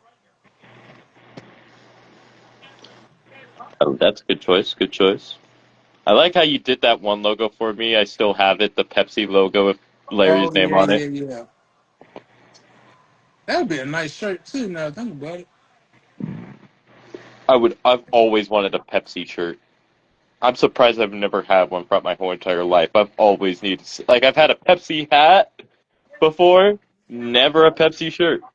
Oh, that's a good choice. Good choice. I like how you did that one logo for me. I still have it, the Pepsi logo with Oh Larry's name yeah, on it. yeah, yeah. That would be a nice shirt too. Now that I think about it. I've always wanted a Pepsi shirt. I'm surprised I've never had one throughout my whole entire life. I've always needed, like, I've had a Pepsi hat before, never a Pepsi shirt.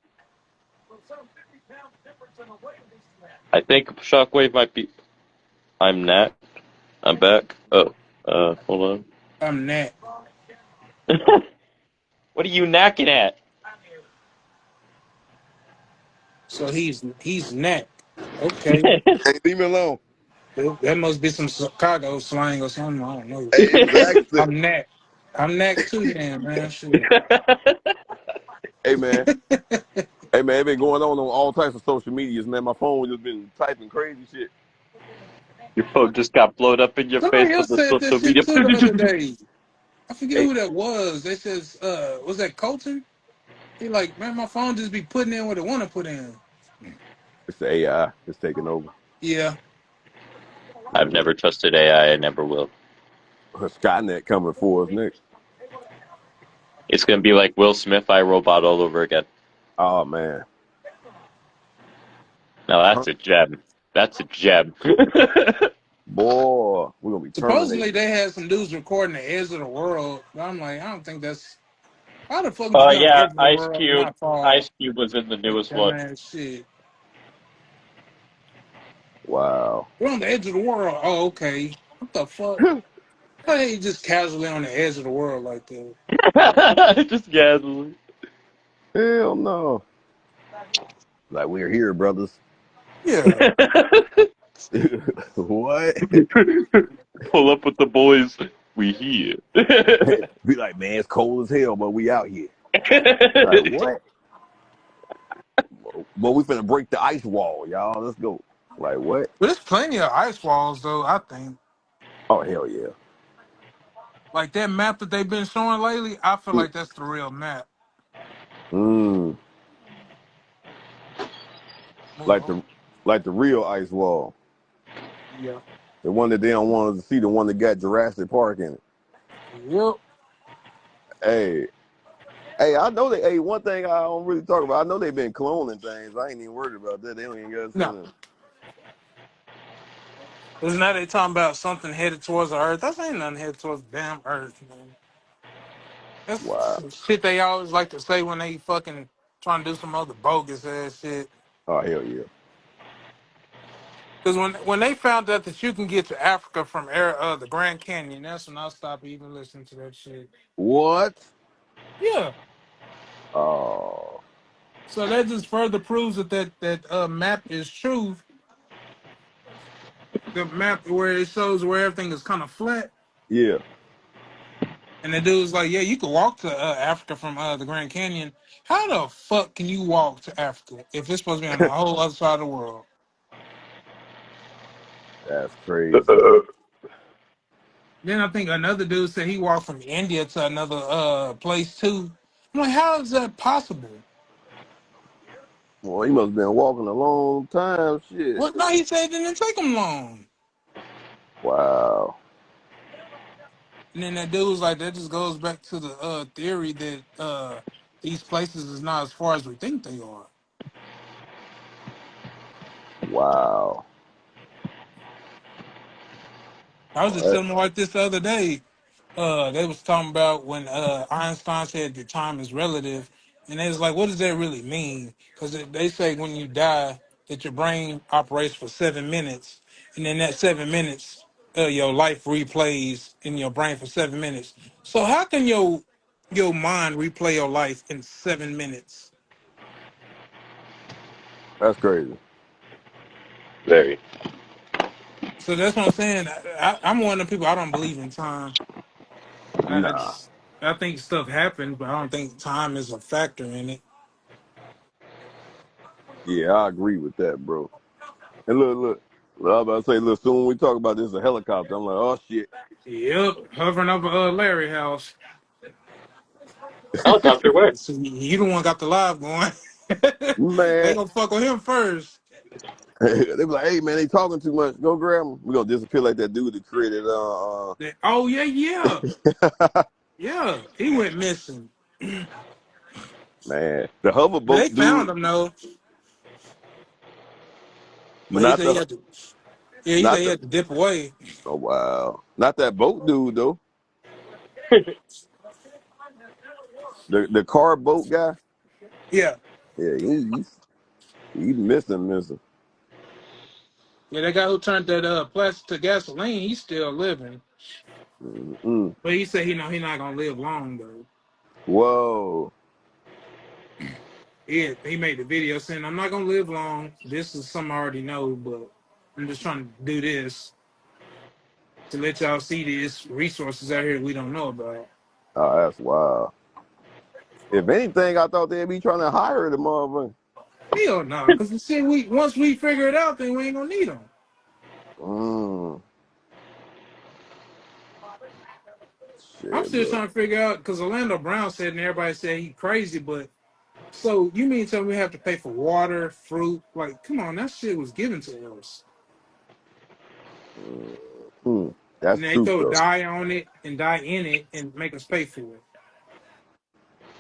I think Shockwave might be. I'm Nat. I'm back. Oh, hold I'm Nat. on. What are you knacking at? So he's Nat. Okay. Hey, leave me alone. That must be some Chicago slang or something. I don't know. Exactly. I'm neck. I'm neck too, then, man. Shit. Hey man, hey man, it been going on all types of social medias, man. My phone just been typing crazy shit. Your phone just got blown up in your face Somebody with else the said that social shit media. too the other day. I forget Hey, who that was. They says, was that Colton? He like, man, my phone just be putting in what it want to put in. it's the AI. It's taking over. Yeah. I've never trusted AI. I never will. Skynet coming for us next. It's gonna be like Will Smith, I Robot all over again. Oh man, Now Huh? that's a gem. That's a gem. Boy, we're gonna be Supposedly terminated. they had some dudes recording the edge of the world. But I'm like, I don't think that's. Why the fuck would you be on the Yeah, edge of the Ice world and Cube. not fall? Ice Cube was in the That newest one. dumbass shit. Wow. We're on the edge of the world. Oh, okay. What the fuck? How you just casually on the edge of the world like that? Just gasoline. Hell no. Like we're here, brothers. Yeah. What? Pull up with the boys. We here. Be like, man, it's cold as hell, but we out here. Like what? But we finna break the ice wall, y'all. Let's go. Like what? But there's plenty of ice walls, though, I think. Oh hell yeah. Like that map that they've been showing lately, I feel like that's the real map. Mm. Like Oh, the like the real ice wall. yeah. The one that they don't want us to see, the one that got Jurassic Park in it. Yep. Hey, hey, I know they. Hey, one thing I don't really talk about. I know they've been cloning things. I ain't even worried about that. They don't even got to say No. nothing. Because now they talking about something headed towards the Earth. That ain't nothing headed towards the damn Earth, man. That's Wow. some shit they always like to say when they fucking trying to do some other bogus ass shit. Oh hell yeah. Because when they found out that you can get to Africa from the Grand Canyon, that's when I stopped even listening to that shit. What? Yeah. Oh So that just further proves that that map is true. The map where it shows where everything is kind of flat. yeah. And the dude's like, yeah, you can walk to Africa from the Grand Canyon. How the fuck can you walk to Africa if it's supposed to be on the whole other side of the world? That's crazy. Then I think another dude said he walked from India to another place too. I'm like, how is that possible? Well, he must have been walking a long time. Shit. Well, no, he said it didn't take him long. Wow. And then that dude was like, that just goes back to the theory that these places is not as far as we think they are. Wow. I was Oh, just telling my wife this the other day. They was talking about when Einstein said that time is relative, and they was like, what does that really mean? Because they say when you die that your brain operates for 7 minutes, and in that 7 minutes, your life replays in your brain for 7 minutes. So how can your mind replay your life in 7 minutes? that's crazy. Very. So that's what I'm saying. I'm one of the people. I don't believe in time. I Nah. just I think stuff happens, but I don't think time is a factor in it. Yeah, I agree with that, bro. And look. I was about to say, look, soon when we talk about this, a helicopter. I'm like, oh shit. Yep, hovering over Larry house. Helicopter where? So you the one got the live going. They Man. gonna fuck with him first. They be like, hey man, they talking too much. Go grab them. We gonna disappear like that dude that created Oh yeah. He went missing, man. The but they hoverboat found dude, him though. but But he not said he the had to. Yeah, he said not he the had to dip away. oh wow. Not that boat dude though. The car boat guy. Yeah, Yeah, he missing. yeah. That guy who turned that plastic to gasoline, he's still living. Mm-mm. But he said he not gonna live long though. Whoa. He made the video saying I'm not gonna live long. This is something I already know, but I'm just trying to do this to let y'all see these resources out here we don't know about. Oh, that's wild. If anything, I thought they'd be trying to hire the motherfucker. Hell no, because the shit we once we figure it out, then we ain't gonna need them. Mm, I'm shit, still bro. trying to figure out because Orlando Brown said and everybody said he crazy, but so you mean tell me we have to pay for water, fruit? Like, come on, that shit was given to us. Mm, that's And they true, throw though. dye on it and dye in it and make us pay for it.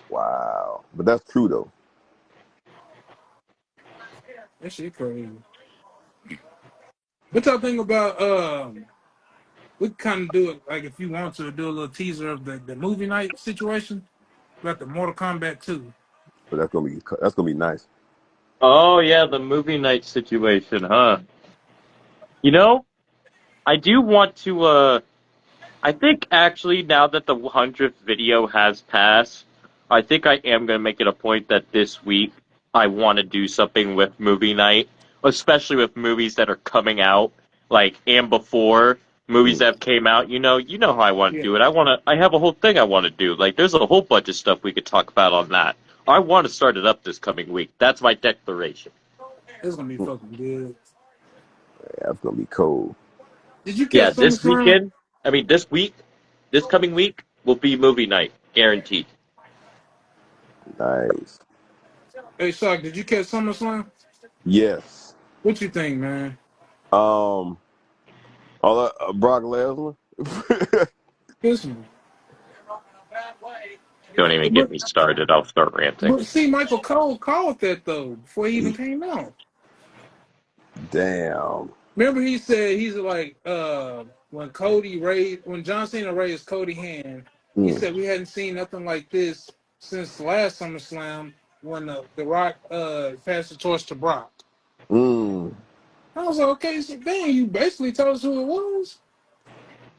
Wow. But that's true, though. That shit crazy. What y'all think about we kind of do it like if you want to do a little teaser of the movie night situation about the Mortal Kombat 2. But that's gonna be nice. Oh yeah, the movie night situation, huh? You know, I do want to. I think actually now that the 100th video has passed, I think I am gonna make it a point that this week I want to do something with movie night, especially with movies that are coming out, like and before movies Mm. that have came out. You know how I want to Yeah, do it. I have a whole thing I want to do. Like, there's a whole bunch of stuff we could talk about on that. I want to start it up this coming week. That's my declaration. it's gonna be fucking good. Yeah, that's gonna be cold. Did you catch Yeah, this SummerSlam? weekend. I mean, this week, this coming week will be movie night, guaranteed. Nice. Hey, Shock, did you catch SummerSlam? Yes. What you think, man? Um. All that, Brock Lesnar. Listen, Don't even but get me started. I'll start ranting. but see, Michael Cole called that though before he even came out. Damn. Remember, he said he's like when John Cena raised Cody's hand, he Mm. said we hadn't seen nothing like this since last SummerSlam when the Rock passed the torch to Brock. Mm. I was like, okay, so dang, you basically told us who it was.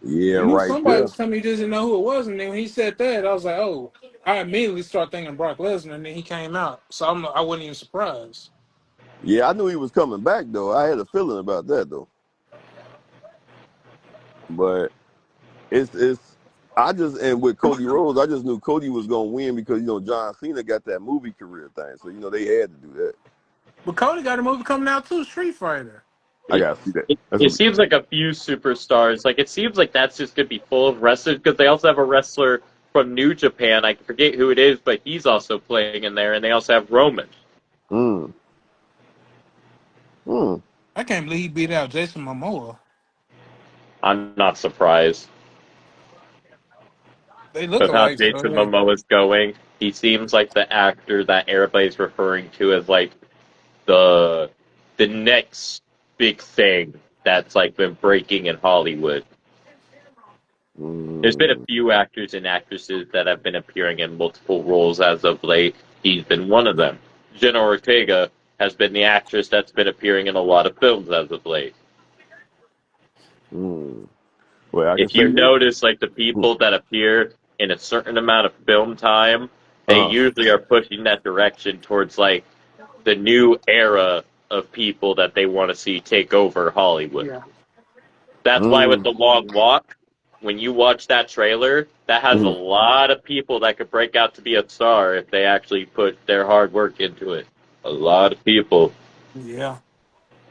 Yeah, You knew right somebody there. was coming, you just didn't know who it was. And then when he said that, I was like, oh, I immediately started thinking Brock Lesnar, and then he came out, so I wasn't even surprised. Yeah, I knew he was coming back though. I had a feeling about that though. But it's I just and with Cody Rhodes, I just knew Cody was gonna win because John Cena got that movie career thing, so they had to do that. But Cody got a movie coming out too, Street Fighter. I I, gotta see that. it, That's it gonna be seems like a few superstars. Like, it seems like that's just gonna be full of wrestlers because they also have a wrestler from New Japan. I forget who it is, but he's also playing in there, and they also have Roman. mm, mm. I can't believe he beat out Jason Momoa. I'm not surprised They look with how alike, so Jason like, Momoa is going. He seems like the actor that everybody's referring to as like the the next big thing that's like been breaking in Hollywood. There's been a Mm. few actors and actresses that have been appearing in multiple roles as of late. He's been one of them. Jenna Ortega has been the actress that's been appearing in a lot of films as of late. Mm. Well, I can If you say this. notice, like the people that appear in a certain amount of film time, they Uh, usually are pushing that direction towards like the new era of people that they want to see take over Hollywood. yeah, That's why with mm, the long walk, when you watch that trailer, that has a mm. lot of people that could break out to be a star if they actually put their hard work into it. A lot of people. yeah.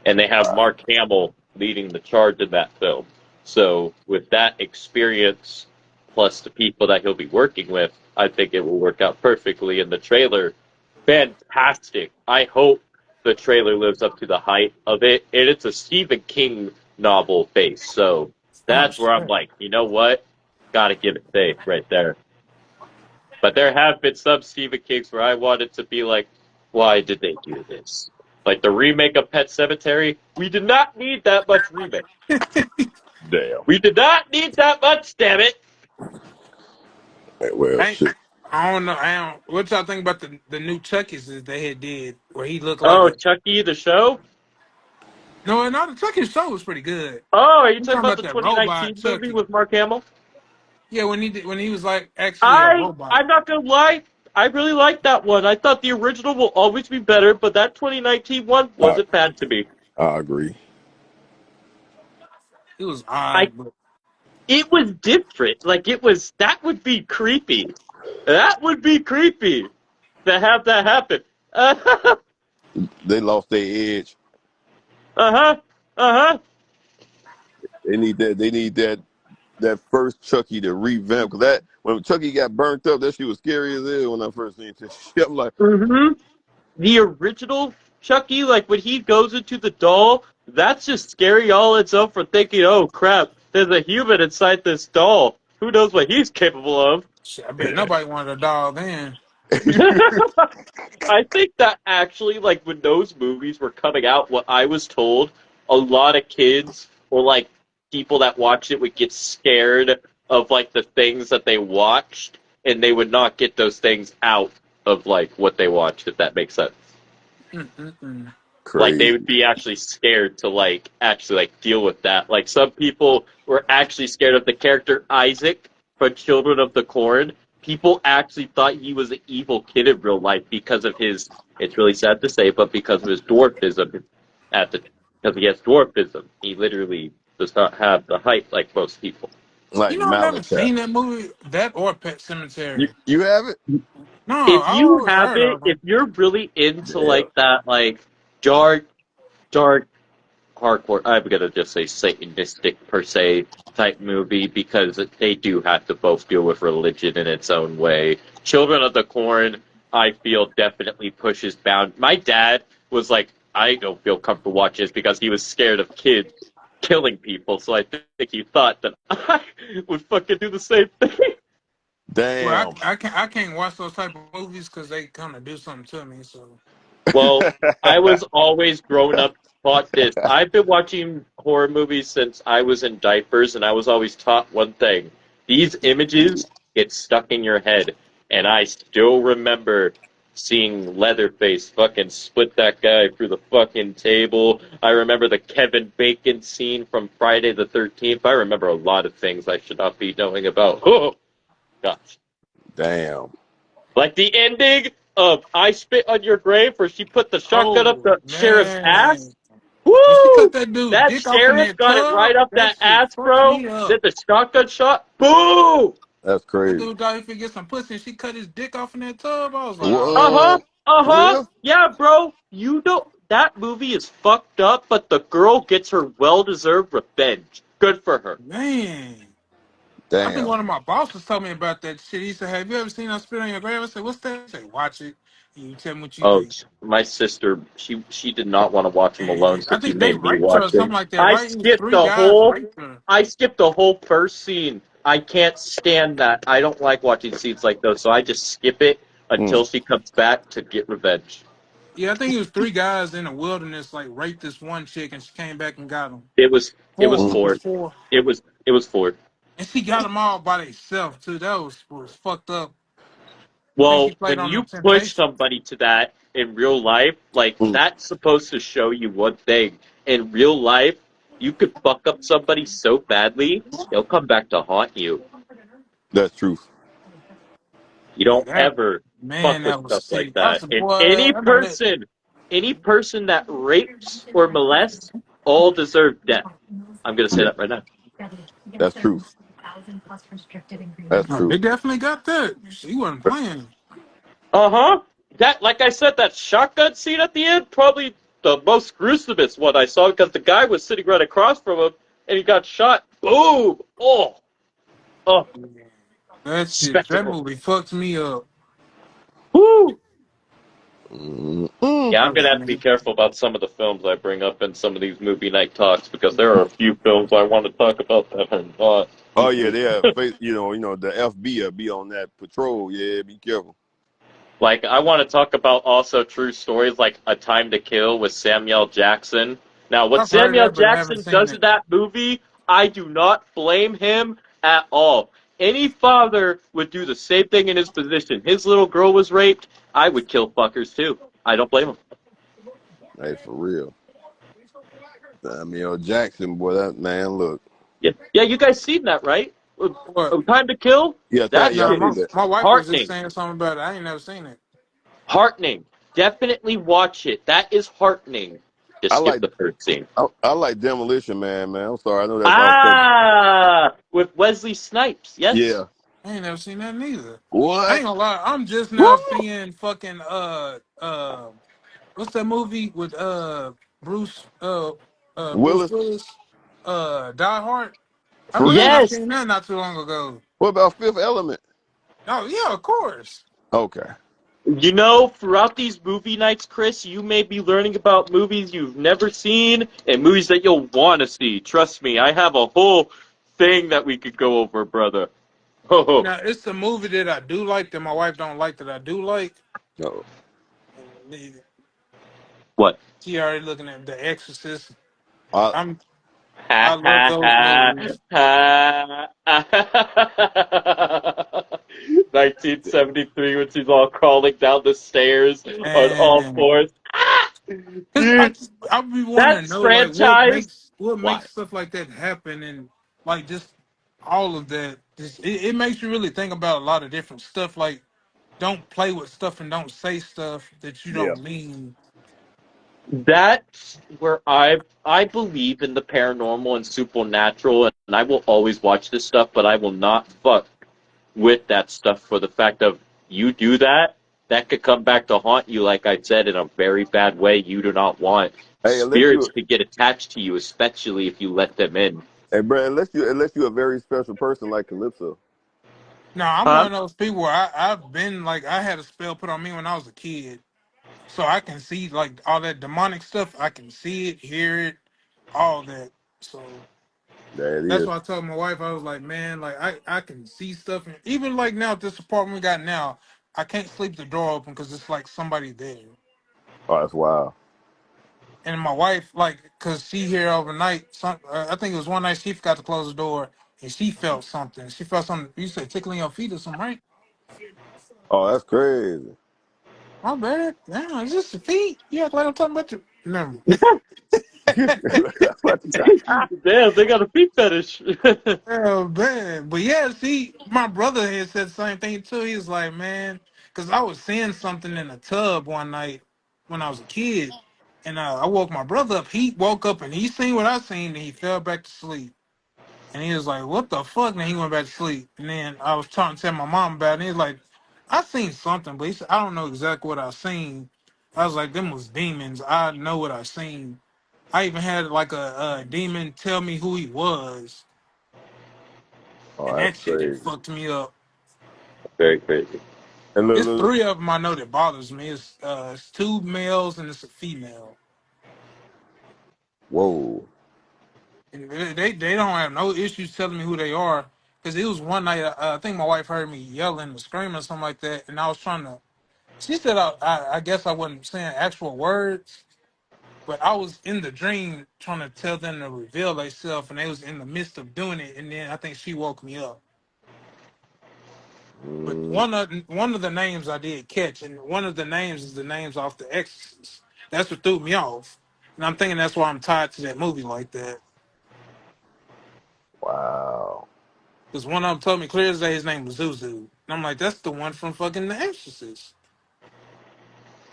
And they have Mark Hamill leading the charge in that film. So with that experience plus the people that he'll be working with, I think it will work out perfectly in the trailer. Fantastic. I hope the trailer lives up to the hype of it. And it's a Stephen King novel base. So Oh that's where I'm shit. like, you know what? Gotta give it faith right there. But there have been some Stephen Kings where I wanted to be like, why did they do this? Like the remake of Pet Cemetery, we did not need that much remake. Damn. We did not need that much, damn it. Hey, well, I, shit. I don't know. I don't. What y'all think about the new Chucky's that they had did where he looked like Oh, a Chucky the show? no, not the Chucky's show was pretty good. Oh, are you I'm talking talking about about the that robot 2019 movie Chucky. with Mark Hamill? Yeah, when he was like actually a robot. I'm not gonna lie, I really liked that one. I thought the original will always be better, but that 2019 one I wasn't bad to me. I agree. It was I odd, but it was different. Like it was that would be creepy. That would be creepy to have that happen. Uh They lost their edge. huh. Uh huh. They need that. They need that first Chucky to revamp. Cause that when Chucky got burnt up, that shit was scary as hell when I first seen that shit. I'm like, Mm-hmm. The original Chucky, like when he goes into the doll, that's just scary all its own for thinking, oh crap, there's a human inside this doll. Who knows what he's capable of? shit, I bet nobody wanted a dog then. I think that actually, like when those movies were coming out, what I was told, a lot of kids or like people that watched it would get scared of like the things that they watched, and they would not get those things out of like what they watched, if that makes sense. Mm-mm-mm. Like they crazy. would be actually scared to like actually like deal with that. Like some people were actually scared of the character Isaac from Children of the Corn. People actually thought he was an evil kid in real life because of his. It's really sad to say, but because of his dwarfism, at the because he has dwarfism, he literally does not have the height like most people. You Like know, I've never Malachi. seen that movie, that or Pet Cemetery. You have it? No, If I you always have heard it, of if them. you're really into Yeah. like that, like dark, dark hardcore. I'm gonna just say Satanistic per se type movie because they do have to both deal with religion in its own way. Children of the Corn, I feel definitely pushes bound. My dad was like, I don't feel comfortable watching this because he was scared of kids killing people. So I think he thought that I would fucking do the same thing. Well, Damn. I can't watch those type of movies because they kind of do something to me. So Well, I was always grown up taught this. I've been watching horror movies since I was in diapers, and I was always taught one thing. These images get stuck in your head. And I still remember seeing Leatherface fucking split that guy through the fucking table. I remember the Kevin Bacon scene from Friday the 13th. I remember a lot of things I should not be knowing about. Oh, gosh. Damn. Like the ending of I Spit on Your Grave, where she put the shotgun up oh the sheriff's ass. man, when she cut Woo! that dude That dick off in sheriff that got it tub, right up that that shit ass, fucked bro. me up. Did the shotgun shot? Boom! That's That crazy. dude thought he could get some pussy, and she cut his dick off in that tub. I was like, Uh oh, huh. What? Uh For huh. real? Yeah, bro. You know that movie is fucked up, but the girl gets her well-deserved revenge. Good for her. man. I think Damn. one of my bosses told me about that shit. He said, "Have you ever seen I Spit on Your Grave?" I said, "What's that?" I said, "Watch it, and you tell me what you Oh, think." my sister, she did not want to watch him alone, And so I she think they made me raped her or watch something him. like that, right? It was three guys raped her. I skipped the whole first scene. I can't stand that. I don't like watching scenes like those, so I just skip it Mm. until she comes back to get revenge. Yeah, I think it was three guys in the wilderness like raped this one chick, and she came back and got them. It was Four, it was Mm. Ford. four, It was Ford. and she got them all by themselves too. That was fucked up. I think she Well, played when on them you push Temptations. somebody to that in real life, like Mm. that's supposed to show you one thing. In real life, you could fuck up somebody so badly, they'll come back to haunt you. That's truth. You Yeah, don't that ever man, fuck with that was stuff like sick. I that. said, And boy, I know that. any person that rapes or molests, all deserve death. I'm gonna say Mm. that right now. That's truth. That's No, they true. definitely got that. She wasn't playing. Uh huh. That, like I said, that shotgun scene at the end, probably the most gruesomest one I saw because the guy was sitting right across from him and he got shot. Boom! Oh, That shit, that spectacle. movie fucked me up. Woo! Mm. Yeah, I I'm gonna was have to be like, careful about some of the films I bring up in some of these movie night talks because there are a few films I want to talk about that are not. Oh yeah, they have. The FB will be on that patrol. Yeah, be careful. Like, I want to talk about also true stories like A Time to Kill with Samuel Jackson. Now, what I've heard Samuel that, but never Jackson seen does in it. that movie, I do not blame him at all. Any father would do the same thing in his position. His little girl was raped, I would kill fuckers too. I don't blame him. Hey, for real. Samuel Jackson, boy, that man. Look. Yeah, yeah, you guys seen that, right? What? Time to Kill? Yes, That yeah, I No, shit see my, is that. my wife was just heartening. saying something about it. I ain't never seen it. Heartening. Definitely watch it. That is heartening. Just I skip like the first scene. I like Demolition Man, man. I'm sorry, I know that's off topic. Ah, with Wesley Snipes. Yes. Yeah. I ain't never seen that neither. I What? ain't gonna lie, I'm just Woo! now seeing fucking what's that movie with Bruce Bruce Willis, Willis? Die Hard. I for believe real? I Yes. seen that not too long ago. What about Fifth Element? Oh yeah, of course. Okay. You know, throughout these movie nights, Chris, you may be learning about movies you've never seen and movies that you'll want to see. Trust me, I have a whole thing that we could go over, brother. Oh, Now it's a movie that I do like that my wife don't like that I do like. No. And what? she already looking at The Exorcist. I, I'm I Ha love ha those ha movies. ha. 1973 when she's all crawling down the stairs on all And fours. Ah! cause Dude, I be wanting to that know like franchise. what What? makes stuff like that happen and like just all of that. Just it makes you really think about a lot of different stuff. Like don't play with stuff and don't say stuff that you yeah. don't mean. That's where I believe in the paranormal and supernatural, and I will always watch this stuff, but I will not fuck with that stuff for the fact of you do that, that could come back to haunt you, like I said, in a very bad way you do not want. Hey, unless Spirits you, could get attached to you, especially if you let them in. hey, bro, unless you a very special person like Calypso. Now I'm Huh? one of those people where I've been like I had a spell put on me when I was a kid. So I can see like all that demonic stuff. I can see it, hear it, all that. So That that's is. why I told my wife, I was like, man, like I can see stuff. And even like now at this apartment we got now, I can't sleep the door open because it's like somebody there. Oh, that's wild. And my wife, like, cause she here overnight. I think it was one night she forgot to close the door and she felt something. She felt something. You said tickling your feet or something, right? Oh, that's crazy. My bad. Damn, it's just your feet. You act like I'm talking about you. Never. Damn, they got a feet fetish. Oh man, but yeah, see, my brother had said the same thing too. He was like, man, because I was seeing something in a tub one night when I was a kid, and I woke my brother up. He woke up and he seen what I seen, and he fell back to sleep. And he was like, "What the fuck?" And he went back to sleep. And then I was trying to tell my mom about it, and he was like, "I seen something, but he said I don't know exactly what I seen." I was like, "Them was demons. I know what I seen." I even had like a demon tell me who he was, Oh, and that's that shit had crazy. fucked me up. Very crazy. And It's look, three of them I know that bothers me. It's two males and it's a female. whoa. And they don't have no issues telling me who they are. Because it was one night, I think my wife heard me yelling or screaming or something like that. And I was trying to, she said, I guess I wasn't saying actual words, but I was in the dream trying to tell them to reveal themselves. And they was in the midst of doing it. And then I think she woke me up. But Mm, one of the names I did catch, and one of the names is the names off The Exorcist. That's what threw me off, and I'm thinking that's why I'm tied to that movie like that. wow. Because one of them told me clear as day his name was Zuzu, and I'm like, that's the one from fucking The Exorcist.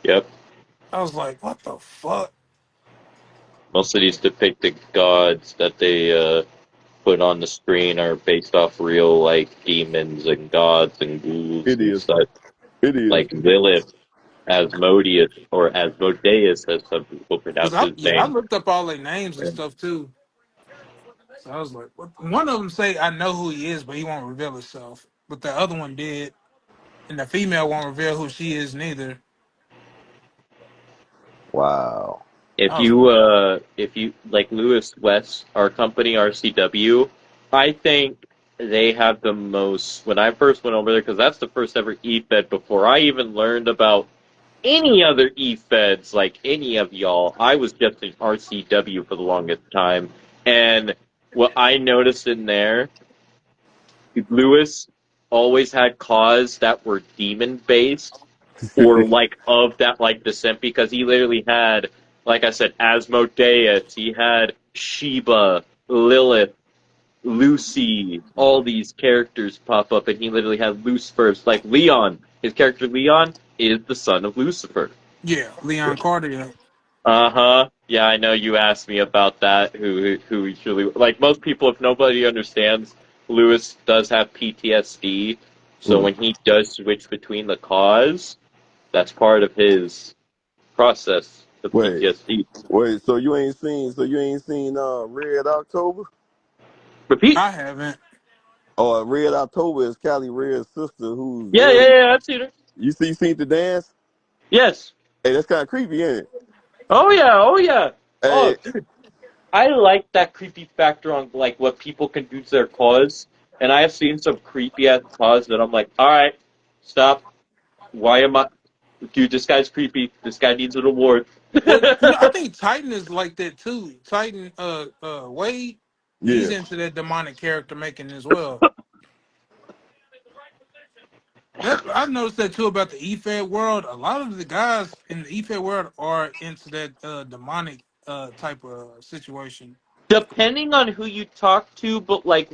Yep. I was like, what the fuck? Most of these depicted gods that they put on the screen are based off real like demons and gods and ghouls It and is. such, It is. like Lilith, Asmodeus, or Asmodeus, as some people Because pronounce his I name. looked up all their names and And stuff too. So I was like, what? One of them say I know who he is, but he won't reveal himself. But the other one did, and the female won't reveal who she is neither. Wow. I was like, if you like Lewis West, our company RCW, I think they have the most. When I first went over there, because that's the first ever E-Fed before I even learned about any other E-Feds, like any of y'all. I was just in RCW for the longest time, and what I noticed in there, Lewis always had cause that were demon based or like of that like descent because he literally had, like I said, Asmodeus, he had Sheba, Lilith, Lucy, all these characters pop up, and he literally had Lucifer. Like Leon, his character Leon is the son of Lucifer. yeah, Leon Carter. Yeah. Uh-huh. Yeah, I know you asked me about that. Who he truly like. Most people, if nobody understands, Lewis does have PTSD. So Mm. when he does switch between the cause, that's part of his process of Wait, PTSD. wait. So you ain't seen Red October? Repeat. I haven't. Oh, Red October is Callie Red's sister, who's Yeah, yeah, very. yeah. I've seen her. You seen the dance? Yes. Hey, that's kind of creepy, ain't it? Oh yeah. Oh yeah. Hey, Oh, dude. I like that creepy factor on like what people can do to their cause, and I have seen some creepy ass cause that I'm like, all right, stop. Why am I? Dude, this guy's creepy. This guy needs an award. Well, I think Titan is like that too. Titan, Wade, he's yeah, into that demonic character making as well. I've noticed that too about the EFED world. A lot of the guys in the EFED world are into that demonic type of situation. Depending on who you talk to, but like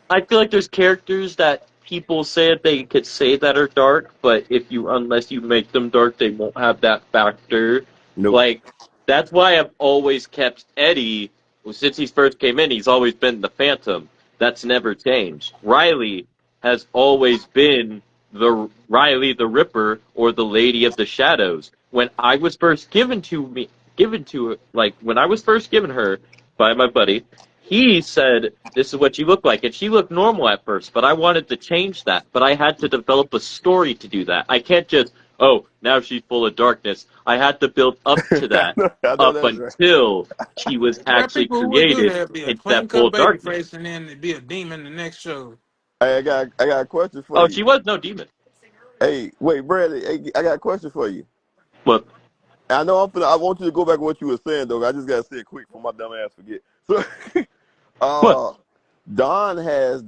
I feel like there's characters that people say that they could say that are dark, but if you unless you make them dark, they won't have that factor. nope. Like that's why I've always kept Eddie. Well, since he first came in, he's always been the Phantom. That's never changed. Riley has always been the Riley the Ripper or the Lady of the Shadows. When I was first when I was first given her by my buddy, he said, "This is what you look like," and she looked normal at first. But I wanted to change that. But I had to develop a story to do that. I can't just, oh, now she's full of darkness. I had to build up to that I know up that's right. until she was There are actually people who would do created that, be a into clean that full cut baby darkness. face and then be a demon the next show. Hey, I got a question for Oh, you. she was no demon. Hey, wait, Bradley. Hey, I got a question for you. But I know I want you to go back to what you were saying though. I just gotta say it quick for my dumb ass forget. So, what? uh, Don has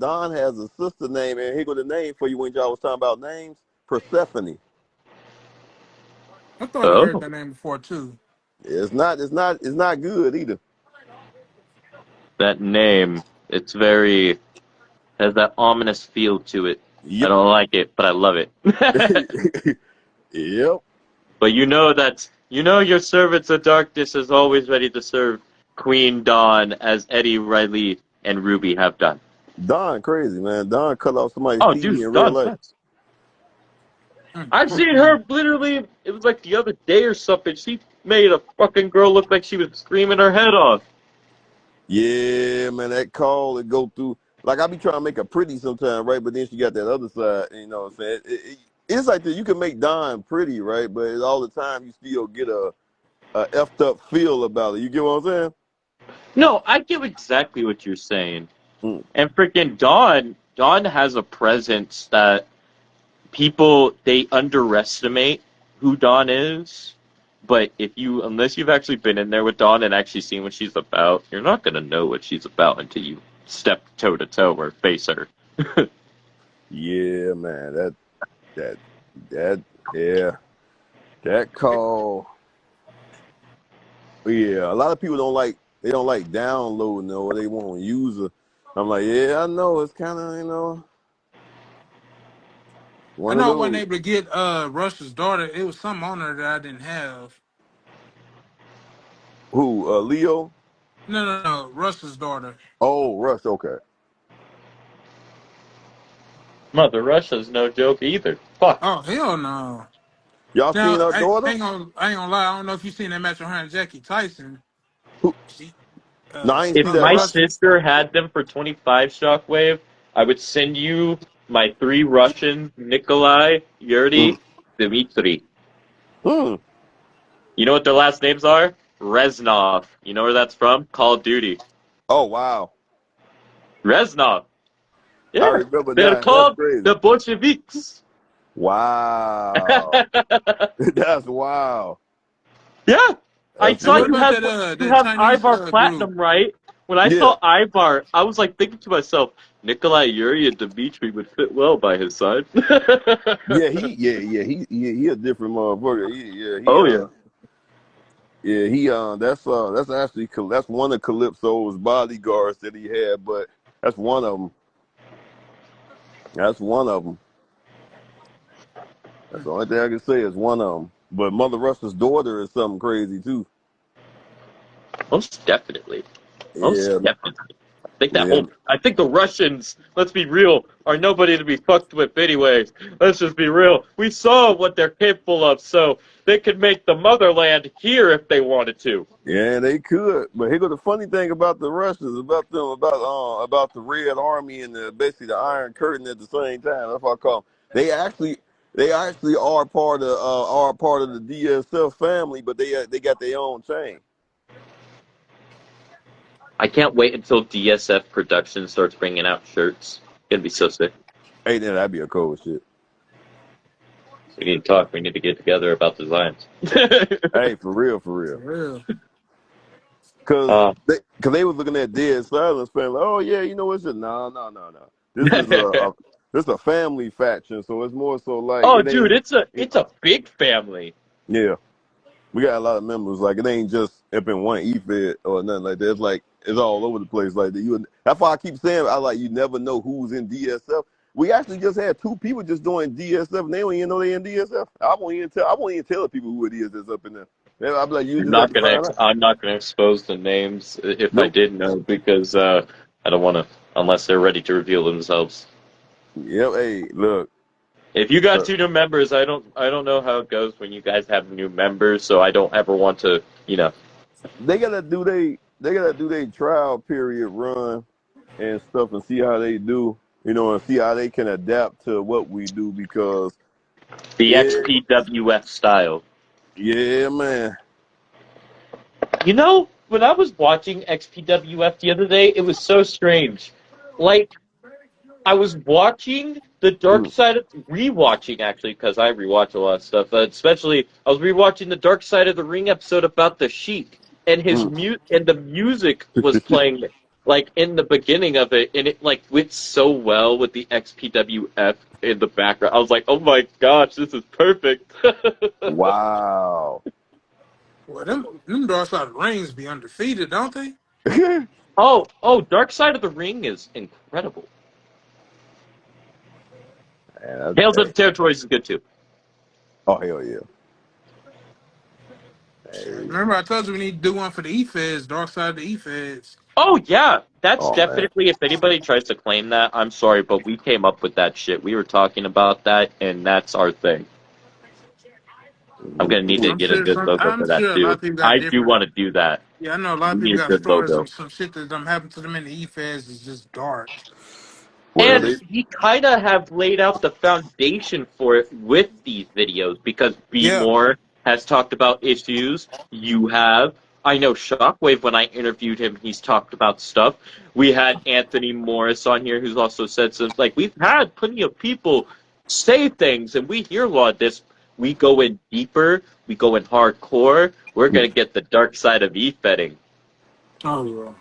a sister name, and here go the name for you when y'all was talking about names. Persephone. I thought I heard Oh, that name before too. It's not good either. that name. It's very has that ominous feel to it. I Yep. don't like it, but I love it. Yep. But your servants of darkness is always ready to serve Queen Dawn, as Eddie, Riley, and Ruby have done. Don crazy, man. Don cut off somebody's Oh, TV dude, in real Dawn's life. nuts. I've seen her literally. It was like the other day or something. She made a fucking girl look like she was screaming her head off. Yeah, man, that call it go through. Like I be trying to make her pretty sometimes, right? But then she got that other side. You know what I'm saying? It's like that. You can make Don pretty, right? But all the time you still get a effed up feel about it. You get what I'm saying? No, I get exactly what you're saying. Mm. And freaking Dawn has a presence that people they underestimate who Dawn is. But unless you've actually been in there with Dawn and actually seen what she's about, you're not gonna know what she's about until you step toe to toe or face her. Yeah, man. That that yeah. That call. Yeah, a lot of people they don't like downloading or they want to use it. I'm like, yeah, I know. It's kind of I one of know I wasn't those. able to get Rush's daughter. It was something on her that I didn't have. Who? Leo? No, Rush's daughter. Oh, Rush. Okay. Mother Russia's no joke either. Fuck. Oh hell no! Y'all seen Now her daughter? I ain't gonna lie. I don't know if you seen that match with her and Jackie Tyson. Who? She, No, I ain't If see Mother that my fight. Rush. sister had them for 25 Shockwave, I would send you my three Russians, Nikolai, Mm. Yuri, Dmitri. Hmm. You know what their last names are? Reznov. You know where that's from? Call of Duty. Oh wow. Reznov. I Yeah. remember They're now. That's called crazy. the Bolsheviks. Wow. That's wow. Yeah. I That's And saw what crazy. about you that have Chinese Ivar group? Platinum, right? When I Yeah. saw Ivar, I was like thinking to myself, Nikolai, Yuri, and Dmitri would fit well by his side. Yeah. He a different motherfucker. Oh yeah. He that's actually that's one of Calypso's bodyguards that he had, but that's one of them. That's one of them. That's the only thing I can say is one of them. But Mother Russia's daughter is something crazy too. Most definitely. Most Yeah, definitely. yeah, I think the Russians, let's be real, are nobody to be fucked with anyways. Let's just be real. We saw what they're capable of, so they could make the motherland here if they wanted to. yeah. They could, but here go the funny thing about the Russians, about them, about the Red Army and basically the Iron Curtain at the same time. That's what I call them. They actually are part of the DSF family, but they got their own chain. I can't wait until DSF production starts bringing out shirts. It's gonna be so sick. Hey, then that'd be a cold shit. We need to talk. We need to get together about designs. Hey, for real, for For real. real. uh, Cause they was looking at Dead Silence, fan like, oh yeah, you know what's it? No, no, no, no. This is this a family faction, so it's more so like oh, it dude, ain't. it's a big family. Yeah, we got a lot of members. Like it ain't just up in one EFED or nothing like that. It's like it's all over the place. Like that. That's why I keep saying I like you never know who's in DSF. We actually just had two people just doing DSF, and they don't even know they in DSF. I won't even tell the people who it is that's up in there. I'll be like, you just have to find out. I'm not gonna expose the names if I Nope. did know because I don't want to unless they're ready to reveal themselves. Yep. Hey, look. If you got look. 2 new members, I don't know how it goes when you guys have new members, so I don't ever want to, They gotta do their trial period run and stuff and see how they do, and see how they can adapt to what we do because the yeah, XPWF style. yeah, man. When I was watching XPWF the other day, it was so strange. Like, I was watching the Dark Mm, Side of rewatching actually because I rewatch a lot of stuff. But especially, I was rewatching the Dark Side of the Ring episode about the Sheik, and mm. the music was playing like in the beginning of it, and it like went so well with the XPWF in the background. I was like, oh my gosh, this is perfect. Wow. Well, them Dark Side of the Rings be undefeated, don't they? Oh, Dark Side of the Ring is incredible. Man, Tales of the Territories is good too. oh hell yeah. Sure. Hey, Remember, I told you we need to do one for the E-Feds, Dark Side of the E-Feds. Oh yeah, that's oh man. definitely. If anybody tries to claim that, I'm sorry, but we came up with that shit. We were talking about that, and that's our thing. I'm gonna need to get a good logo I'm for that sure a lot too. of people got I do different. want to do that. Yeah, I know a lot We of people need a got good stories on logo. some shit that happened to them in the E-Feds is just dark. Well, And they we kind of have laid out the foundation for it with these videos because B Yeah, More has talked about issues. You have. I know Shockwave, when I interviewed him, he's talked about stuff. We had Anthony Morris on here who's also said some, like, we've had plenty of people say things, and we hear a lot of this. We go in deeper, we go in hardcore. We're going to get the dark side of e-fetting. oh yeah.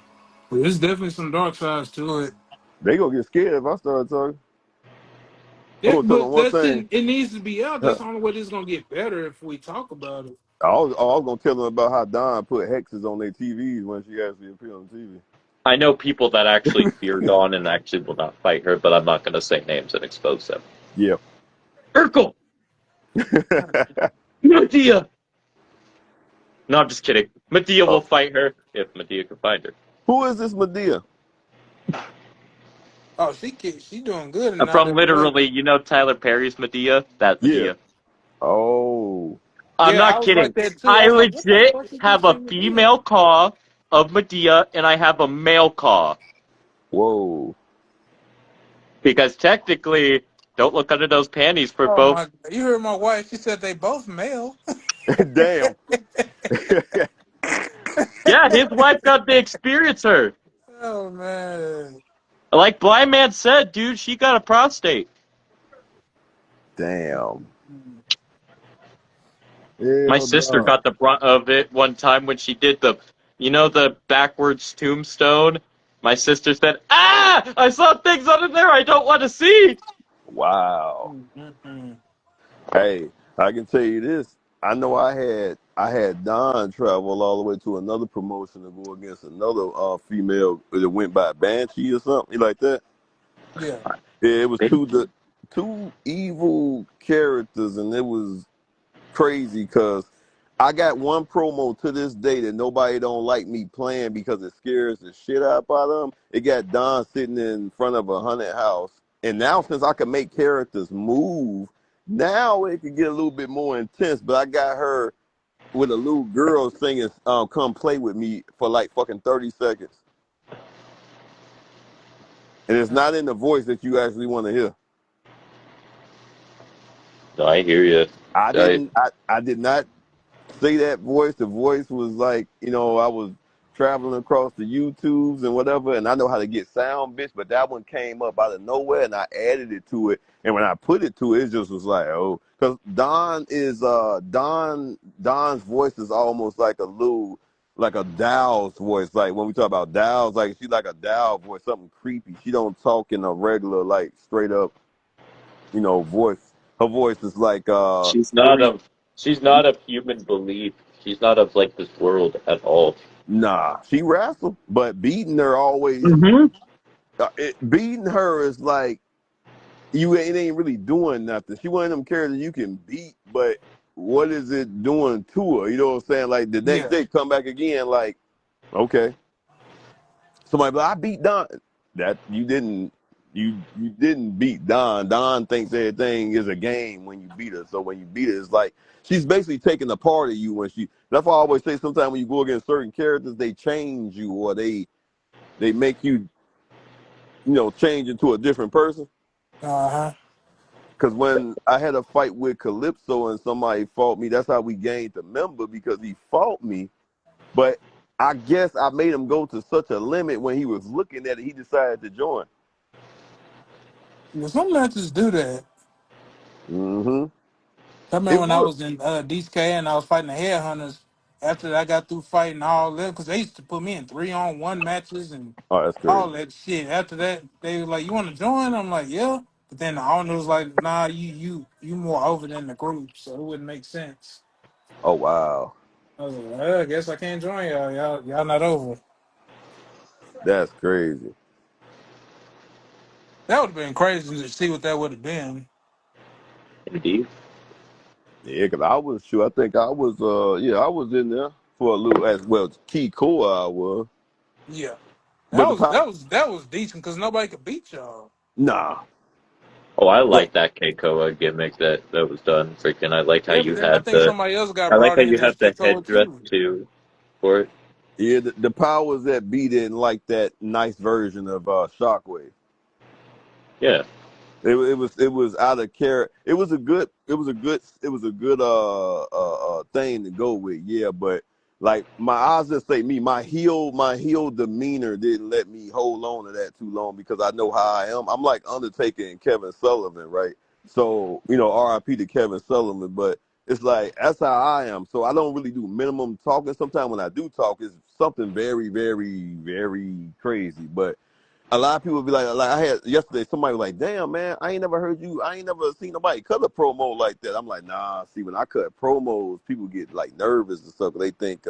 But there's definitely some dark sides to it. they gonna get scared if I start talking. I'm Yeah, gonna tell them but one that's thing. it. It needs to be out. That's Huh. the only way this is gonna get better if we talk about it. I was gonna tell them about how Don put hexes on their TVs when she actually appeared on TV. I know people that actually fear Dawn and actually will not fight her, but I'm not going to say names and expose them. Yeah. Urkel! Medea! No, I'm just kidding. Medea will Oh. fight her if Medea can find her. Who is this Medea? Oh, she doing good in From IWA. literally, Tyler Perry's Medea? That's Yeah. Medea. Oh. I'm Yeah, I not was like kidding. that too. I I was like, what the legit fuck is have this a in Medea? female caw of Medea and I have a male caw. Whoa. Because technically, don't look under those panties for Oh my both. god. You heard my wife, she said they both male. Damn. Yeah, his wife got to experience her. Oh man. Like Blind Man said, dude, she got a prostate. Damn. My Hell sister no. got the brunt of it one time when she did the backwards tombstone. My sister said, "Ah, I saw things under there I don't want to see." Wow. Mm-mm. Hey, I can tell you this. I know I had Don travel all the way to another promotion to go against another female that went by Banshee or something like that. Yeah. Yeah, it was two evil characters, and it was crazy because I got one promo to this day that nobody don't like me playing because it scares the shit out of them. It got Don sitting in front of a haunted house, and now since I can make characters move, now it can get a little bit more intense. But I got her with a little girl singing "Come Play with Me" for like fucking 30 seconds, and it's not in the voice that you actually want to hear. No, I hear you. I I didn't. I did not say that voice. The voice was like, I was traveling across the YouTubes and whatever, and I know how to get sound, bitch. But that one came up out of nowhere, and I added it to it. And when I put it to it, it just was like, oh, because Don's voice is almost like a little, like a Dow's voice. Like when we talk about Dow's, like she's like a Dow voice, something creepy. She don't talk in a regular, like straight up, voice. Her voice is like she's not eerie. of she's not of human belief. She's not of like this world at all. Nah, she wrestled, but beating her always Mm-hmm. beating her is like it ain't really doing nothing. She one of them characters you can beat, but what is it doing to her? You know what I'm saying? Like the next Yeah. day, come back again. Like okay, somebody, but I beat Don. That you didn't. You didn't beat Don. Don thinks everything is a game when you beat her. So when you beat her, it's like she's basically taking a part of you when she. That's why I always say sometimes when you go against certain characters, they change you or they make you change into a different person. Uh-huh. Because when I had a fight with Calypso and somebody fought me, that's how we gained the member because he fought me. But I guess I made him go to such a limit when he was looking at it, he decided to join. Well, some matches do that. Hmm. I remember It when I would. was in DK and I was fighting the headhunters. After I got through fighting all them, because they used to put me in 3-on-1 matches and Oh, that's all crazy. that shit. After that, they was like, "You want to join?" I'm like, "Yeah." But then the owner was like, "Nah, you more over than the group, so it wouldn't make sense." Oh, wow. I was like, well, "I guess I can't join y'all. Y'all not over." That's crazy. That would have been crazy to see what that would have been. Indeed. Yeah, because I was sure. I think I was, I was in there for a little as well. Key core I was. Yeah, But the power, that was decent because nobody could beat y'all. nah. Oh, I But like that Keikoa gimmick that was done. Freaking, I liked how Yeah, but you then I had think the. somebody else got I like brought how in you just had to the take over headdress too. too for it. yeah, the powers that be didn't like that nice version of Shockwave. Yeah. It was out of character. It was a good thing to go with. Yeah, but like I was just say me, my heel demeanor didn't let me hold on to that too long because I know how I am. I'm like Undertaker and Kevin Sullivan, right? So R.I.P. to Kevin Sullivan, but it's like that's how I am. So I don't really do minimum talking. Sometimes when I do talk, it's something very, very, very crazy, but a lot of people be like I had yesterday, somebody was like, damn man, I ain't never seen nobody cut a promo like that. I'm like, nah, see, when I cut promos, people get like nervous and stuff. They think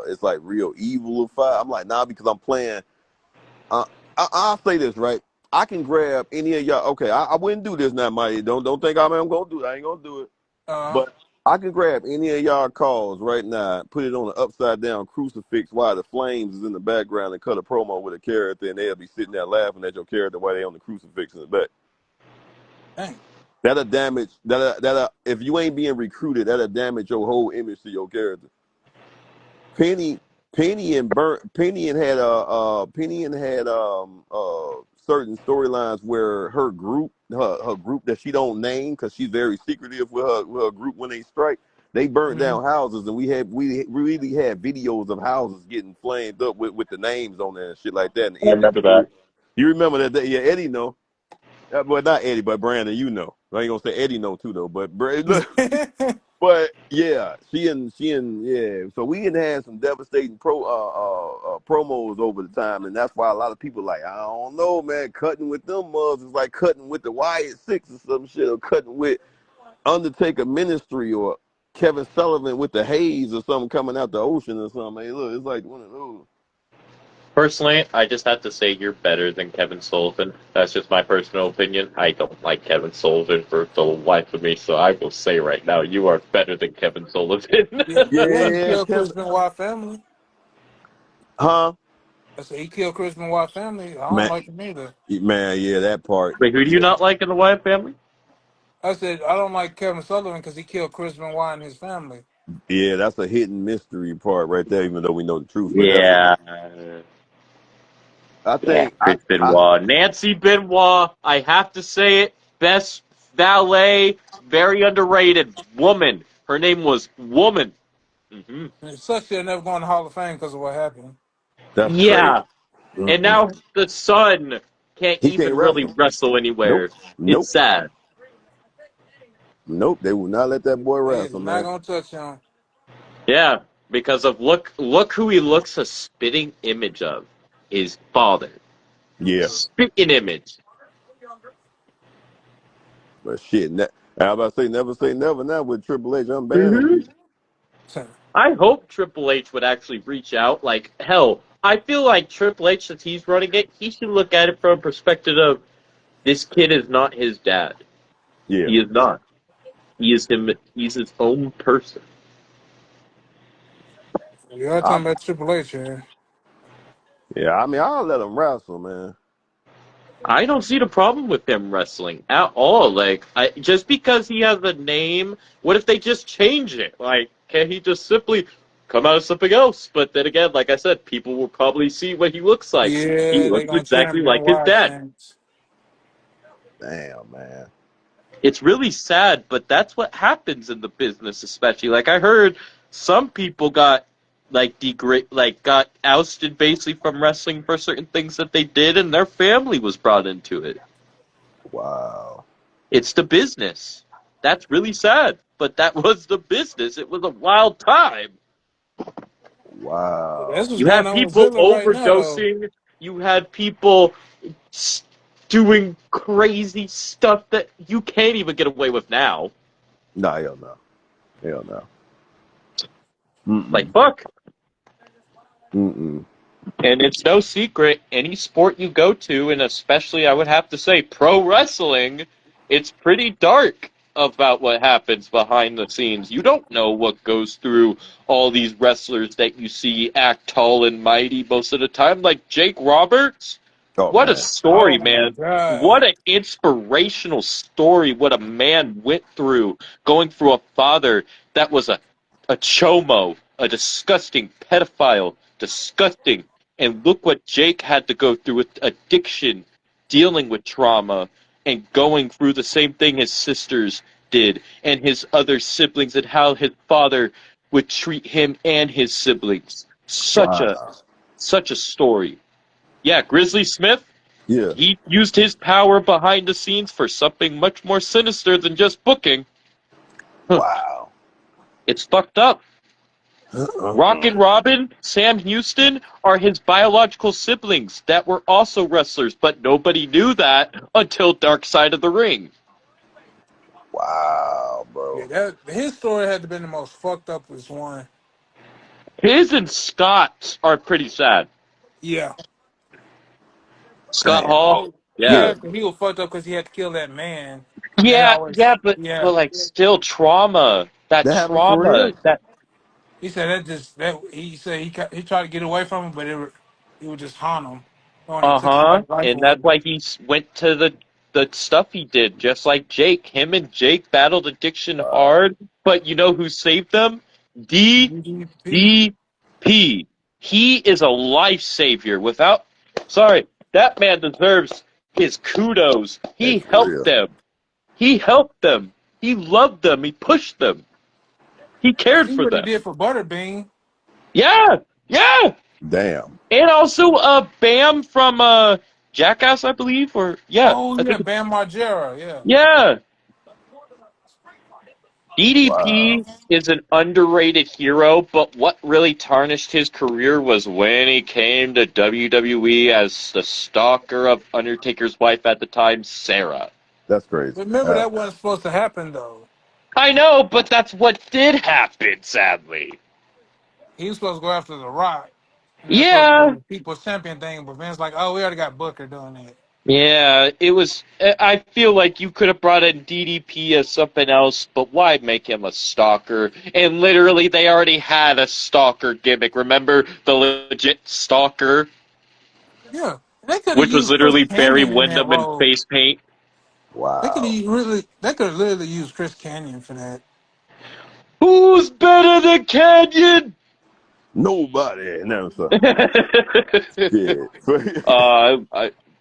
it's like real evil fight. I'm like, nah, because I'm playing. Uh, I'll say this, right? I can grab any of y'all. Okay, I wouldn't do this now, Mighty. Don't think I'm gonna do it. I ain't gonna do it. Uh, But I can grab any of y'all calls right now, put it on an upside down crucifix while the flames is in the background and cut a promo with a character and they'll be sitting there laughing at your character while they on the crucifix in the back. dang. That'll damage that'll if you ain't being recruited, that'll damage your whole image to your character. Penny, Penny and had certain storylines where her group that she don't name because she's very secretive with her group when they strike. They burnt Hmm. down houses, and we really had videos of houses getting flamed up with the names on there and shit like that, and I remember that. imagery. You remember that? Yeah, Eddie know. Well, not Eddie, but Brandon, you know. I ain't gonna say Eddie know too though, but look, but yeah, she and yeah. So we done had some devastating promos over the time, and that's why a lot of people like I don't know, man. Cutting with them mugs is like cutting with the Wyatt Six or some shit, or cutting with Undertaker Ministry or Kevin Sullivan with the haze or something coming out the ocean or something. Hey, look, it's like one of those. Personally, I just have to say you're better than Kevin Sullivan. That's just my personal opinion. I don't like Kevin Sullivan for the life of me, so I will say right now you are better than Kevin Sullivan. Yeah, he Yeah, killed Chris Kevin. Benoit family. Huh? I said he killed Chris Benoit family. I don't Man, like him either. man, yeah, that part. Wait, who do you Yeah, not like in the Wyatt family? I said I don't like Kevin Sullivan because he killed Chris Benoit and his family. yeah, that's a hidden mystery part right there. Even though we know the truth, but that's Yeah. I Yeah, think Chris I Benoit. Nancy Benoit, I have to say it, best valet, very underrated woman. Her name was Woman. Hmm. And it sucks he'll never go in the Hall of Fame because of what happened. that's crazy. Yeah, and Mm-mm. now the son can't He can't even really wrestle. wrestle Nope, anywhere. nope, It's sad. nope. They will not let that boy They is wrestle, not man. gonna touch him. Yeah, because of look who he looks a spitting image of. His father. Yeah, Spitting image. but shit. I was about to say never now with Triple H unbanning Hmm. people. I hope Triple H would actually reach out. Like, hell, I feel like Triple H, since he's running it, he should look at it from a perspective of this kid is not his dad. Yeah, He is not. He is him. He's his own person. We are I, talking about Triple H here. yeah. I mean, I'll let him wrestle, man. I don't see the problem with them wrestling at all. Like, just because he has a name, what if they just change it? Like, can he just simply come out of something else? But then again, like I said, people will probably see what he looks like. He Yeah, they looks gonna exactly champion like his Wyatt dad. Saints. Damn, man. It's really sad, but that's what happens in the business, especially. Like I heard some people got got ousted basically from wrestling for certain things that they did, and their family was brought into it. Wow, It's the business. That's really sad, but that was the business. It was a wild time. That's wow. what's You going had on with people Ziggler right now, though. overdosing. You had people doing crazy stuff that you can't even get away with now. Nah, hell no, hell no. Like Mm-mm, fuck. mm-mm. And it's no secret, any sport you go to, and especially I would have to say pro wrestling, it's pretty dark about what happens behind the scenes. You don't know what goes through all these wrestlers that you see act tall and mighty most of the time, like Jake Roberts. Oh What a man, story, Oh my man. God. What an inspirational story, what a man went through, going through a father that was a chomo, a disgusting pedophile, disgusting. And look what Jake had to go through with addiction, dealing with trauma, and going through the same thing his sisters did, and his other siblings, and how his father would treat him and his siblings. wow. Such a story. Yeah, Grizzly Smith, Yeah, he used his power behind the scenes for something much more sinister than just booking. Huh. wow. It's fucked up. Uh-uh. Rockin' Robin, Sam Houston are his biological siblings that were also wrestlers, but nobody knew that until Dark Side of the Ring. Wow, Yeah, bro. that his story had to been the most fucked up one. His and Scott's are pretty sad. Yeah. Scott Damn. Hall, yeah. Yeah, Yeah, he was fucked up because he had to kill that man. And that Yeah, always, yeah, yeah. but like still trauma. That that happened for trauma. real. That He said he said he tried to get away from him, but it would just haunt him. When it took him uh-huh. like life And that's away. why he went to the stuff he did, just like Jake. Him and Jake battled addiction Wow, hard, but you know who saved them? D UDP. DP. He is a life savior. Without, sorry, that man deserves his kudos. hey, He for helped real. them. He helped them. He loved them. He pushed them. He I cared see for what he them. did for Butterbean. Yeah, yeah. Damn. And also, Bam from Jackass, I believe, or yeah, Oh I yeah, think, Bam Margera. Yeah. yeah. Wow. DDP is an underrated hero, but what really tarnished his career was when he came to WWE as the stalker of Undertaker's wife at the time, Sarah. That's crazy. Remember that wasn't supposed to happen though. I know, but that's what did happen, sadly. He was supposed to go after The Rock. And that's supposed to be Yeah, the people's champion thing, but Vince like, oh, we already got Booker doing that. yeah, it was. I feel like you could have brought in DDP as something else, but why make him a stalker? And literally, they already had a stalker gimmick. Remember the legit stalker, Yeah, they could have which was used Chris literally Barry Canyon in that Windham in role. face paint. Wow. They could have literally used Chris Canyon for that. Who's better than Canyon? Nobody. No, sir. uh, Shit.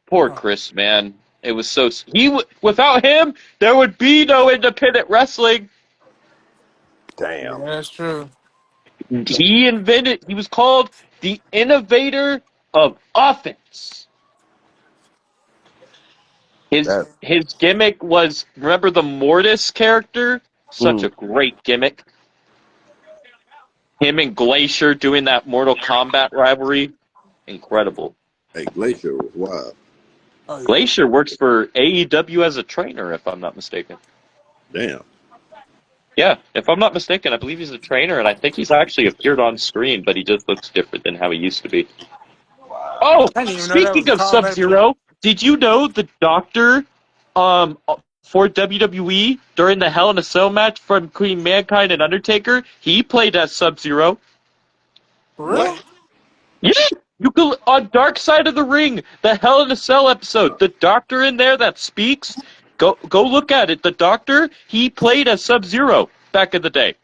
poor Oh, Chris, man. It was so without him, there would be no independent wrestling. yeah, Damn. that's true. He invented. He was called the innovator of offense. His That's his gimmick was, remember the Mortis character? Such a mm. great gimmick. Him and Glacier doing that Mortal Kombat rivalry, incredible. Hey, Glacier was wild. Oh yeah. Glacier works for AEW as a trainer, if I'm not mistaken. Damn. Yeah, if I'm not mistaken, I believe he's a trainer, and I think he's actually appeared on screen, but he just looks different than how he used to be. Wow. Oh, I didn't even know that was speaking a of callback to. Sub-Zero, did you know the doctor for WWE during the Hell in a Cell match from Queen Mankind and Undertaker, he played as Sub-Zero? For What? real? Yeah, you could on Dark Side of the Ring, the Hell in a Cell episode, the doctor in there that speaks. Go look at it. The doctor, he played as Sub-Zero back in the day.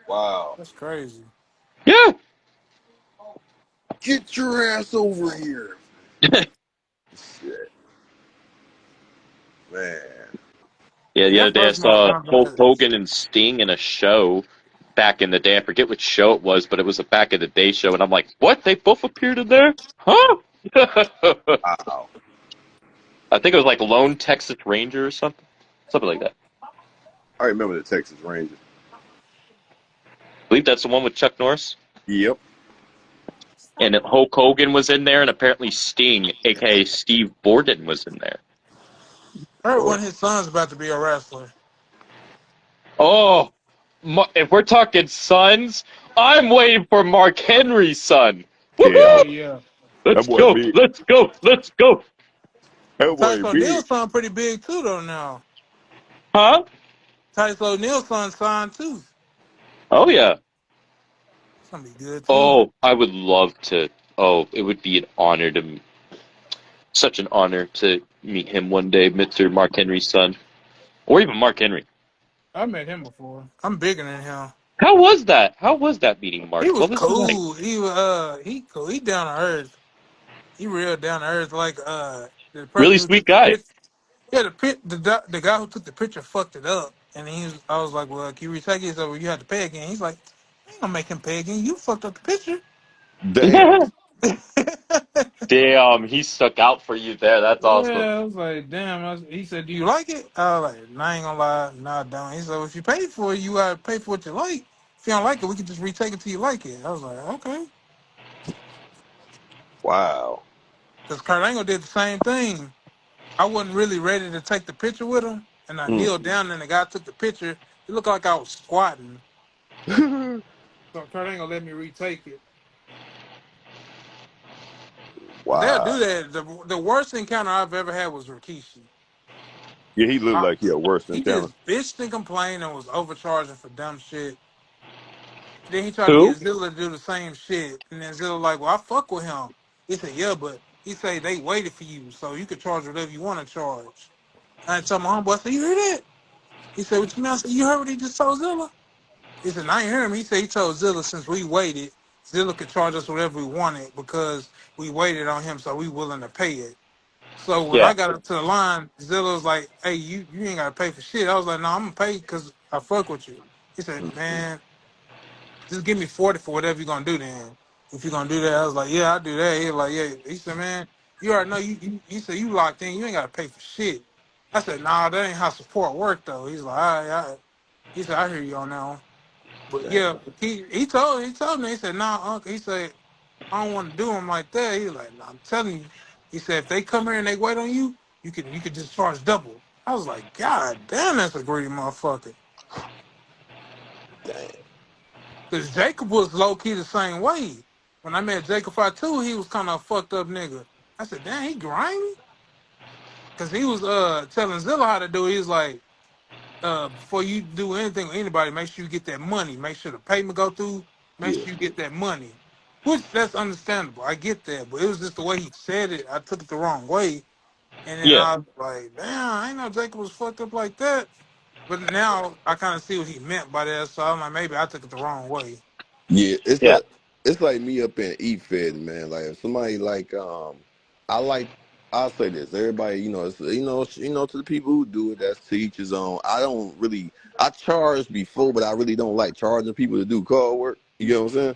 Wow. That's crazy. Yeah. Get your ass over here. Shit, man. Yeah, the Yeah, other day I first Mortal saw Hulk Kombat. Hogan and Sting in a show back in the day. I forget which show it was, but it was a back in the day show, and I'm like, what? They both appeared in there? Huh? Wow. I think it was like Lone Texas Ranger or something. Something like that. I remember the Texas Rangers. I believe that's the one with Chuck Norris. Yep. And Hulk Hogan was in there, and apparently Sting, aka Steve Borden, was in there. I heard Boy. one of his sons about to be a wrestler. Oh, if we're talking sons, I'm waiting for Mark Henry's son. Yeah. Oh Woohoo! yeah. That Let's boy go! big. Let's go! Let's go! That boy Tyson big. O'Neil's son pretty big too though now. Huh? Tyson O'Neil's son signed too. Oh yeah. It's gonna be good too. Oh, I would love to. Oh, it would be an honor such an honor to meet him one day, Mr. Mark Henry's son, or even Mark Henry. I met him before. I'm bigger than him. How was that? How was that meeting He Mark? was What was he like? cool. He cool. He down to earth. He real down to earth. Like the Really person who sweet took the guy. picture. Yeah, the guy who took the picture fucked it up, and I was like, well, can you retake it? So you have to pay again. He's like, I ain't gonna make him pay again. You fucked up the picture. Damn. Damn, he stuck out for you there. That's awesome. Yeah, I was like, damn. He said, do you like it? I was like, nah, I ain't gonna lie, nah, I don't. He said, well, if you pay for it, you gotta pay for what you like. If you don't like it, we can just retake it till you like it. I was like, okay. Wow. Because Kurt Angle did the same thing. I wasn't really ready to take the picture with him, and I Mm. kneeled down, and the guy took the picture. It looked like I was squatting. So Kurt Angle let me retake it. But they'll Wow. do that. The worst encounter I've ever had was Rikishi. Yeah, he looked I, like he a worse than he Tanner. just bitched and complained and was overcharging for dumb shit. Then he tried to Who? get Zilla to do the same shit. And then Zilla like, well, I fuck with him. He said, yeah, but he said they waited for you, so you could charge whatever you want to charge. And I told my homeboy, I said, you hear that? He said, what you mean? I said, you heard what he just told Zilla? He said, I ain't hear him. He said he told Zilla since we waited, Zilla could charge us whatever we wanted because we waited on him, so we willing to pay it. So when Yeah. I got up to the line, Zilla was like, hey, you ain't got to pay for shit. I was like, no, I'm going to pay because I fuck with you. He said, Mhm. man, just give me 40 for whatever you're gonna do then. If you're gonna do that, I was like, yeah, I'll do that. He was like, yeah. He said, man, you already know he said you locked in, you ain't gotta pay for shit. I said, nah, that ain't how support work though. He's like, all right, all right. He said, I hear you on that one. But Damn. yeah, he told me, he said, nah, uncle, he said, I don't wanna do him like that. He was like, nah, I'm telling you. He said, if they come here and they wait on you, you can just charge double. I was like, God damn, that's a greedy motherfucker. Damn. Because Jacob was low key the same way. when I met Jacob Fatu, he was kind of a fucked up nigga. I said, damn, he grimy? Because he was telling Zilla how to do it. He was like, before you do anything with anybody, make sure you get that money. Make sure the payment go through. Make Yeah, sure you get that money. Which, that's understandable. I get that. But it was just the way he said it. I took it the wrong way. And then Yeah. I was like, damn, I ain't know Jacob was fucked up like that. But now I kind of see what he meant by that. So I'm like, maybe I took it the wrong way. yeah. Yeah. It's like me up in E-Fed, man. Like if somebody like I like I'll say this. Everybody, it's to the people who do it, that's to each his own. I charged before, but I really don't like charging people to do call work. You know what I'm saying?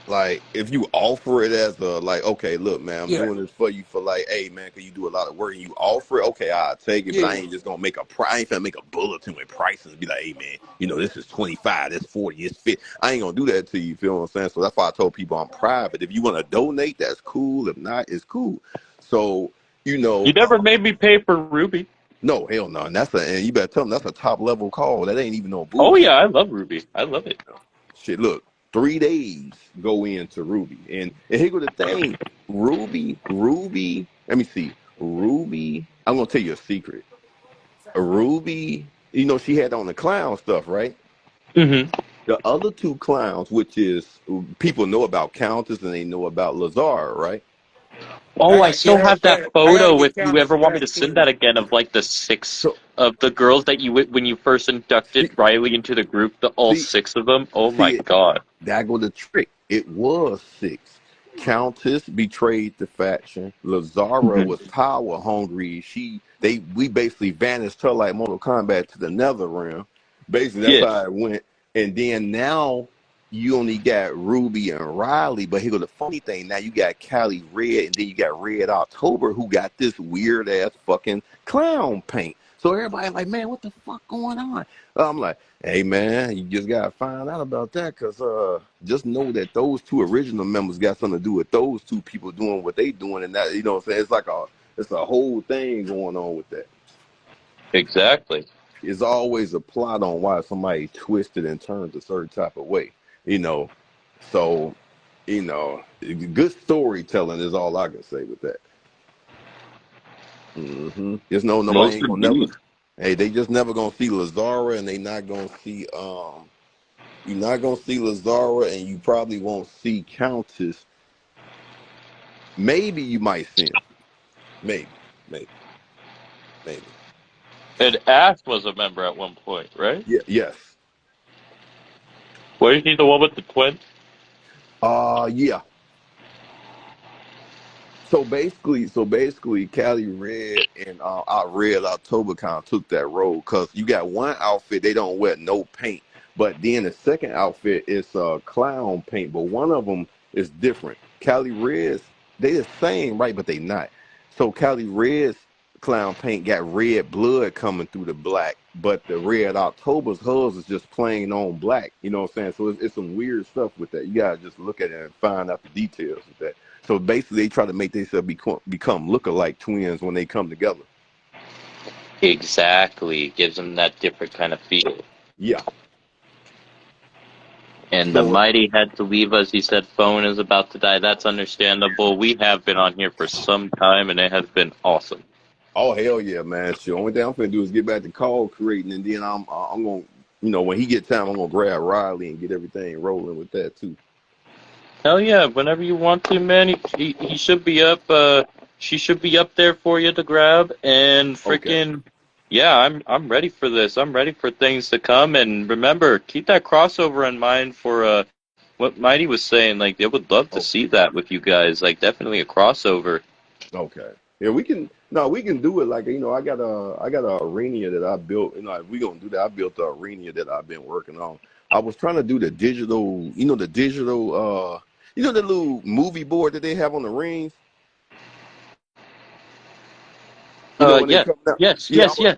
Like if you offer it as a like, okay, look, man, I'm Yeah. doing this for you for like, hey, man, cause you do a lot of work and you offer it, okay, I'll take it, but I Yeah. ain't just gonna make I ain't gonna make a bulletin with prices and be like, hey, man, this is 25, this 40, it's 50. I ain't gonna do that to you. You feel what I'm saying? So that's why I told people I'm private. If you want to donate, that's cool. If not, it's cool. So you You know, never made me pay for Ruby. no, hell no, and you better tell them that's a top level call. That ain't even no Oh yeah, bullshit. I love Ruby. I love it. Shit, look, 3 days go into Ruby. And here go the thing. Ruby, let me see. Ruby, I'm gonna tell you a secret. Ruby, she had on the clown stuff, right? Hmm. The other two clowns, which is people know about Countess and they know about Lazar, right? Oh, I still have that I gotta photo. get If you Countess ever want me back to send too. that again, of like the six So of the girls that when you first inducted see Riley into the group, all see six of them. Oh my see god. That go the trick. It was six. Countess betrayed the faction. Lazara Hmm. was power hungry. We basically vanished her like Mortal Kombat to the Nether realm. Basically, that's Yeah. how it went. And then now you only got Ruby and Riley, but here go the funny thing. Now you got Callie Red, and then you got Red October, who got this weird ass fucking clown paint. So everybody like, man, what the fuck going on? I'm like, hey man, you just gotta find out about that, cause just know that those two original members got something to do with those two people doing what they doing, and that what I'm saying, it's a whole thing going on with that. Exactly. It's always a plot on why somebody twisted and turned a certain type of way, you know. So, good storytelling is all I can say with that. Just know nobody Most ain't gonna never. indeed. Hey, they just never gonna see Lazara, and they not gonna see You're not gonna see Lazara, and you probably won't see Countess. Maybe you might see him. Maybe, maybe, maybe. And Ash was a member at one point, right? Yeah, yes. Was he the one with the twin? Yeah. So basically, Cali Red and Red October kind of took that role because you got one outfit they don't wear no paint, but then the second outfit is clown paint, but one of them is different. Cali Red's they the same, right? But they not. So Cali Red's clown paint got red blood coming through the black, but the Red October's hers is just plain on black. You know what I'm saying? So it's some weird stuff with that. You gotta just look at it and find out the details with that. So basically, they try to make themselves become look-alike twins when they come together. Exactly. Gives him that different kind of feel. Yeah. And the So, mighty had to leave us. He said phone is about to die. That's understandable. We have been on here for some time, and it has been awesome. oh hell yeah, man! Sure. Only thing I'm gonna do is get back to call creating, and then I'm gonna, when he get time, I'm gonna grab Riley and get everything rolling with that too. Hell yeah, whenever you want to, man. He should be up. She should be up there for you to grab. And Okay. freaking, yeah, I'm ready for this. I'm ready for things to come. And remember, keep that crossover in mind for what Mighty was saying. Like they would love to Oh, see that with you guys. Like definitely a crossover. okay. Yeah, we can. No, we can do it. Like I got a arena that I built. If we gonna do that, I built the arena that I've been working on. I was trying to do the digital. The digital. The little movie board that they have on the rings. When they Yeah, come out. yes, Yeah. yes, yeah.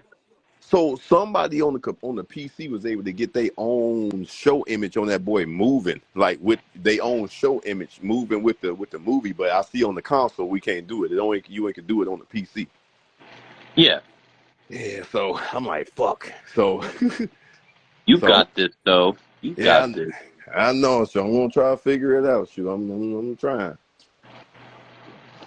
So somebody on the PC was able to get their own show image on that boy moving, like with their own show image moving with the movie. But I see on the console we can't do it. You ain't can do it on the PC. Yeah. Yeah. So I'm like, fuck. So You so got this, though. You yeah, got this. I know, so I'm gonna try to figure it out. Shoot, I'm trying.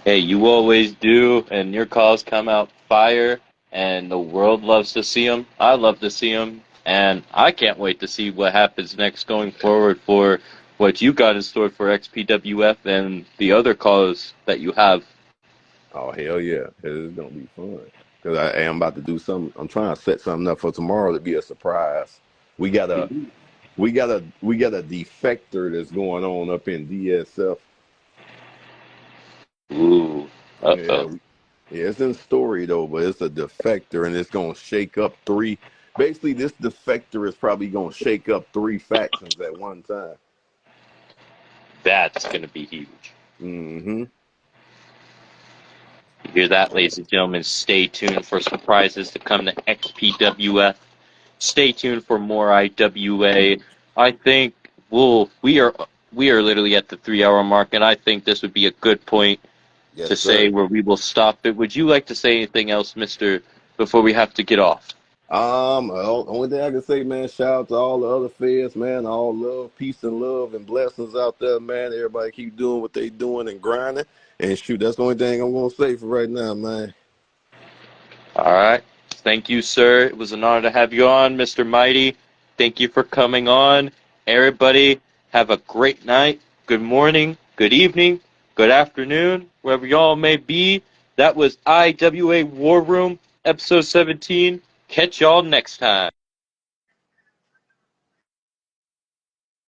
Hey, you always do, and your calls come out fire, and the world loves to see them. I love to see them, and I can't wait to see what happens next going forward for what you got in store for XPWF and the other calls that you have. Oh hell yeah, it's gonna be fun. Cause I am about to do something. I'm trying to set something up for tomorrow to be a surprise. We got a we got a defector that's going on up in DSF. Ooh, Yeah, uh-oh. yeah, it's in story though, but it's a defector and it's gonna shake up three. Basically, this defector is probably gonna shake up three factions at one time. That's going to be huge. Mm-hmm. You hear that, ladies and gentlemen? Stay tuned for surprises to come to XPWF. Stay tuned for more IWA. I think we are literally at the 3 hour mark, and I think this would be a good point Yes, to say sir. where we will stop it. Would you like to say anything else, Mister, before we have to get off? Only thing I can say, man, shout out to all the other feds, man. All love, peace, and love and blessings out there, man. Everybody keep doing what they doing and grinding. And shoot, that's the only thing I'm gonna say for right now, man. All right. Thank you, sir. It was an honor to have you on, Mr. Mighty. Thank you for coming on. Everybody, have a great night, good morning, good evening, good afternoon, wherever y'all may be. That was IWA War Room, episode 17. Catch y'all next time.